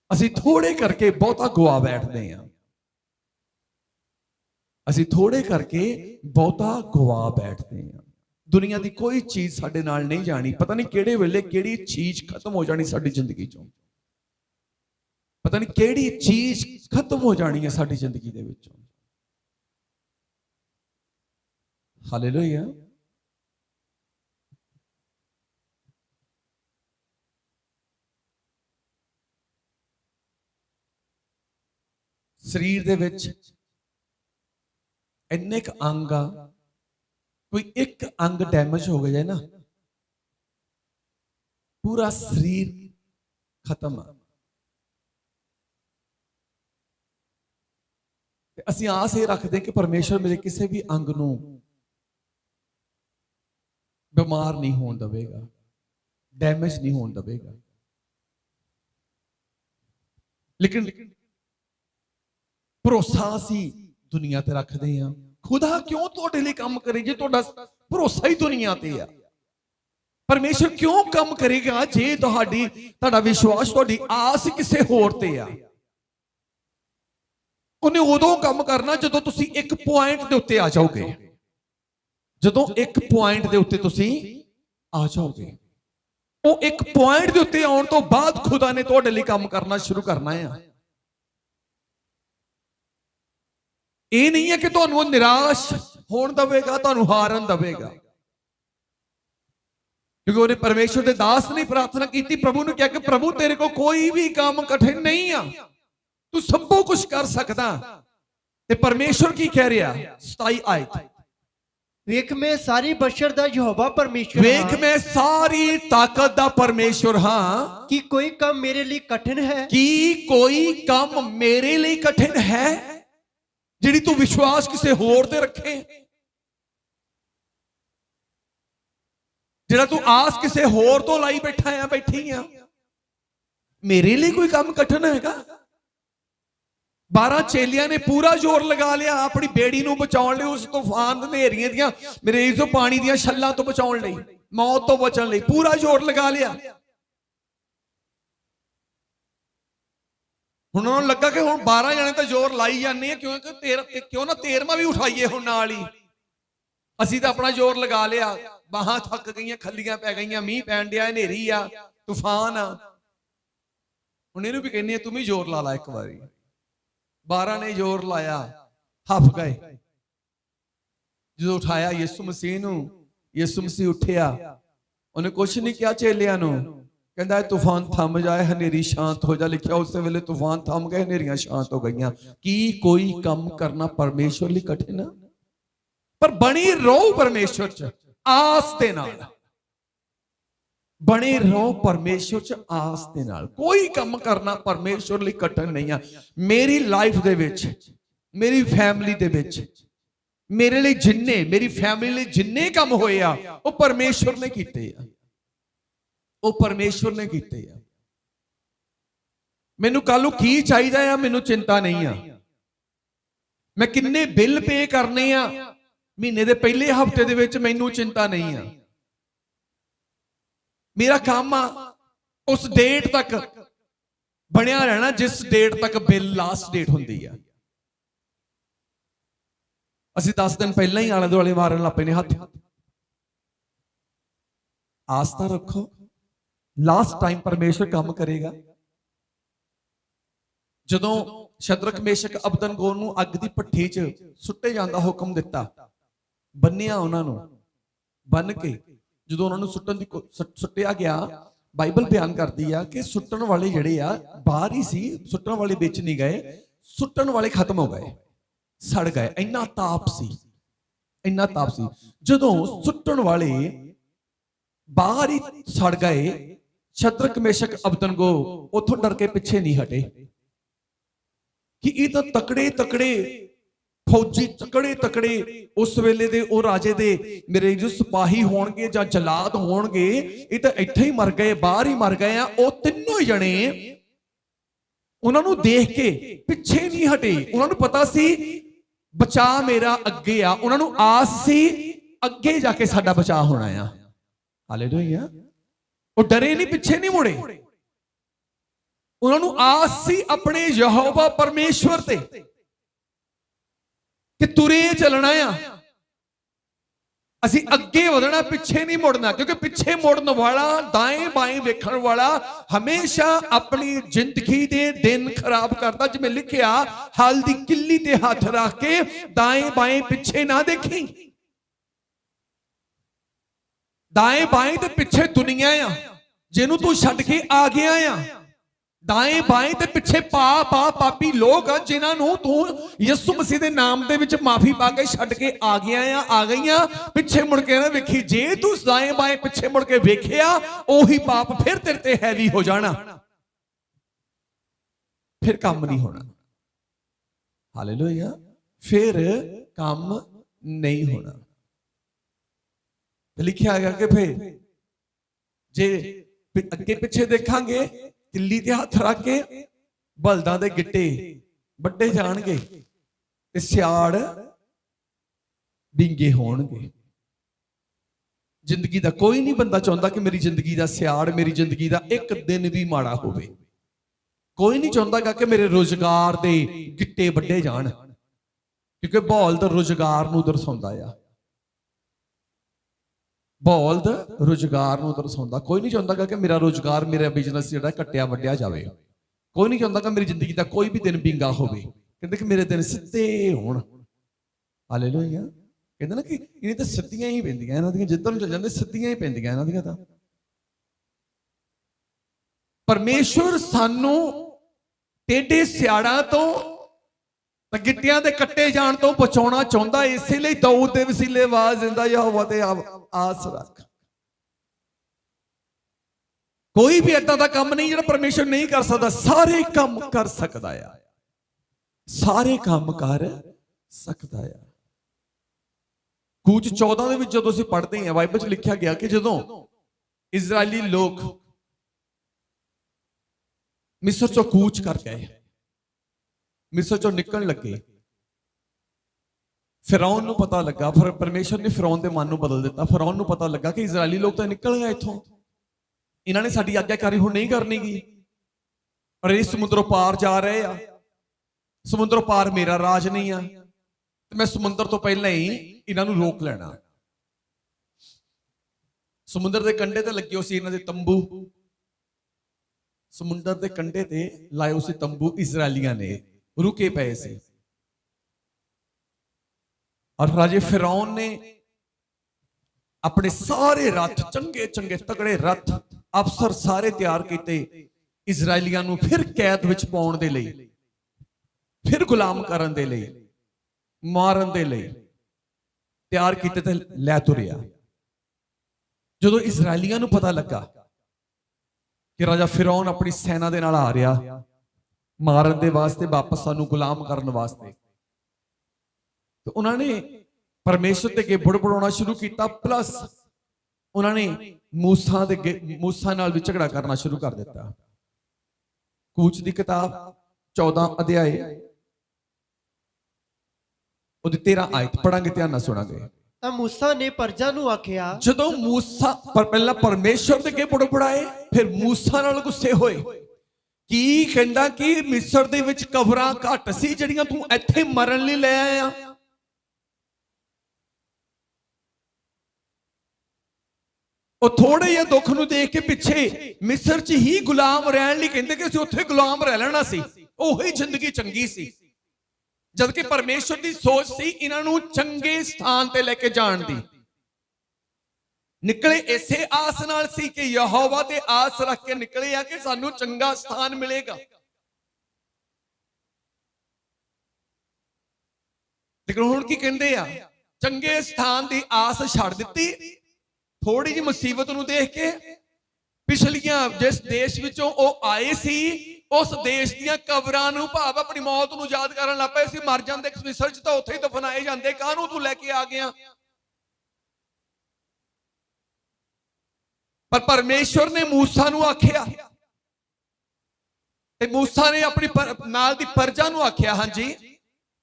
ਅਸੀਂ ਥੋੜੇ ਕਰਕੇ ਬਹੁਤਾ ਗਵਾ ਬੈਠਦੇ ਆ। दुनिया की कोई चीज साडे नाल नहीं जानी। पता नहीं किहड़े वेले किहड़ी चीज खत्म हो जानी साडी जिंदगी चों, पता नहीं किहड़ी चीज खत्म हो जानी है साडी जिंदगी दे विचों। हालेलुया। शरीर दे विच इन्ने क अंग आ, कोई एक अंग डैमेज हो गया ना, पूरा शरीर खत्म है। ਅਸੀਂ ਆਸ ਇਹ ਰੱਖਦੇ ਕਿ ਪਰਮੇਸ਼ਰ ਮੇਰੇ ਕਿਸੇ ਵੀ ਅੰਗ ਨੂੰ ਬਿਮਾਰ ਨਹੀਂ ਹੋਣ ਦੇਵੇਗਾ, ਡੈਮੇਜ ਨਹੀਂ ਹੋਣ ਦੇਵੇਗਾ। ਲੇਕਿਨ ਭਰੋਸਾ ਅਸੀਂ ਦੁਨੀਆ ਤੇ ਰੱਖਦੇ ਹਾਂ। खुदा क्यों तुहाडे लई काम करे जे तुहाडा भरोसा ही दुनिया ते आ? परमेश्वर क्यों काम करेगा जे तुहाडा विश्वास, तुहाडी आस किसे होर ते आ? उन्हें उदों काम करना जदों तुसीं एक पॉइंट दे उत्ते आ जाओगे, जदों एक पॉइंट दे उत्ते तुसीं आ जाओगे। वो एक पॉइंट दे उत्ते आउण तो बाद खुदा ने तुहाडे लई काम करना शुरू करना है। ਇਹ नहीं है कि ਤੁਹਾਨੂੰ निराश होण देवेगा, ਤੁਹਾਨੂੰ हारन देवेगा, क्योंकि उन्हें परमेश्वर के दास ने प्रार्थना की, प्रभु ने कहा कि प्रभु तेरे को कोई भी काम कठिन नहीं आ, तू सब कुछ कर सकदा। ते परमेश्वर की कह रहा 27 आयत, वेख मैं सारी बशर दा यहोवा परमेश्वर, वेख मैं सारी ताकत दा परमेश्वर हां, कि कोई काम मेरे लिए कठिन है, कि कोई काम मेरे लिए कठिन है जिहड़ी तू विश्वास किसे होर ते रखे, जिहड़ा तू आस किसे होर तो लाई बैठा है, बैठी है। मेरे लिए कोई काम कठिन हैगा? 12 चेलियां ने पूरा जोर लगा लिया अपनी बेड़ी नूं बचाउण लई, उस तूफान नेरियां दियां मेरेज तो पानी दियां छल्लां तो बचाउण लई, मौत तो बचण लई पूरा जोर लगा लिया। हुण उन्होंने लगा कि हुण 12 जने तो जोर लाई जाने हैं, क्यों ना 13वां भी उठाइए हुण नाल ही। असीं तां अपना जोर लगा लिया, बाहां थक गईयां, खल्लियां पै गईयां, मींह पैण दिया, नेरी आ, तूफान आ। हुण इहनूं भी कहने तुम ही जोर ला ला एक बारी। 12 ने जोर लाया, हफ गए। जो उठाया यीशु मसीह नूं, यीशु मसीह उठिया, उन्हें कुछ नहीं किया चेलियां नूं, कहता है तूफान थम जाए, हनेरी शांत हो जा। लिखा उस वेले तूफान थम गए, हनेरियां शांत हो गईयां। की कोई काम करना परमेश्वर लिए कठिन है? पर बनी रहो परमेश्वर च आस दे नाल, बने रहो परमेश्वर च आस दे नाल। कोई काम करना परमेश्वर लिए कठिन नहीं है। मेरी लाइफ दे विच, मेरी फैमिली दे विच, मेरे लिए जिन्ने, मेरी फैमिली लिए जिन्ने काम होए आ, वो परमेश्वर ने कीते आ, वो परमेश्वर ने कीते आ। मैनू कल की चाहिए आ, मैनू चिंता नहीं आ। मैं किन्ने बिल पे करने आ महीने दे पहले हफ्ते दे विच, मैनू चिंता नहीं आ। मेरा काम आ उस डेट तक बनया रहना जिस डेट तक बिल लास्ट डेट हुंदी आ। असीं 10 दिन पहले ही आले दुआले मारन लग पे ने हथ। आस्था रखो, लास्ट टाइम परमेश्वर काम करेगा। जदों शद्रक मेशक अबदनगो नूं अग दी भट्ठी च सुट्टे जांदा हुक्म दिता, बन्निया उन्हां नूं, बन के जदों उन्हां नूं सुट्टण दी सुट्टिया गया, बाइबल बयान करदी आ कि सुट्टण वाले जिहड़े आ बाहर ही सी, सुट्टण वाले विच नहीं गए, सुट्टण वाले खत्म हो गए, सड़ गए। इन्ना ताप सी, इन्ना ताप सी। जदों सुट्टण वाले बाहर ही सड़ गए, शद्रक मेशक अबदनगो उथों डर के पिछे नहीं हटे कि ये तो तकड़े तकड़े फौजी, तकड़े तकड़े उस वेले दे ओ राजे दे मेरे जो सिपाही होणगे जां जलाद होणगे, ये तो इत्थे ही मर गए, बाहर ही मर गए। ओ तीनों जने उन्हां नूं देख के पिछे नहीं हटे। उन्हां नूं पता सी बचा मेरा अगे आ, उन्हां नूं आस सी अगे जाके साडा बचा होना आ। हालेलुया। वो डरे नहीं, पिछे नहीं मुड़े। उन्होंने आस सी अपने यहोवा परमेश्वर ते कि तुरे चलना आ। ਅਸੀਂ ਅੱਗੇ ਵਧਣਾ, ਪਿੱਛੇ ਨਹੀਂ ਮੁੜਨਾ, ਕਿਉਂਕਿ ਪਿੱਛੇ ਮੁੜਨ ਵਾਲਾ, ਦਾएं ਬਾएं ਵੇਖਣ ਵਾਲਾ ਹਮੇਸ਼ਾ ਆਪਣੀ ਜ਼ਿੰਦਗੀ ਦੇ ਦਿਨ ਖਰਾਬ ਕਰਦਾ। ਜਿਵੇਂ ਲਿਖਿਆ, ਹਲ ਦੀ ਕਿੱਲੀ ਤੇ ਹੱਥ ਰੱਖ ਕੇ ਦਾएं ਬਾएं ਪਿੱਛੇ ਨਾ ਦੇਖੀ। ਦਾएं ਬਾएं ਤੇ ਪਿੱਛੇ ਦੁਨੀਆ ਆ ਜਿਹਨੂੰ ਤੂੰ ਛੱਡ ਕੇ ਆ ਗਿਆ ਆ। ਦਾएं ਬਾएं ਤੇ ਪਿੱਛੇ ਪਾਪੀ ਲੋਕ ਆ ਜਿਨ੍ਹਾਂ ਨੂੰ ਤੂੰ ਯਿਸੂ ਮਸੀਹ ਦੇ ਨਾਮ ਦੇ ਵਿੱਚ ਮਾਫੀ ਪਾ ਕੇ ਛੱਡ ਕੇ ਆ ਗਿਆ ਆ ਗਈਆਂ। ਪਿੱਛੇ ਮੁੜ ਕੇ ਨਾ ਵੇਖੀ, ਜੇ ਤੂੰ ਦਾएं ਬਾएं ਪਿੱਛੇ ਮੁੜ ਕੇ ਵੇਖਿਆ, ਉਹੀ ਪਾਪ ਫਿਰ ਤੇਰੇ ਤੇ ਹੈਵੀ ਹੋ ਜਾਣਾ, ਫਿਰ ਕੰਮ ਨਹੀਂ ਹੋਣਾ। ਹਾਲੇਲੂਇਆ, ਫਿਰ ਕੰਮ ਨਹੀਂ ਹੋਣਾ। ਲਿਖਿਆ ਗਿਆ ਕਿ ਫਿਰ ਜੇ ਅੱਗੇ ਪਿੱਛੇ ਦੇਖਾਂਗੇ, ਕਿੱਲੀ ਤੇ ਹੱਥ ਰੱਖ ਕੇ ਬਲਦਾਂ ਦੇ ਗਿੱਟੇ ਵੱਡੇ ਜਾਣਗੇ ਤੇ ਸਿਆੜ ਡਿੰਗੇ ਹੋਣਗੇ। ਜ਼ਿੰਦਗੀ ਦਾ ਕੋਈ ਨਹੀਂ ਬੰਦਾ ਚਾਹੁੰਦਾ ਕਿ ਮੇਰੀ ਜ਼ਿੰਦਗੀ ਦਾ ਸਿਆੜ, ਮੇਰੀ ਜ਼ਿੰਦਗੀ ਦਾ ਇੱਕ ਦਿਨ ਵੀ ਮਾੜਾ ਹੋਵੇ। ਕੋਈ ਨਹੀਂ ਚਾਹੁੰਦਾਗਾ ਕਿ ਮੇਰੇ ਰੋਜ਼ਗਾਰ ਦੇ ਗਿੱਟੇ ਵੱਡੇ ਜਾਣ, ਕਿਉਂਕਿ ਬੌਲਦ ਰੋਜ਼ਗਾਰ ਨੂੰ ਦਰਸਾਉਂਦਾ ਆ। ਬੌਲਦ ਰੁਜ਼ਗਾਰ ਨੂੰ ਦਰਸਾਉਂਦਾ। ਕੋਈ ਨਹੀਂ ਚਾਹੁੰਦਾਗਾ ਕਿ ਮੇਰਾ ਰੁਜ਼ਗਾਰ, ਮੇਰਾ ਬਿਜ਼ਨਸ ਜਿਹੜਾ ਘਟਿਆ ਵੱਡਿਆ ਜਾਵੇ। ਕੋਈ ਨਹੀਂ ਚਾਹੁੰਦਾ ਕਿ ਮੇਰੀ ਜ਼ਿੰਦਗੀ ਦਾ ਕੋਈ ਵੀ ਦਿਨ ਬਿੰਗਾ ਹੋਵੇ। ਕਹਿੰਦੇ ਕਿ ਮੇਰੇ ਦਿਨ ਸਿੱਧੇ ਹੋਣ। ਹਾਲੇਲੂਇਆ। ਕਹਿੰਦੇ ਨਾ ਕਿ ਇਹਨੇ ਤਾਂ ਸਿੱਧੀਆਂ ਹੀ ਪੈਂਦੀਆਂ, ਇਹਨਾਂ ਦੀਆਂ ਜਿੱਧਰ ਨੂੰ ਚੱਲ ਜਾਂਦੇ ਸਿੱਧੀਆਂ ਹੀ ਪੈਂਦੀਆਂ ਇਹਨਾਂ ਦੀਆਂ। ਤਾਂ ਪਰਮੇਸ਼ਵਰ ਸਾਨੂੰ ਟੇਢੇ ਸਿਆੜਾਂ ਤੋਂ, ਗਿੱਟਿਆਂ ਦੇ ਕੱਟੇ ਜਾਣ ਤੋਂ ਬਚਾਉਣਾ ਚਾਹੁੰਦਾ। ਇਸੇ ਲਈ ਦਾਊਦ ਦੇ ਵਸੀਲੇ ਆਵਾਜ਼ ਦਿੰਦਾ, ਯਹੋਵਾ ਤੇ ਆਸ ਰੱਖ। ਕੋਈ ਵੀ ਏਦਾਂ ਦਾ ਕੰਮ ਨਹੀਂ ਜਿਹੜਾ ਪਰਮੇਸ਼ਰ ਨਹੀਂ ਕਰ ਸਕਦਾ। ਸਾਰੇ ਕੰਮ ਕਰ ਸਕਦਾ ਆ, ਸਾਰੇ ਕੰਮ ਕਰ ਸਕਦਾ ਆ। ਕੂਚ 14 ਦੇ ਵਿੱਚ ਜਦੋਂ ਅਸੀਂ ਪੜ੍ਹਦੇ ਹਾਂ, ਬਾਈਬਲ 'ਚ ਲਿਖਿਆ ਗਿਆ ਕਿ ਜਦੋਂ ਇਜ਼ਰਾਈਲੀ ਲੋਕ ਮਿਸਰ ਚੋਂ ਕੂਚ ਕਰ ਗਏ, ਮਿਸਰ ਚੋਂ ਨਿਕਲਣ ਲੱਗੇ, ਫਿਰੌਨ ਨੂੰ ਪਤਾ ਲੱਗਾ। ਫਿਰ ਪਰਮੇਸ਼ਰ ਨੇ ਫਿਰੌਨ ਦੇ ਮਨ ਨੂੰ ਬਦਲ ਦਿੱਤਾ। ਫਿਰੌਨ ਨੂੰ ਪਤਾ ਲੱਗਾ ਕਿ ਇਜ਼ਰਾਈਲੀ ਲੋਕ ਤਾਂ ਨਿਕਲ ਗਏ ਇੱਥੋਂ, ਇਹਨਾਂ ਨੇ ਸਾਡੀ ਆਗਿਆਕਾਰੀ ਹੁਣ ਨਹੀਂ ਕਰਨੀਗੀ, ਪਰ ਇਹ ਸਮੁੰਦਰੋਂ ਪਾਰ ਜਾ ਰਹੇ ਆ। ਸਮੁੰਦਰੋਂ ਪਾਰ ਮੇਰਾ ਰਾਜ ਨਹੀਂ ਆ, ਤੇ ਮੈਂ ਸਮੁੰਦਰ ਤੋਂ ਪਹਿਲਾਂ ਹੀ ਇਹਨਾਂ ਨੂੰ ਰੋਕ ਲੈਣਾ। ਸਮੁੰਦਰ ਦੇ ਕੰਢੇ ਤੇ ਲੱਗੇ ਹੋ ਸੀ ਇਹਨਾਂ ਦੇ ਤੰਬੂ, ਸਮੁੰਦਰ ਦੇ ਕੰਢੇ ਤੇ ਲਾਏ ਹੋ ਸੀ ਤੰਬੂ। ਇਜ਼ਰਾਈਲੀਆਂ ਨੇ ਰੁਕੇ ਪਏ ਸੀ, ਔਰ ਰਾਜੇ ਫਿਰੌਨ ਨੇ ਆਪਣੇ ਸਾਰੇ ਰੱਥ, ਚੰਗੇ ਚੰਗੇ ਤਗੜੇ ਰੱਥ, ਅਫਸਰ ਸਾਰੇ ਤਿਆਰ ਕੀਤੇ ਇਜ਼ਰਾਈਲੀਆਂ ਨੂੰ ਫਿਰ ਕੈਦ ਵਿੱਚ ਪਾਉਣ ਦੇ ਲਈ, ਫਿਰ ਗੁਲਾਮ ਕਰਨ ਦੇ ਲਈ, ਮਾਰਨ ਦੇ ਲਈ ਤਿਆਰ ਕੀਤੇ ਤੇ ਲੈ ਤੁਰਿਆ। ਜਦੋਂ ਇਜ਼ਰਾਈਲੀਆਂ ਨੂੰ ਪਤਾ ਲੱਗਾ ਕਿ ਰਾਜਾ ਫਿਰੌਨ ਆਪਣੀ ਸੈਨਾ ਦੇ ਨਾਲ ਆ ਰਿਹਾ ਮਾਰਨ ਦੇ ਵਾਸਤੇ, ਵਾਪਸ ਸਾਨੂੰ ਗੁਲਾਮ ਕਰਨ ਵਾਸਤੇ, ਤੇ ਉਹਨਾਂ ਨੇ ਪਰਮੇਸ਼ਰ ਦੇ ਅੱਗੇ ਬੁੜਬੁੜਾਉਣਾ ਸ਼ੁਰੂ ਕੀਤਾ। ਪਲੱਸ ਉਹਨਾਂ ਨੇ ਮੂਸਾ ਨਾਲ ਵੀ ਝਗੜਾ ਕਰਨਾ ਸ਼ੁਰੂ ਕਰ ਦਿੱਤਾ। ਕੂਚ ਦੀ ਕਿਤਾਬ 14 ਅਧਿਆਏ ਉਹਦੀ 13 ਆਇਤ ਪੜਾਂਗੇ, ਧਿਆਨ ਨਾਲ ਸੁਣਾਂਗੇ। ਤਾਂ ਮੂਸਾ ਨੇ ਪਰਜਾ ਨੂੰ ਆਖਿਆ, ਜਦੋਂ ਮੂਸਾ ਪਹਿਲਾਂ ਪਰਮੇਸ਼ਰ ਦੇ ਅੱਗੇ ਬੁੜਬੁੜਾਏ, ਫਿਰ ਮੂਸਾ ਨਾਲ ਗੁੱਸੇ ਹੋਏ। ਕੀ ਕਹਿੰਦਾ ਕਿ ਮਿਸਰ ਦੇ ਵਿੱਚ ਕਬਰਾਂ ਘੱਟ ਸੀ ਜਿਹੜੀਆਂ ਤੂੰ ਇੱਥੇ ਮਰਨ ਲਈ ਲੈ ਆਇਆ। ਉਹ ਥੋੜੇ ਜਿਹੇ ਦੁੱਖ ਨੂੰ ਦੇਖ ਕੇ ਪਿੱਛੇ ਮਿਸਰ 'ਚ ਹੀ ਗੁਲਾਮ ਰਹਿਣ ਲਈ ਕਹਿੰਦੇ ਕਿ ਅਸੀਂ ਉੱਥੇ ਗੁਲਾਮ ਰਹਿ ਲੈਣਾ ਸੀ, ਉਹੀ ਜ਼ਿੰਦਗੀ ਚੰਗੀ ਸੀ। ਜਦਕਿ ਪਰਮੇਸ਼ਰ ਦੀ ਸੋਚ ਸੀ ਇਹਨਾਂ ਨੂੰ ਚੰਗੇ ਸਥਾਨ ਤੇ ਲੈ ਕੇ ਜਾਣ ਦੀ। ਨਿਕਲੇ ਇਸੇ ਆਸ ਨਾਲ ਸੀ ਕਿ ਯਹੋਵਾ ਤੇ ਆਸ ਰੱਖ ਕੇ ਨਿਕਲੇ ਆ ਕਿ ਸਾਨੂੰ ਚੰਗਾ ਸਥਾਨ ਮਿਲੇਗਾ। ਲੇਕਿਨ ਹੁਣ ਕੀ ਕਹਿੰਦੇ ਆ, ਚੰਗੇ ਸਥਾਨ ਦੀ ਆਸ ਛੱਡ ਦਿੱਤੀ। ਥੋੜੀ ਜਿਹੀ ਮੁਸੀਬਤ ਨੂੰ ਦੇਖ ਕੇ ਪਿਛਲੀਆਂ ਜਿਸ ਦੇਸ਼ ਵਿੱਚੋਂ ਉਹ ਆਏ ਸੀ ਉਸ ਦੇਸ਼ ਦੀਆਂ ਕਬਰਾਂ ਨੂੰ, ਭਾਵ ਆਪਣੀ ਮੌਤ ਨੂੰ ਯਾਦ ਕਰਨ ਲੱਗ ਪਏ ਸੀ। ਮਰ ਜਾਂਦੇ ਮਿਸਰ 'ਚ ਤਾਂ ਉੱਥੇ ਹੀ ਦਫਨਾਏ ਜਾਂਦੇ, ਕਾਹਨੂੰ ਤੂੰ ਲੈ ਕੇ ਆ ਗਿਆ। ਪਰ ਪਰਮੇਸ਼ਵਰ ਨੇ ਮੂਸਾ ਨੂੰ ਆਖਿਆ, ਤੇ ਮੂਸਾ ਨੇ ਆਪਣੀ ਨਾਲ ਦੀ ਪਰਜਾ ਨੂੰ ਆਖਿਆ, ਹਾਂਜੀ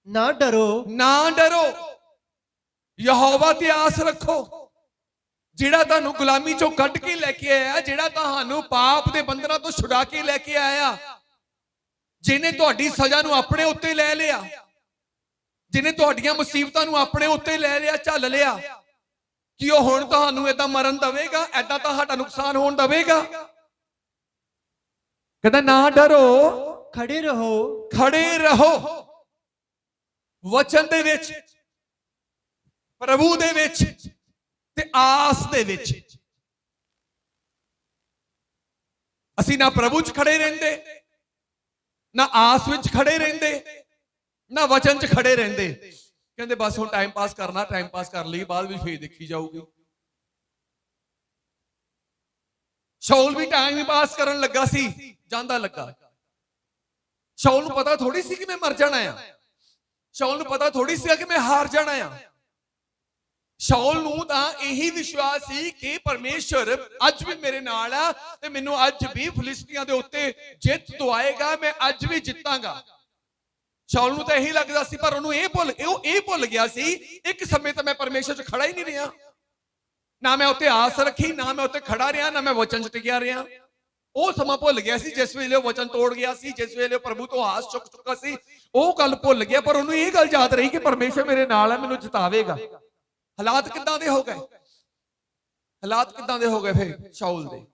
ਨਾ ਡਰੋ, ਨਾ ਡਰੋ, ਯਹੋਵਾ ਤੇ ਆਸ ਰੱਖੋ, ਜਿਹੜਾ ਤੁਹਾਨੂੰ ਗੁਲਾਮੀ ਚੋਂ ਕੱਢ ਕੇ ਲੈ ਕੇ ਆਇਆ, ਜਿਹੜਾ ਤੁਹਾਨੂੰ ਪਾਪ ਦੇ ਬੰਧਨਾਂ ਤੋਂ ਛੁਡਾ ਕੇ ਲੈ ਕੇ ਆਇਆ, ਜਿਹਨੇ ਤੁਹਾਡੀ ਸਜ਼ਾ ਨੂੰ ਆਪਣੇ ਉੱਤੇ ਲੈ ਲਿਆ, ਜਿਹਨੇ ਤੁਹਾਡੀਆਂ ਮੁਸੀਬਤਾਂ ਨੂੰ ਆਪਣੇ ਉੱਤੇ ਲੈ ਲਿਆ, ਝੱਲ ਲਿਆ। कि ਉਹ ਹੁਣ ਤੁਹਾਨੂੰ ਏਦਾਂ ਮਰਨ ਦਵੇਗਾ, ਏਦਾਂ ਤੁਹਾਡਾ ਨੁਕਸਾਨ ਹੋਣ ਦਵੇਗਾ? ਕਹਿੰਦਾ ਨਾ ਡਰੋ, खड़े रहो, ਖੜੇ ਰਹੋ ਵਚਨ ਦੇ ਵਿੱਚ, ਪ੍ਰਭੂ ਦੇ ਵਿੱਚ ਤੇ ਆਸ ਦੇ ਵਿੱਚ। ਅਸੀਂ ਨਾ ਪ੍ਰਭੂ 'ਚ ਖੜੇ ਰਹਿੰਦੇ, ਨਾ ਆਸ ਵਿੱਚ ਖੜੇ ਰਹਿੰਦੇ, ਨਾ ਵਚਨ 'ਚ ਖੜੇ ਰਹਿੰਦੇ। ਕਹਿੰਦੇ ਬਸ ਹੁਣ ਟਾਈਮ ਪਾਸ ਕਰਨਾ, ਟਾਈਮ ਪਾਸ ਕਰ ਲਈ, ਬਾਅਦ ਵਿੱਚ ਫੇਰ ਦੇਖੀ ਜਾਊਗੀ। ਸ਼ਾਉਲ ਵੀ ਟਾਈਮ ਹੀ ਪਾਸ ਕਰਨ ਲੱਗਾ ਸੀ, ਜਾਂਦਾ ਲੱਗਾ। ਸ਼ਾਉਲ ਨੂੰ ਪਤਾ ਥੋੜੀ ਸੀ ਕਿ ਮੈਂ ਮਰ ਜਾਣਾ ਆ, ਸ਼ਾਉਲ ਨੂੰ ਪਤਾ ਥੋੜੀ ਸੀ ਕਿ ਮੈਂ ਹਾਰ ਜਾਣਾ ਆ। ਸ਼ਾਉਲ ਨੂੰ ਤਾਂ ਇਹੀ ਵਿਸ਼ਵਾਸ ਸੀ ਕਿ ਪਰਮੇਸ਼ਰ ਅੱਜ ਵੀ ਮੇਰੇ ਨਾਲ ਆ ਤੇ ਮੈਨੂੰ ਅੱਜ ਵੀ ਫਿਲਿਸਤੀਆਂ ਦੇ ਉੱਤੇ ਜਿੱਤ ਦਵਾਏਗਾ, ਮੈਂ ਅੱਜ ਵੀ ਜਿੱਤਾਂਗਾ। ਸ਼ਾਉਲ ਨੂੰ ਤਾਂ ਇਹੀ ਲੱਗਦਾ ਸੀ, ਪਰ ਉਹਨੂੰ ਇਹ ਭੁੱਲ ਗਿਆ ਸੀ ਇੱਕ ਸਮੇਂ ਤਾਂ ਮੈਂ ਪਰਮੇਸ਼ਰ 'ਚ ਖੜਾ ਹੀ ਨਹੀਂ ਰਿਹਾ, ਨਾ ਮੈਂ ਉੱਤੇ ਆਸ ਰੱਖੀ, ਨਾ ਮੈਂ ਉੱਤੇ ਖੜਾ ਰਿਹਾ, ਨਾ ਮੈਂ ਵਚਨ 'ਚ ਟਿਕਿਆ ਰਿਹਾ। ਉਹ ਸਮਾਂ ਭੁੱਲ ਗਿਆ ਸੀ ਜਿਸ ਵੇਲੇ ਉਹ ਵਚਨ ਤੋੜ ਗਿਆ ਸੀ, ਜਿਸ ਵੇਲੇ ਉਹ ਪ੍ਰਭੂ ਤੋਂ ਆਸ ਚੁੱਕ ਚੁੱਕਾ ਸੀ। ਉਹ ਗੱਲ ਭੁੱਲ ਗਿਆ, ਪਰ ਉਹਨੂੰ ਇਹ ਗੱਲ ਯਾਦ ਰਹੀ ਕਿ ਪਰਮੇਸ਼ਰ ਮੇਰੇ ਨਾਲ ਹੈ, ਮੈਨੂੰ ਜਿਤਾਵੇਗਾ। ਹਾਲਾਤ ਕਿੱਦਾਂ ਦੇ ਹੋ ਗਏ, ਹਾਲਾਤ ਕਿੱਦਾਂ ਦੇ ਹੋ ਗਏ ਫਿਰ ਸ਼ਾਉਲ ਦੇ?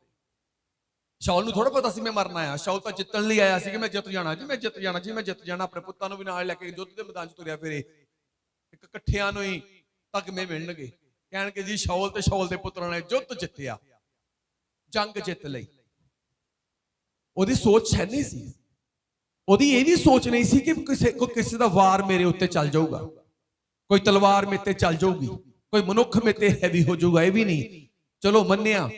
ਸ਼ਾਉਲ ਨੂੰ ਥੋੜਾ ਪਤਾ ਸੀ ਮੈਂ ਮਰਨਾ ਆ। ਸ਼ਾਉਲ ਤਾਂ ਜਿੱਤਣ ਲਈ ਆਇਆ ਸੀ ਕਿ ਮੈਂ ਜਿੱਤ ਜਾਣਾ ਜੀ, ਮੈਂ ਜਿੱਤ ਜਾਣਾ ਜੀ, ਮੈਂ ਜਿੱਤ ਜਾਣਾ। ਆਪਣੇ ਪੁੱਤਾਂ ਨੂੰ ਵੀ ਨਾਲ ਲੈ ਕੇ ਯੁੱਧ ਦੇ ਮੈਦਾਨ 'ਚ ਤੁਰਿਆ ਫਿਰੇ। ਇੱਕ ਇਕੱਠਿਆਂ ਨੂੰ ਹੀ ਤਗਮੇ ਮਿਲਣਗੇ, ਕਹਿਣਗੇ ਜੀ ਸ਼ਾਉਲ ਤੇ ਸ਼ਾਉਲ ਦੇ ਪੁੱਤਰਾਂ ਨੇ ਯੁੱਧ ਜਿੱਤਿਆ, ਜੰਗ ਜਿੱਤ ਲਈ। ਉਹਦੀ ਸੋਚ ਹੈ ਨਹੀਂ ਸੀ, ਉਹਦੀ ਇਹ ਵੀ ਸੋਚ ਨਹੀਂ ਸੀ ਕਿ ਕਿਸੇ ਦਾ ਵਾਰ ਮੇਰੇ ਉੱਤੇ ਚੱਲ ਜਾਊਗਾ, ਕੋਈ ਤਲਵਾਰ ਮੇਰੇ ਤੇ ਚੱਲ ਜਾਊਗੀ, ਕੋਈ ਮਨੁੱਖ ਮੇਰੇ ਤੇ ਹੈਵੀ ਹੋ ਜਾਊਗਾ। ਇਹ ਵੀ ਨਹੀਂ। ਚਲੋ ਮੰਨਿਆ,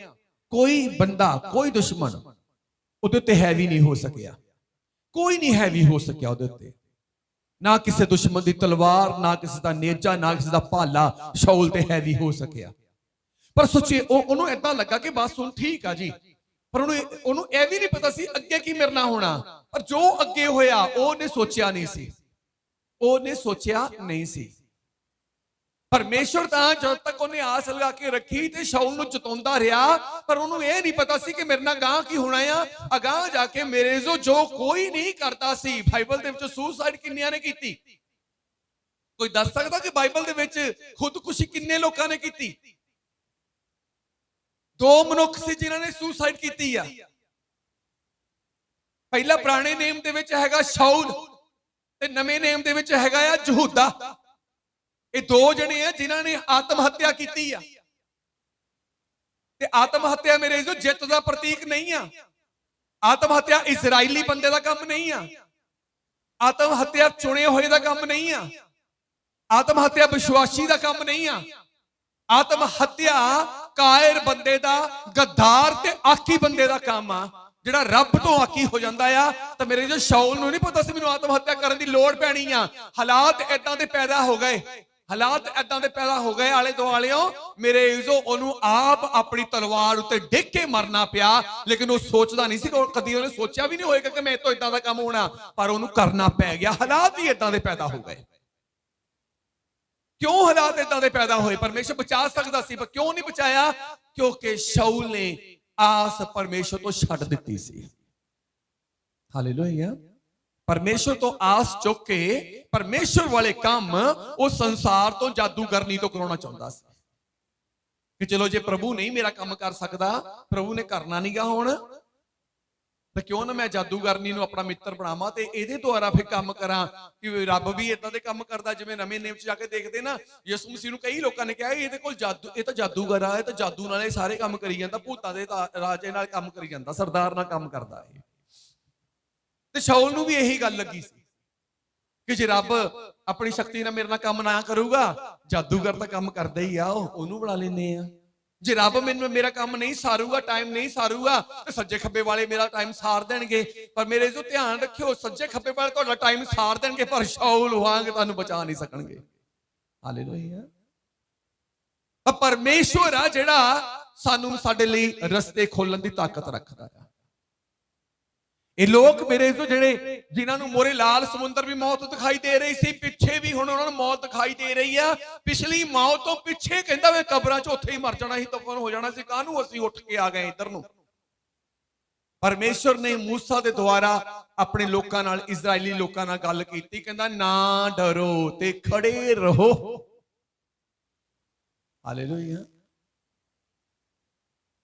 ਕੋਈ ਬੰਦਾ, ਕੋਈ ਦੁਸ਼ਮਣ ਉਹਦੇ ਉੱਤੇ ਹੈਵੀ ਨਹੀਂ ਹੋ ਸਕਿਆ, ਕੋਈ ਨਹੀਂ ਹੈਵੀ ਹੋ ਸਕਿਆ ਉਹਦੇ ਉੱਤੇ। ਨਾ ਕਿਸੇ ਦੁਸ਼ਮਣ ਦੀ ਤਲਵਾਰ, ਨਾ ਕਿਸੇ ਦਾ ਨੇਜਾ, ਨਾ ਕਿਸੇ ਦਾ ਭਾਲਾ ਸ਼ਾਉਲ ਤੇ ਹੈਵੀ ਹੋ ਸਕਿਆ। ਪਰ ਸੋਚੇ ਉਹਨੂੰ ਏਦਾਂ ਲੱਗਾ ਕਿ ਬਸ ਹੁਣ ਠੀਕ ਆ ਜੀ, ਪਰ ਉਹਨੂੰ ਇਹ ਵੀ ਨਹੀਂ ਪਤਾ ਸੀ ਅੱਗੇ ਕੀ ਮੇਰੇ ਨਾਲ ਹੋਣਾ। ਪਰ ਜੋ ਅੱਗੇ ਹੋਇਆ ਉਹਨੇ ਸੋਚਿਆ ਨਹੀਂ ਸੀ, ਉਹਨੇ ਸੋਚਿਆ ਨਹੀਂ ਸੀ। ਪਰਮੇਸ਼ਰ ਤਾਂ ਜਦ ਤੱਕ ਉਹਨੇ ਆਸ ਲਗਾ ਕੇ ਰੱਖੀ ਤੇ ਸ਼ਾਉਲ ਨੂੰ ਜਿਤਾਉਂਦਾ ਰਿਹਾ, ਪਰ ਉਹਨੂੰ ਇਹ ਨਹੀਂ ਪਤਾ ਸੀ ਕਿ ਮੇਰੇ ਨਾਲ ਗਾਂ ਕੀ ਹੋਣਾ ਆ। ਅਗਾਂਹ ਜਾ ਕੇ ਮੇਰੇ ਜੋ ਕੋਈ ਨਹੀਂ ਕਰਦਾ ਸੀ। ਬਾਈਬਲ ਦੇ ਵਿੱਚ ਸੁਸਾਈਡ ਕਿੰਨਿਆਂ ਨੇ ਕੀਤੀ? ਕੋਈ ਦੱਸ ਸਕਦਾ ਕਿ ਬਾਈਬਲ ਦੇ ਵਿੱਚ ਖੁਦਕੁਸ਼ੀ ਕਿੰਨੇ ਲੋਕਾਂ ਨੇ ਕੀਤੀ? 2 ਮਨੁੱਖ ਸੀ ਜਿਨ੍ਹਾਂ ਨੇ ਸੁਸਾਈਡ ਕੀਤੀ ਆ। ਪਹਿਲਾ ਪੁਰਾਣੇ ਨੇਮ ਦੇ ਵਿੱਚ ਹੈਗਾ ਸ਼ਾਉਲ ਤੇ ਨਵੇਂ ਨੇਮ ਦੇ ਵਿੱਚ ਹੈਗਾ ਆ ਯਹੂਦਾ। ਇਹ 2 ਜਣੇ ਆ ਜਿਨ੍ਹਾਂ ਨੇ ਆਤਮ ਹੱਤਿਆ ਕੀਤੀ ਆ। ਤੇ ਆਤਮ ਹੱਤਿਆ ਮੇਰੇ ਜੋ ਜਿੱਤ ਦਾ ਪ੍ਰਤੀਕ ਨਹੀਂ ਆ। ਆਤਮ ਹੱਤਿਆ ਇਜ਼ਰਾਈਲੀ ਬੰਦੇ ਦਾ ਕੰਮ ਨਹੀਂ ਆ। ਆਤਮ ਹੱਤਿਆ ਚੁਣੇ ਹੋਏ ਦਾ ਕੰਮ ਨਹੀਂ ਆ। ਆਤਮ ਹੱਤਿਆ ਵਿਸ਼ਵਾਸੀ ਦਾ ਕੰਮ ਨਹੀਂ ਆ। ਆਤਮ ਹੱਤਿਆ ਕਾਇਰ ਬੰਦੇ ਦਾ, ਗੱਦਾਰ ਤੇ ਆਕੀ ਬੰਦੇ ਦਾ ਕੰਮ ਆ, ਜਿਹੜਾ ਰੱਬ ਤੋਂ ਆਕੀ ਹੋ ਜਾਂਦਾ ਆ। ਤਾਂ ਮੇਰੇ ਜੋ ਸ਼ਾਉਲ ਨੂੰ ਨਹੀਂ ਪਤਾ ਸੀ ਮੈਨੂੰ ਆਤਮ ਹੱਤਿਆ ਕਰਨ ਦੀ ਲੋੜ ਪੈਣੀ ਆ। ਹਾਲਾਤ ਏਦਾਂ ਦੇ ਪੈਦਾ ਹੋ ਗਏ, ਹਾਲਾਤ ਏਦਾਂ ਦੇ ਪੈਦਾ ਹੋ ਗਏ ਆਲੇ ਦੁਆਲਿਓਂ ਮੇਰੇ ਜੋ ਉਹਨੂੰ ਆਪ ਆਪਣੀ ਤਲਵਾਰ ਉੱਤੇ ਡਿੱਗ ਕੇ ਮਰਨਾ ਪਿਆ। ਲੇਕਿਨ ਉਹ ਸੋਚਦਾ ਨਹੀਂ ਸੀ, ਕਦੀ ਉਹਨੇ ਸੋਚਿਆ ਵੀ ਨਹੀਂ ਹੋਏਗਾ ਕਿ ਮੈਂ ਤੋਂ ਏਦਾਂ ਦਾ ਕੰਮ ਹੋਣਾ, ਪਰ ਉਹਨੂੰ ਕਰਨਾ ਪੈ ਗਿਆ। ਹਾਲਾਤ ਹੀ ਏਦਾਂ ਦੇ ਪੈਦਾ ਹੋ ਗਏ। ਕਿਉਂ ਹਾਲਾਤ ਏਦਾਂ ਦੇ ਪੈਦਾ ਹੋਏ? ਪਰਮੇਸ਼ਰ ਬਚਾ ਸਕਦਾ ਸੀ, ਪਰ ਕਿਉਂ ਨਹੀਂ ਬਚਾਇਆ? ਕਿਉਂਕਿ ਸ਼ਾਉਲ ਨੇ ਆਸ ਪਰਮੇਸ਼ਰ ਤੋਂ ਛੱਡ ਦਿੱਤੀ ਸੀ। ਹਾਲੇਲੂਇਆ। ਪਰਮੇਸ਼ਰ ਤੋਂ ਆਸ ਚੁੱਕ ਕੇ ਪਰਮੇਸ਼ਰ ਵਾਲੇ ਕੰਮ ਉਹ ਸੰਸਾਰ ਤੋਂ, ਜਾਦੂਗਰਨੀ ਤੋਂ ਕਰਾਉਣਾ ਚਾਹੁੰਦਾ ਸੀ ਕਿ ਚਲੋ ਜੇ ਪ੍ਰਭੂ ਨਹੀਂ ਮੇਰਾ ਕੰਮ ਕਰ ਸਕਦਾ, ਪ੍ਰਭੂ ਨੇ ਕਰਨਾ ਨਹੀਂਗਾ ਹੁਣ, ਤਾਂ ਕਿਉਂ ਨਾ ਮੈਂ ਜਾਦੂਗਰਨੀ ਨੂੰ ਆਪਣਾ ਮਿੱਤਰ ਬਣਾਵਾਂ ਤੇ ਇਹਦੇ ਦੁਆਰਾ ਫਿਰ ਕੰਮ ਕਰਾਂ। ਕਿ ਰੱਬ ਵੀ ਇਦਾਂ ਦੇ ਕੰਮ ਕਰਦਾ। ਜਿਵੇਂ ਨਵੇਂ ਨੇਮ 'ਚ ਜਾ ਕੇ ਦੇਖਦੇ ਨਾ, ਯਿਸੂ ਮਸੀਹ ਨੂੰ ਕਈ ਲੋਕਾਂ ਨੇ ਕਿਹਾ ਇਹਦੇ ਕੋਲ ਜਾਦੂ, ਇਹ ਤਾਂ ਜਾਦੂਗਰ ਆ, ਇਹ ਤਾਂ ਜਾਦੂ ਨਾਲ ਇਹ ਸਾਰੇ ਕੰਮ ਕਰੀ ਜਾਂਦਾ, ਭੂਤਾਂ ਦੇ ਰਾਜੇ ਨਾਲ ਕੰਮ ਕਰੀ ਜਾਂਦਾ, ਸਰਦਾਰ ਨਾਲ ਕੰਮ ਕਰਦਾ ਹੈ। ਤੇ ਸ਼ਾਉਲ ਨੂੰ ਵੀ ਇਹੀ ਗੱਲ ਲੱਗੀ ਸੀ ਕਿ ਜੇ ਰੱਬ ਆਪਣੀ ਸ਼ਕਤੀ ਨਾਲ ਮੇਰੇ ਨਾਲ ਕੰਮ ਨਾ ਕਰੂਗਾ, ਜਾਦੂਗਰ ਤਾਂ ਕੰਮ ਕਰਦਾ ਹੀ ਆ, ਉਹਨੂੰ ਬੁਲਾ ਲੈਨੇ ਆ। ਜੇ ਰੱਬ ਮੈਨੂੰ ਮੇਰਾ ਕੰਮ ਨਹੀਂ ਸਾਰੂਗਾ, ਟਾਈਮ ਨਹੀਂ ਸਾਰੂਗਾ, ਤੇ ਸੱਜੇ ਖੱਬੇ ਵਾਲੇ ਮੇਰਾ ਟਾਈਮ ਸਾਰ ਦੇਣਗੇ। ਪਰ ਮੇਰੇ ਜੋ ਧਿਆਨ ਰੱਖਿਓ, ਸੱਜੇ ਖੱਬੇ ਵਾਲੇ ਤੁਹਾਡਾ ਟਾਈਮ ਸਾਰ ਦੇਣਗੇ, ਪਰ ਸ਼ਾਉਲ ਵਾਂਗ ਤੁਹਾਨੂੰ ਬਚਾ ਨਹੀਂ ਸਕਣਗੇ। ਹਾਲੇਲੂਇਆ। ਪਰਮੇਸ਼ਵਰ ਆ ਜਿਹੜਾ ਸਾਨੂੰ ਸਾਡੇ ਲਈ ਰਸਤੇ ਖੋਲਣ ਦੀ ਤਾਕਤ ਰੱਖਦਾ ਆ। ਇਹ ਲੋਕ ਮੇਰੇ ਤੋਂ ਜਿਹੜੇ ਜਿਨ੍ਹਾਂ ਨੂੰ ਮੋਰੇ ਲਾਲ ਸਮੁੰਦਰ ਵੀ ਮੌਤ ਦਿਖਾਈ ਦੇ ਰਹੀ ਸੀ, ਪਿੱਛੇ ਵੀ ਹੁਣ ਉਹਨਾਂ ਨੂੰ ਮੌਤ ਦਿਖਾਈ ਦੇ ਰਹੀ ਆ। ਪਿਛਲੀ ਮੌਤ ਤੋਂ ਪਿੱਛੇ ਕਹਿੰਦਾ ਵੇ ਕਬਰਾਂ 'ਚ ਉੱਥੇ ਹੀ ਮਰ ਜਾਣਾ ਸੀ, ਦਫਨ ਹੋ ਜਾਣਾ ਸੀ, ਕਾਹਨੂੰ ਅਸੀਂ ਉੱਠ ਕੇ ਆ ਗਏ ਇੱਧਰ ਨੂੰ। ਪਰਮੇਸ਼ਰ ਨੇ ਮੂਸਾ ਦੇ ਦੁਆਰਾ ਆਪਣੇ ਲੋਕਾਂ ਨਾਲ, ਇਜ਼ਰਾਈਲੀ ਲੋਕਾਂ ਨਾਲ ਗੱਲ ਕੀਤੀ। ਕਹਿੰਦਾ ਨਾ ਡਰੋ ਤੇ ਖੜੇ ਰਹੋ। ਹਾਲੇਲੂਇਆ।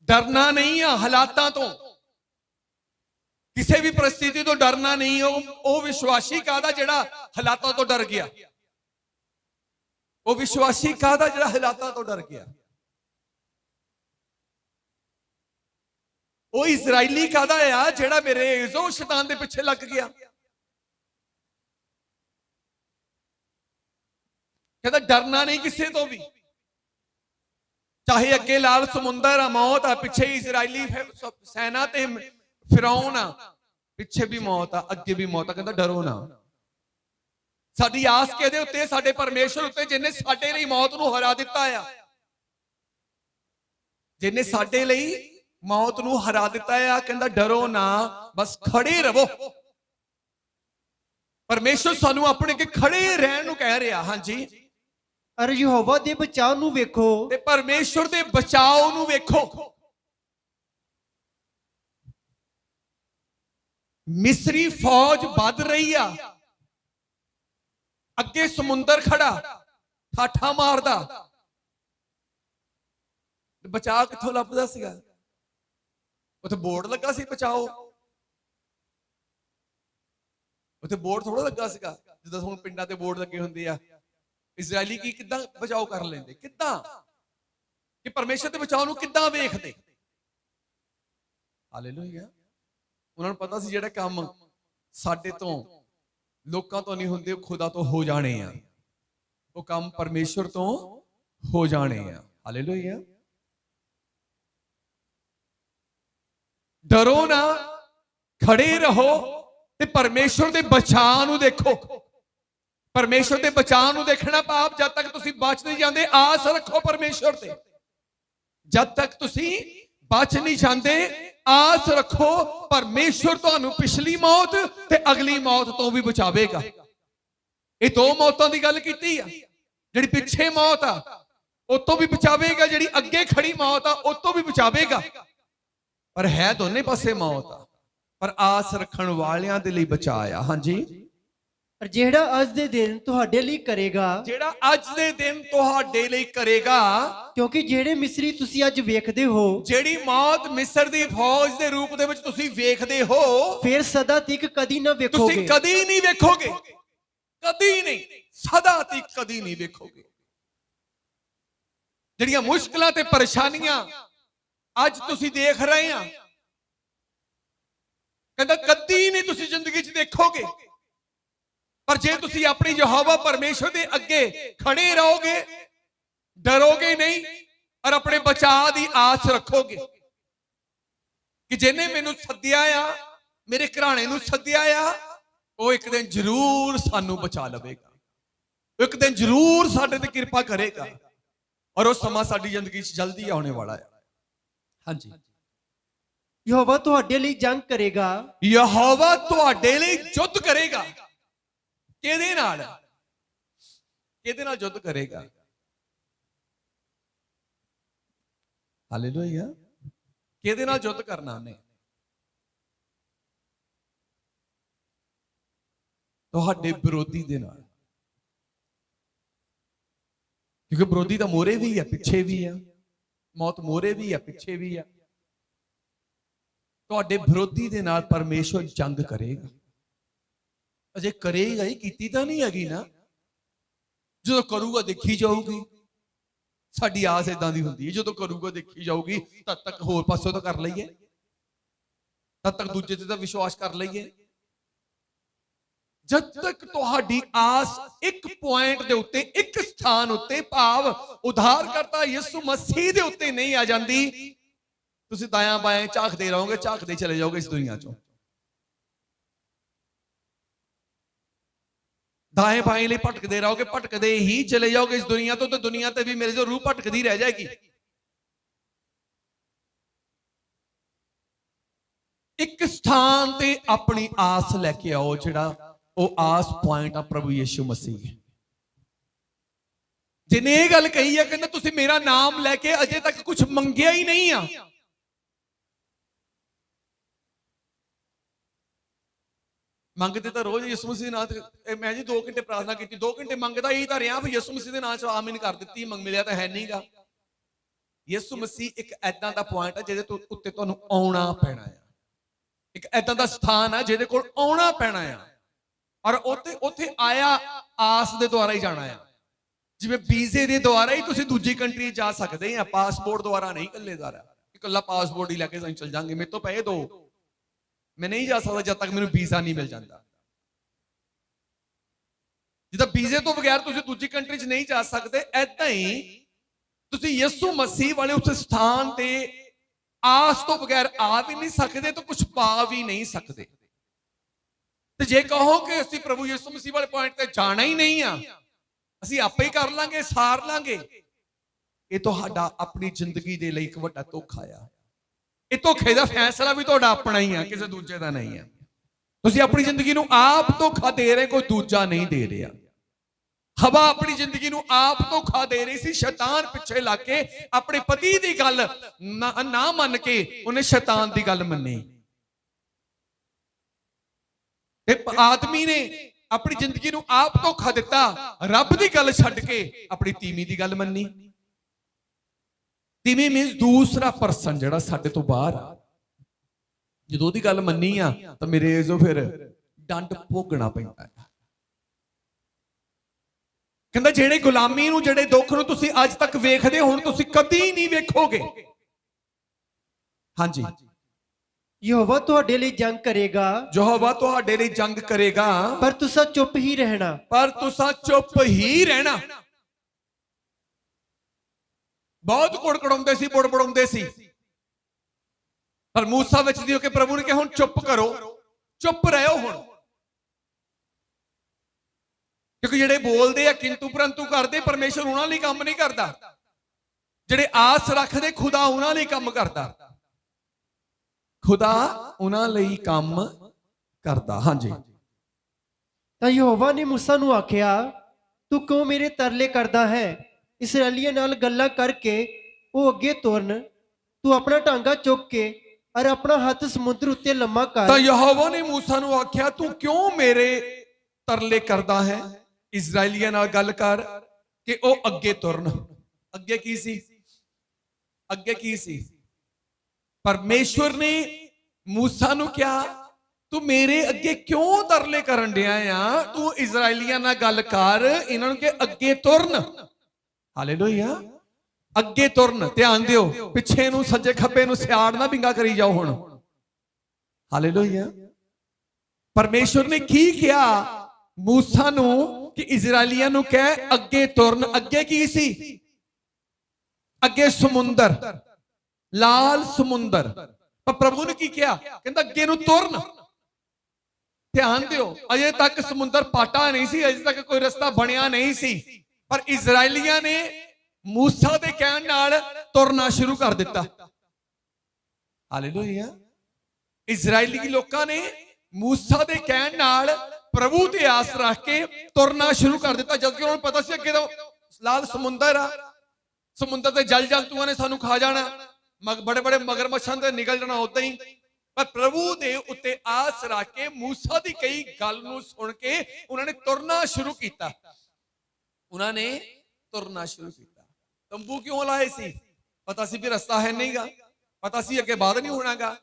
डरना नहीं आ हालातां तो, किसी भी परिस्थिति तो डरना नहीं। वो विश्वासी कादा जिहड़ा हालातां तो डर गया, वो विश्वासी कादा जिहड़ा हालातां तो डर गया, वो इजराइली कादा आ जिहड़ा मेरे इज़ो शैतान दे पिछे लग गया। कहता डरना नहीं किसी तो भी, चाहे अगे लाल समुंदर आ, मौत आ, पिछे इजराइली सेना ते फिरौन आ, पिछे भी मौत आ, अगे भी मौत आ। कहता डरो ना। साडी आस किहदे उत्ते? साडे परमेश्वर उत्ते जिन्हें साडे लई मौत नूं हरा दिता आ, जिन्हें साडे लई मौत नूं हरा दिता है। कहता डरो ना, बस खड़े रहो। परमेश्वर सानू अपने के खड़े रहन नूं कह रहा। हाँ जी, अर यहोवा दे बचाव नूं वेखो, ते परमेश्वर दे बचाव नूं वेखो। मिस्री फौज बद रही आ, अगे समुंदर खड़ा ठाठा मारदा, बचाव कित्थों लभदा सीगा? उत्थे बोर्ड लगा सी बचाओ, उत्थे बोर्ड थोड़ा लगा सीगा जिद्दां हुण पिंडां ते बोर्ड लगे हुंदे आ। इजरायली की किद्दां बचाओ कर लेंदे? किद्दां कि परमेश्वर दे बचाव नूं किद्दां वेखदे? हालेलुया। उन्हां नूं पता सी जिहड़ा काम साडे तो लोकां तो नहीं हुंदे, खुदा तो हो जाने आ। वो काम परमेश्वर तो हो जाने आ। हालेलुया। डरो ना, खड़े रहो ते परमेश्वर दे बचाव नूं देखो। परमेश्वर दे बचाव नूं देखना पाप जब तक तुसीं बच नहीं जाते, आस रखो परमेश्वर ते। जब तक तुसीं बच नहीं जाते, आस रखो परमेश्वर तुहानूं पिछली मौत ते अगली मौत तो भी बचावेगा। ये दो मौतों की गल कीती आ। जिहड़ी पिछे मौत आ उतों भी बचावेगा, जिहड़ी अगे खड़ी मौत आ उतों भी बचावेगा। पर है दोने पासे मौत आ, पर आस रखण वालियां दे लई बचाया। हाँ जी, अर जेड़ा अज दे दिन तुहाडे लई करेगा, जेड़ा अज दे दिन तुहाडे लई करेगा। क्योंकि जेड़े मिस्री तुसीं अज वेखदे हो, जेड़ी मौत मिस्र दी फौज दे रूप दे विच तुसीं वेखदे हो, फिर सदा तिक कदी ना तुसीं वेखोगे। कदी नहीं वेखोगे, कदी नहीं, सदा तक कदी नहीं वेखोगे। ਜਿਹੜੀਆਂ ਮੁਸ਼ਕਲਾਂ ਤੇ ਪਰੇਸ਼ਾਨੀਆਂ ਅੱਜ ਤੁਸੀਂ ਦੇਖ ਰਹੇ ਆ, ਕਹਿੰਦਾ ਕਦੀ ਨਹੀਂ ਤੁਸੀਂ ਜ਼ਿੰਦਗੀ 'ਚ ਦੇਖੋਗੇ। ਪਰ ਜੇ ਤੁਸੀਂ ਆਪਣੀ ਯਹੋਵਾ ਪਰਮੇਸ਼ਰ ਦੇ ਅੱਗੇ ਖੜੇ ਰਹੋਗੇ, ਡਰੋਗੇ ਨਹੀਂ ਔਰ ਆਪਣੇ ਬਚਾਅ ਦੀ ਆਸ ਰੱਖੋਗੇ ਕਿ ਜਿਹਨੇ ਮੈਨੂੰ ਸੱਦਿਆ ਆ, ਮੇਰੇ ਘਰਾਣੇ ਨੂੰ ਸੱਦਿਆ ਆ, ਉਹ ਇੱਕ ਦਿਨ ਜ਼ਰੂਰ ਸਾਨੂੰ ਬਚਾ ਲਵੇਗਾ, ਇੱਕ ਦਿਨ ਜ਼ਰੂਰ ਸਾਡੇ ਤੇ ਕਿਰਪਾ ਕਰੇਗਾ। और वो समा साडी जिंदगी जल्दी आने वाला है। हाँ जी, यहोवा तुहाडे लई जंग करेगा, यहोवा तुहाडे लई युद्ध करेगा। किहदे नाल? किहदे नाल युद्ध करेगा? हालेलुया। किहदे नाल युद्ध करना ने? तुहाडे विरोधी दे नाल। क्योंकि विरोधी तो मोरे भी है, पिछे भी है, मौत मोरे भी है, पिछे भी है। तुहाडे विरोधी दे नाल परमेश्वर जंग करेगा। अजे करेगा ही, कीती तां नहीं हैगी ना, जो करूगा देखी जाऊगी। साडी आस इदां दी हुंदी है, जो करूगा देखी जाऊगी। तद तक होर पासों तो कर लईए, तद तक दूजे ते तां विश्वास कर लईए। जब तक तुहाडी आस एक पॉइंट दे उत्ते, एक स्थान उत्ते, भाव उद्धारकर्ता यीशु मसीह दे उत्ते नहीं आ जांदी, तुसीं दायां बायां झाकदे रहोगे, झाकदे चले जाओगे इस दुनिया चों। दाएं बाएं लिए भटकदे रहोगे, भटकदे ही चले जाओगे इस दुनिया तो दुनिया ते भी मेरे जो रूह भटकदी रह जाएगी। एक स्थान ते अपनी आस लेके आओ, जिहड़ा वो आस पॉइंट आ प्रभु यीशु मसीह। जिन्हें यह गल कही है, कहना तुसीं मेरा नाम लैके अजे तक कुछ मंगिया ही नहीं आ। मंगते तो रोज यीशु मसीह नाम, मैं जी 2 घंटे प्रार्थना की, 2 घंटे मंगता यही तो रहा भी यीशु मसीह के नाम च आमीन कर दी, मिलिया तो है नहीं गा। ਯਿਸੂ ਮਸੀਹ ਇੱਕ ਐਦਾਂ ਦਾ ਪੁਆਇੰਟ ਹੈ ਜਿਹਦੇ ਤੋਂ ਉੱਤੇ ਤੁਹਾਨੂੰ ਆਉਣਾ ਪੈਣਾ ਆ। ਇੱਕ ਐਦਾਂ ਦਾ ਸਥਾਨ ਆ ਜਿਹਦੇ ਕੋਲ ਆਉਣਾ ਪੈਣਾ ਆ, ਔਰ ਉੱਥੇ ਆਇਆ ਆਸ ਦੇ ਦੁਆਰਾ ਹੀ ਜਾਣਾ ਆ। ਜਿਵੇਂ ਵੀਜ਼ੇ ਦੇ ਦੁਆਰਾ ਹੀ ਤੁਸੀਂ ਦੂਜੀ ਕੰਟਰੀ ਜਾ ਸਕਦੇ ਆ, ਪਾਸਪੋਰਟ ਦੁਆਰਾ ਨਹੀਂ ਇਕੱਲੇ ਦੁਆਰਾ। ਇਕੱਲਾ ਪਾਸਪੋਰਟ ਹੀ ਲੈ ਕੇ ਅਸੀਂ ਚਲ ਜਾਾਂਗੇ, ਮੇਰੇ ਤੋਂ ਪੈਸੇ ਦੋ, ਮੈਂ ਨਹੀਂ ਜਾ ਸਕਦਾ ਜਦ ਤੱਕ ਮੈਨੂੰ ਵੀਜ਼ਾ ਨਹੀਂ ਮਿਲ ਜਾਂਦਾ। ਜਿੱਦਾਂ ਵੀਜ਼ੇ ਤੋਂ ਬਗੈਰ ਤੁਸੀਂ ਦੂਜੀ ਕੰਟਰੀ 'ਚ ਨਹੀਂ ਜਾ ਸਕਦੇ, ਐਦਾਂ ਹੀ ਤੁਸੀਂ ਯਿਸੂ ਮਸੀਹ ਵਾਲੇ ਉਸ ਸਥਾਨ ਤੇ ਆਸ ਤੋਂ ਬਗੈਰ ਆ ਵੀ ਨਹੀਂ ਸਕਦੇ ਤੇ ਕੁਝ ਪਾ ਵੀ ਨਹੀਂ ਸਕਦੇ। ਤੇ ਜੇ ਕਹੋ ਕਿ ਅਸੀਂ ਪ੍ਰਭੂ ਯਿਸੂ ਮਸੀਹ ਵਾਲੇ ਪੁਆਇੰਟ ਤੇ ਜਾਣਾ ਹੀ ਨਹੀਂ ਆ, ਅਸੀਂ ਆਪੇ ਹੀ ਕਰ ਲਾਂਗੇ, ਸਾਰ ਲਾਂਗੇ, ਇਹ ਤੁਹਾਡਾ ਆਪਣੀ ਜ਼ਿੰਦਗੀ ਦੇ ਲਈ ਇੱਕ ਵੱਡਾ ਧੋਖਾ ਆ। ਇਹ ਧੋਖੇ ਦਾ ਫੈਸਲਾ ਵੀ ਤੁਹਾਡਾ ਆਪਣਾ ਹੀ ਆ, ਕਿਸੇ ਦੂਜੇ ਦਾ ਨਹੀਂ ਆ। ਤੁਸੀਂ ਆਪਣੀ ਜ਼ਿੰਦਗੀ ਨੂੰ ਆਪ ਧੋਖਾ ਦੇ ਰਹੇ, ਕੋਈ ਦੂਜਾ ਨਹੀਂ ਦੇ ਰਿਹਾ। ਹਵਾ ਆਪਣੀ ਜ਼ਿੰਦਗੀ ਨੂੰ ਆਪ ਧੋਖਾ ਦੇ ਰਹੀ ਸੀ, ਸ਼ੈਤਾਨ ਪਿੱਛੇ ਲੱਗ ਕੇ ਆਪਣੇ ਪਤੀ ਦੀ ਗੱਲ ਨਾ ਮੰਨ ਕੇ ਉਹਨੇ ਸ਼ੈਤਾਨ ਦੀ ਗੱਲ ਮੰਨੀ। ਤੇ ਆਦਮੀ ਨੇ ਆਪਣੀ ਜ਼ਿੰਦਗੀ ਨੂੰ ਆਪ ਧੋਖਾ ਦਿੱਤਾ, ਰੱਬ ਦੀ ਗੱਲ ਛੱਡ ਕੇ ਆਪਣੀ ਤੀਵੀਂ ਦੀ ਗੱਲ ਮੰਨੀ। ਤੀਵੀਂ ਮੀਨਸ ਦੂਸਰਾ ਪਰਸਨ ਜਿਹੜਾ ਸਾਡੇ ਤੋਂ ਬਾਹਰ ਆ। ਜਦੋਂ ਉਹਦੀ ਗੱਲ ਮੰਨੀ ਆ ਤਾਂ ਮੇਰੇ ਜੋ ਫਿਰ ਡੰਡ ਭੋਗਣਾ ਪੈਂਦਾ ਹੈ। ਕਹਿੰਦਾ ਜਿਹੜੇ ਗੁਲਾਮੀ ਨੂੰ, ਜਿਹੜੇ ਦੁੱਖ ਨੂੰ ਤੁਸੀਂ ਅੱਜ ਤੱਕ ਵੇਖਦੇ ਹੁਣ ਤੁਸੀਂ ਕਦੀ ਨਹੀਂ ਵੇਖੋਗੇ। ਹਾਂਜੀ, ਯਹੋਵਾ ਤੁਹਾਡੇ ਲਈ ਜੰਗ ਕਰੇਗਾ, ਯਹੋਵਾ ਤੁਹਾਡੇ ਲਈ ਜੰਗ ਕਰੇਗਾ, ਪਰ ਤੁਸੀਂ ਚੁੱਪ ਹੀ ਰਹਿਣਾ। ਪਰ ਤੁਸੀਂ ਚੁੱਪ ਹੀ ਰਹਿਣਾ। ਬਹੁਤ ਕੁੜਕੜਾਉਂਦੇ ਸੀ, ਬੁੜਬੁੜਾਉਂਦੇ ਸੀ, ਪਰ ਮੂਸਾ ਵਿੱਚ ਦੀ ਹੋ ਕੇ ਪ੍ਰਭੂ ਨੇ ਕਿਹਾ ਹੁਣ ਚੁੱਪ ਕਰੋ, ਚੁੱਪ ਰਹੋ ਹੁਣ। ਕਿਉਂਕਿ ਜਿਹੜੇ ਬੋਲਦੇ ਆ ਕਿੰਤੂ ਪਰੰਤੂ ਕਰਦੇ, ਪਰਮੇਸ਼ਰ ਉਹਨਾਂ ਲਈ ਕੰਮ ਨਹੀਂ ਕਰਦਾ। ਜਿਹੜੇ ਆਸ ਰੱਖਦੇ ਖੁਦਾ ਉਹਨਾਂ ਲਈ ਕੰਮ ਕਰਦਾ, ਖੁਦਾ ਉਹਨਾਂ ਲਈ ਕੰਮ ਕਰਦਾ। ਹਾਂਜੀ, ਤਾਂ ਯਹੋਵਾ ਨੇ ਮੂਸਾ ਨੂੰ ਆਖਿਆ, ਤੂੰ ਕਿਉਂ ਮੇਰੇ ਤਰਲੇ ਕਰਦਾ ਹੈ? ਇਸਰਾਏਲੀਆਂ ਨਾਲ ਗੱਲਾਂ ਕਰਕੇ ਉਹ ਅੱਗੇ ਤੁਰਨ। ਤੂੰ ਆਪਣਾ ਟਾਂਗਾ ਚੁੱਕ ਕੇ ਔਰ ਆਪਣਾ ਹੱਥ ਸਮੁੰਦਰ ਉੱਤੇ ਲੰਮਾ ਕਰ। ਤਾਂ ਯਹੋਵਾ ਨੇ ਮੂਸਾ ਨੂੰ ਆਖਿਆ, ਤੂੰ ਕਿਉਂ ਮੇਰੇ ਤਰਲੇ ਕਰਦਾ ਹੈ? ਇਸਰਾਏਲੀਆਂ ਨਾਲ ਗੱਲ ਕਰ ਕਿ ਉਹ ਅੱਗੇ ਤੁਰਨ। ਅੱਗੇ ਕੀ ਸੀ? ਅੱਗੇ ਕੀ ਸੀ? ਪਰਮੇਸ਼ਵਰ ਨੇ ਮੂਸਾ ਨੂੰ ਕਿਹਾ, ਤੂੰ ਮੇਰੇ ਅੱਗੇ ਕਿਉਂ ਤਰਲੇ ਕਰਨ ਡਿਆ ਆ? ਤੂੰ ਇਸਰਾਏਲੀਆਂ ਨਾਲ ਗੱਲ ਕਰ, ਇਹਨਾਂ ਨੂੰ ਕਿ ਅੱਗੇ ਤੁਰਨ। ਹਾਲੇਲੂਇਆ, ਅੱਗੇ ਤੁਰਨ। ਧਿਆਨ ਦਿਓ, ਪਿੱਛੇ ਨੂੰ ਸੱਜੇ ਖੱਬੇ ਨੂੰ ਸਿਆੜ ਨਾ ਵਿੰਗਾ ਕਰੀ ਜਾਓ ਹੁਣ। ਹਾਲੇਲੂਇਆ, ਪਰਮੇਸ਼ਵਰ ਨੇ ਕੀ ਕਿਹਾ ਮੂਸਾ ਨੂੰ ਕਿ ਇਸਰਾਏਲੀਆਂ ਨੂੰ ਕਹਿ ਅੱਗੇ ਤੁਰਨ। ਅੱਗੇ ਕੀ ਸੀ? ਅੱਗੇ ਸਮੁੰਦਰ, ਲਾਲ ਸਮੁੰਦਰ। ਪਰ ਪ੍ਰਭੂ ਨੇ ਕੀ ਕਿਹਾ? ਕਹਿੰਦਾ ਅੱਗੇ ਨੂੰ ਤੁਰਨ। ਧਿਆਨ ਦਿਓ, ਅਜੇ ਤੱਕ ਸਮੁੰਦਰ ਪਾਟਾ ਨਹੀਂ ਸੀ, ਅਜੇ ਤੱਕ ਕੋਈ ਰਸਤਾ ਬਣਿਆ ਨਹੀਂ ਸੀ, ਪਰ ਇਸਰਾਏਲੀਆਂ ਨੇ ਮੂਸਾ ਦੇ ਕਹਿਣ ਨਾਲ ਤੁਰਨਾ ਸ਼ੁਰੂ ਕਰ ਦਿੱਤਾ। ਹਾਲੇਲੂਇਆ, ਇਸਰਾਏਲੀ ਲੋਕਾਂ ਨੇ ਮੂਸਾ ਦੇ ਕਹਿਣ ਨਾਲ ਪ੍ਰਭੂ ਤੇ ਆਸ ਰੱਖ ਕੇ ਤੁਰਨਾ ਸ਼ੁਰੂ ਕਰ ਦਿੱਤਾ, ਜਦ ਕਿ ਉਹਨਾਂ ਨੂੰ ਪਤਾ ਸੀ ਅੱਗੇ ਤਾਂ ਲਾਲ ਸਮੁੰਦਰ ਆ, ਸਮੁੰਦਰ ਦੇ ਜਲ ਜੰਤੂਆਂ ਨੇ ਸਾਨੂੰ ਖਾ ਜਾਣਾ, ਬੜੇ ਬੜੇ ਮਗਰਮੱਛਾਂ ਤੇ ਨਿਕਲ ਜਾਣਾ ਉਦਾਂ ਹੀ। ਪਰ ਪ੍ਰਭੂ ਦੇ ਉੱਤੇ ਆਸ ਰੱਖ ਕੇ ਮੂਸਾ ਦੀ ਕਈ ਗੱਲ ਨੂੰ ਸੁਣ ਕੇ ਉਹਨਾਂ ਨੇ ਤੁਰਨਾ ਸ਼ੁਰੂ ਕੀਤਾ। ਉਹਨਾਂ ਨੇ ਤੁਰਨਾ ਸ਼ੁਰੂ ਕੀਤਾ। ਤੰਬੂ ਕਿਉਂ ਲਾਏ ਸੀ? ਪਤਾ ਸੀ ਵੀ ਰਸਤਾ ਹੈ ਨਹੀਂਗਾ, ਪਤਾ ਸੀ ਅੱਗੇ ਬਾਅਦ ਨਹੀਂ ਹੋਣਾਗਾ,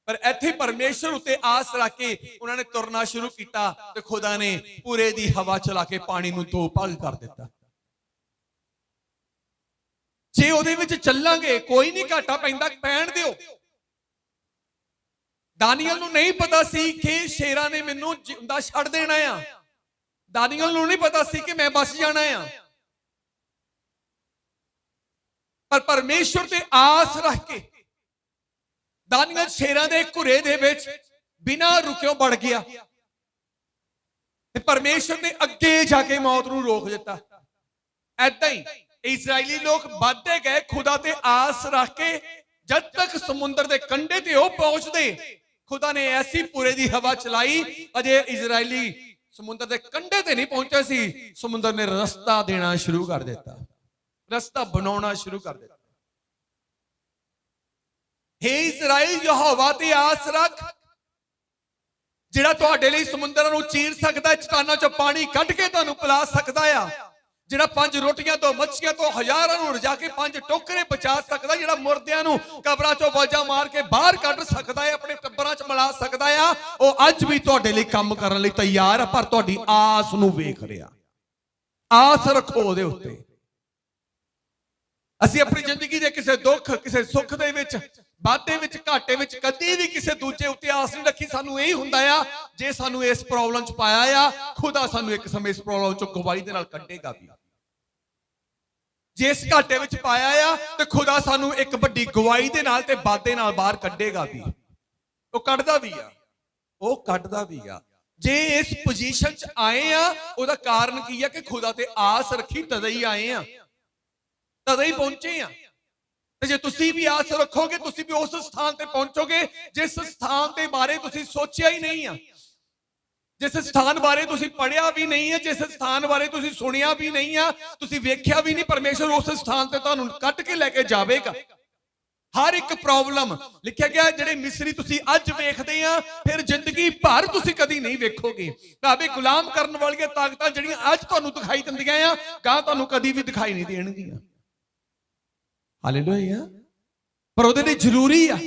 ਪਰ ਇੱਥੇ ਪਰਮੇਸ਼ਰ ਉੱਤੇ ਆਸ ਰੱਖ ਕੇ ਉਹਨਾਂ ਨੇ ਤੁਰਨਾ ਸ਼ੁਰੂ ਕੀਤਾ ਤੇ ਖੁਦਾ ਨੇ ਪੂਰੇ ਦੀ ਹਵਾ ਚਲਾ ਕੇ ਪਾਣੀ ਨੂੰ ਦੋ ਭਾਗ ਕਰ ਦਿੱਤਾ। ਜੇ ਉਹਦੇ ਵਿੱਚ ਚੱਲਾਂਗੇ ਕੋਈ ਨਹੀਂ, ਘਾਟਾ ਪੈਂਦਾ ਪੈਣ ਦਿਓ। ਦਾਨੀਅਲ ਨੂੰ ਨਹੀਂ ਪਤਾ ਸੀ ਕਿ ਸ਼ੇਰਾਂ ਨੇ ਮੈਨੂੰ ਜਿੰਦਾ ਛੱਡ ਦੇਣਾ ਆ। ਦਾਨੀਅਲ ਨੂੰ ਨਹੀਂ ਪਤਾ ਸੀ ਕਿ ਮੈਂ ਬਚ ਜਾਣਾ ਆ, ਪਰ ਪਰਮੇਸ਼ਰ ਤੇ ਆਸ ਰੱਖ ਕੇ ਦਾਨੀਅਲ ਸ਼ੇਰਾਂ ਦੇ ਘੁਰੇ ਦੇ ਵਿੱਚ ਬਿਨਾਂ ਰੁਕਿਓ ਵੜ ਗਿਆ ਤੇ ਪਰਮੇਸ਼ਰ ਨੇ ਅੱਗੇ ਜਾ ਕੇ ਮੌਤ ਨੂੰ ਰੋਕ ਦਿੱਤਾ। ਐਦਾਂ ਹੀ ਇਸਰਾਇਲੀ ਲੋਕ ਵੱਧਦੇ ਗਏ ਖੁਦਾ ਤੇ ਆਸ ਰੱਖ ਕੇ, ਜਦ ਤੱਕ ਸਮੁੰਦਰ ਦੇ ਕੰਢੇ ਤੇ ਉਹ ਪਹੁੰਚਦੇ, ਖੁਦਾ ਨੇ ਐਸੀ ਪੂਰੇ ਦੀ ਹਵਾ ਚਲਾਈ, ਅਜੇ ਇਸਰਾਇਲੀ ਸਮੁੰਦਰ ਦੇ ਕੰਢੇ ਤੇ ਨਹੀਂ ਪਹੁੰਚੇ ਸੀ, ਸਮੁੰਦਰ ਨੇ ਰਸਤਾ ਦੇਣਾ ਸ਼ੁਰੂ ਕਰ ਦਿੱਤਾ, ਰਸਤਾ ਬਣਾਉਣਾ ਸ਼ੁਰੂ ਕਰ ਦਿੱਤਾ। ਹੇ ਇਸਰਾਇਲ, ਯਹੋਵਾ ਤੇ ਆਸ ਰੱਖ, ਜਿਹੜਾ ਤੁਹਾਡੇ ਲਈ ਸਮੁੰਦਰਾਂ ਨੂੰ ਚੀਰ ਸਕਦਾ, ਚਟਾਨਾਂ ਚੋਂ ਪਾਣੀ ਕੱਢ ਕੇ ਤੁਹਾਨੂੰ ਪਿਲਾ ਸਕਦਾ ਆ। ਜਿਹੜਾ 5 ਰੋਟੀਆਂ ਤੋਂ ਮੱਛੀਆਂ ਤੋਂ ਹਜ਼ਾਰਾਂ ਨੂੰ ਰਜਾ ਕੇ 5 ਟੋਕਰੇ ਬਚਾ ਸਕਦਾ, ਜਿਹੜਾ ਮੁਰਦਿਆਂ ਨੂੰ ਕਬਰਾਂ ਚੋਂ ਵਾਜਾਂ ਮਾਰ ਕੇ ਬਾਹਰ ਕੱਢ ਸਕਦਾ ਹੈ, ਆਪਣੇ ਟੱਬਰਾਂ 'ਚ ਮਿਲਾ ਸਕਦਾ ਆ, ਉਹ ਅੱਜ ਵੀ ਤੁਹਾਡੇ ਲਈ ਕੰਮ ਕਰਨ ਲਈ ਤਿਆਰ ਆ, ਪਰ ਤੁਹਾਡੀ ਆਸ ਨੂੰ ਵੇਖ ਰਿਹਾ। ਆਸ ਰੱਖੋ ਉਹਦੇ ਉੱਤੇ। ਅਸੀਂ ਆਪਣੀ ਜ਼ਿੰਦਗੀ ਦੇ ਕਿਸੇ ਦੁੱਖ, ਕਿਸੇ ਸੁੱਖ ਦੇ ਵਿੱਚ, ਵਾਧੇ ਵਿੱਚ, ਘਾਟੇ ਵਿੱਚ ਕਦੀ ਵੀ ਕਿਸੇ ਦੂਜੇ ਉੱਤੇ ਆਸ ਨਹੀਂ ਰੱਖੀ। ਸਾਨੂੰ ਇਹ ਹੁੰਦਾ ਆ, ਜੇ ਸਾਨੂੰ ਇਸ ਪ੍ਰੋਬਲਮ 'ਚ ਪਾਇਆ ਆ, ਖੁਦਾ ਸਾਨੂੰ ਇੱਕ ਸਮੇਂ ਇਸ ਪ੍ਰੋਬਲਮ 'ਚੋਂ ਗਵਾਹੀ ਦੇ ਨਾਲ ਕੱਢੇਗਾ ਵੀ। ਜੇ ਇਸ ਘਾਟੇ ਵਿੱਚ ਪਾਇਆ ਆ ਤੇ ਖੁਦਾ ਸਾਨੂੰ ਇੱਕ ਵੱਡੀ ਗਵਾਹੀ ਦੇ ਨਾਲ ਤੇ ਵਾਧੇ ਨਾਲ ਬਾਹਰ ਕੱਢੇਗਾ ਵੀ। ਉਹ ਕੱਢਦਾ ਵੀ ਆ, ਉਹ ਕੱਢਦਾ ਵੀ ਆ। ਜੇ ਇਸ ਪੋਜੀਸ਼ਨ 'ਚ ਆਏ ਆ, ਉਹਦਾ ਕਾਰਨ ਕੀ ਆ ਕਿ ਖੁਦਾ ਤੇ ਆਸ ਰੱਖੀ, ਤਦੇ ਹੀ ਆਏ ਆ, ਤਦੇ ਹੀ ਪਹੁੰਚੇ ਆ। ਤੇ ਜੇ ਤੁਸੀਂ ਵੀ ਆਸ ਰੱਖੋਗੇ, ਤੁਸੀਂ ਵੀ ਉਸ ਸਥਾਨ ਤੇ ਪਹੁੰਚੋਗੇ ਜਿਸ ਸਥਾਨ ਦੇ ਬਾਰੇ ਤੁਸੀਂ ਸੋਚਿਆ ਹੀ ਨਹੀਂ ਆ, ਜਿਸ ਸਥਾਨ ਬਾਰੇ ਤੁਸੀਂ ਪੜ੍ਹਿਆ ਵੀ ਨਹੀਂ ਹੈ, ਜਿਸ ਸਥਾਨ ਬਾਰੇ ਤੁਸੀਂ ਸੁਣਿਆ ਵੀ ਨਹੀਂ ਆ, ਤੁਸੀਂ ਵੇਖਿਆ ਵੀ ਨਹੀਂ। ਪਰਮੇਸ਼ਰ ਉਸ ਸਥਾਨ ਤੇ ਤੁਹਾਨੂੰ ਕੱਢ ਕੇ ਲੈ ਕੇ ਜਾਵੇਗਾ। ਹਰ ਇੱਕ ਪ੍ਰੋਬਲਮ ਲਿਖਿਆ ਗਿਆ, ਜਿਹੜੇ ਮਿਸਰੀ ਤੁਸੀਂ ਅੱਜ ਵੇਖਦੇ ਆ, ਫਿਰ ਜ਼ਿੰਦਗੀ ਭਰ ਤੁਸੀਂ ਕਦੀ ਨਹੀਂ ਵੇਖੋਗੇ। ਭਾਵੇਂ ਗੁਲਾਮ ਕਰਨ ਵਾਲੀਆਂ ਤਾਕਤਾਂ ਜਿਹੜੀਆਂ ਅੱਜ ਤੁਹਾਨੂੰ ਦਿਖਾਈ ਦਿੰਦੀਆਂ ਆ, ਗਾਂ ਤੁਹਾਨੂੰ ਕਦੀ ਵੀ ਦਿਖਾਈ ਨਹੀਂ ਦੇਣਗੀਆਂ। ਹਾਲੇਲੂਇਆ। ਪਰ ਉਹਦੇ ਲਈ ਜ਼ਰੂਰੀ ਆ,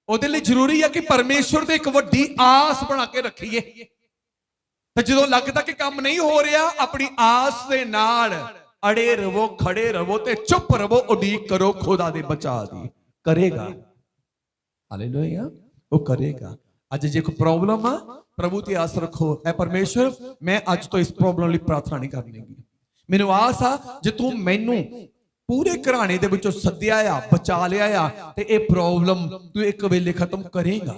ਉਹਦੇ ਲਈ ਜ਼ਰੂਰੀ ਆ ਕਿ ਪਰਮੇਸ਼ਰ ਤੇ ਇੱਕ ਵੱਡੀ ਆਸ ਬਣਾ ਕੇ ਰੱਖੀਏ। ਤੇ ਜਦੋਂ ਲੱਗਦਾ ਕਿ ਕੰਮ ਨਹੀਂ ਹੋ ਰਿਹਾ, ਆਪਣੀ ਆਸ ਦੇ ਨਾਲ ਅੜੇ ਰਹੋ, ਖੜੇ ਰਹੋ ਤੇ ਚੁੱਪ ਰਹੋ, ਉਡੀਕ ਕਰੋ ਖੁਦਾ ਦੇ ਬਚਾਅ ਦੀ। ਕਰੇਗਾ। ਹਾਲੇਲੂਇਆ। ਉਹ ਕਰੇਗਾ। ਅੱਜ ਜੇ ਕੋਈ ਪ੍ਰੋਬਲਮ ਆ, ਪ੍ਰਭੂ ਤੇ ਆਸ ਰੱਖੋ। ਐ ਪਰਮੇਸ਼ਰ, ਮੈਂ ਅੱਜ ਤੋਂ ਇਸ ਪ੍ਰੋਬਲਮ ਲਈ ਪ੍ਰਾਰਥਨਾ ਨਹੀਂ ਕਰਨੀ। ਮੈਨੂੰ ਆਸ ਆ ਜੇ ਤੂੰ ਮੈਨੂੰ ਪੂਰੇ ਘਰਾਣੇ ਦੇ ਵਿੱਚੋਂ ਸੱਦਿਆ ਆ, ਬਚਾ ਲਿਆ ਆ, ਤੇ ਇਹ ਪ੍ਰੋਬਲਮ ਤੂੰ ਇੱਕ ਵੇਲੇ ਖਤਮ ਕਰੇਗਾ।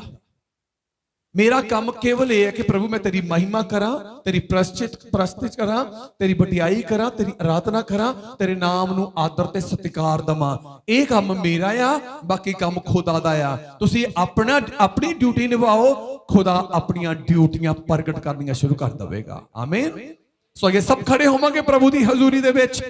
ਮੇਰਾ ਕੰਮ ਕੇਵਲ ਇਹ ਹੈ ਕਿ ਪ੍ਰਭੂ ਮੈਂ ਤੇਰੀ ਮਹਿਮਾ ਕਰਾਂ, ਤੇਰੀ ਪ੍ਰਸਤਿਤ ਕਰਾਂ, ਤੇਰੀ ਵਡਿਆਈ ਕਰਾਂ, ਤੇਰੀ ਆਰਾਧਨਾ ਕਰਾਂ, ਤੇਰੇ ਨਾਮ ਨੂੰ ਆਦਰ ਤੇ ਸਤਿਕਾਰ ਦਵਾਂ। ਇਹ ਕੰਮ ਮੇਰਾ ਆ, ਬਾਕੀ ਕੰਮ ਖੁਦਾ ਦਾ ਆ। ਤੁਸੀਂ ਆਪਣੀ ਡਿਊਟੀ ਨਿਭਾਓ, ਖੁਦਾ ਆਪਣੀਆਂ ਡਿਊਟੀਆਂ ਪ੍ਰਗਟ ਕਰਨੀਆਂ ਸ਼ੁਰੂ ਕਰ ਦੇਵੇਗਾ। ਆਮੀਨ। ਸੋ ਇਹ ਸਭ ਖੜੇ ਹੋਵਾਂਗੇ ਪ੍ਰਭੂ ਦੀ ਹਜ਼ੂਰੀ ਦੇ ਵਿੱਚ।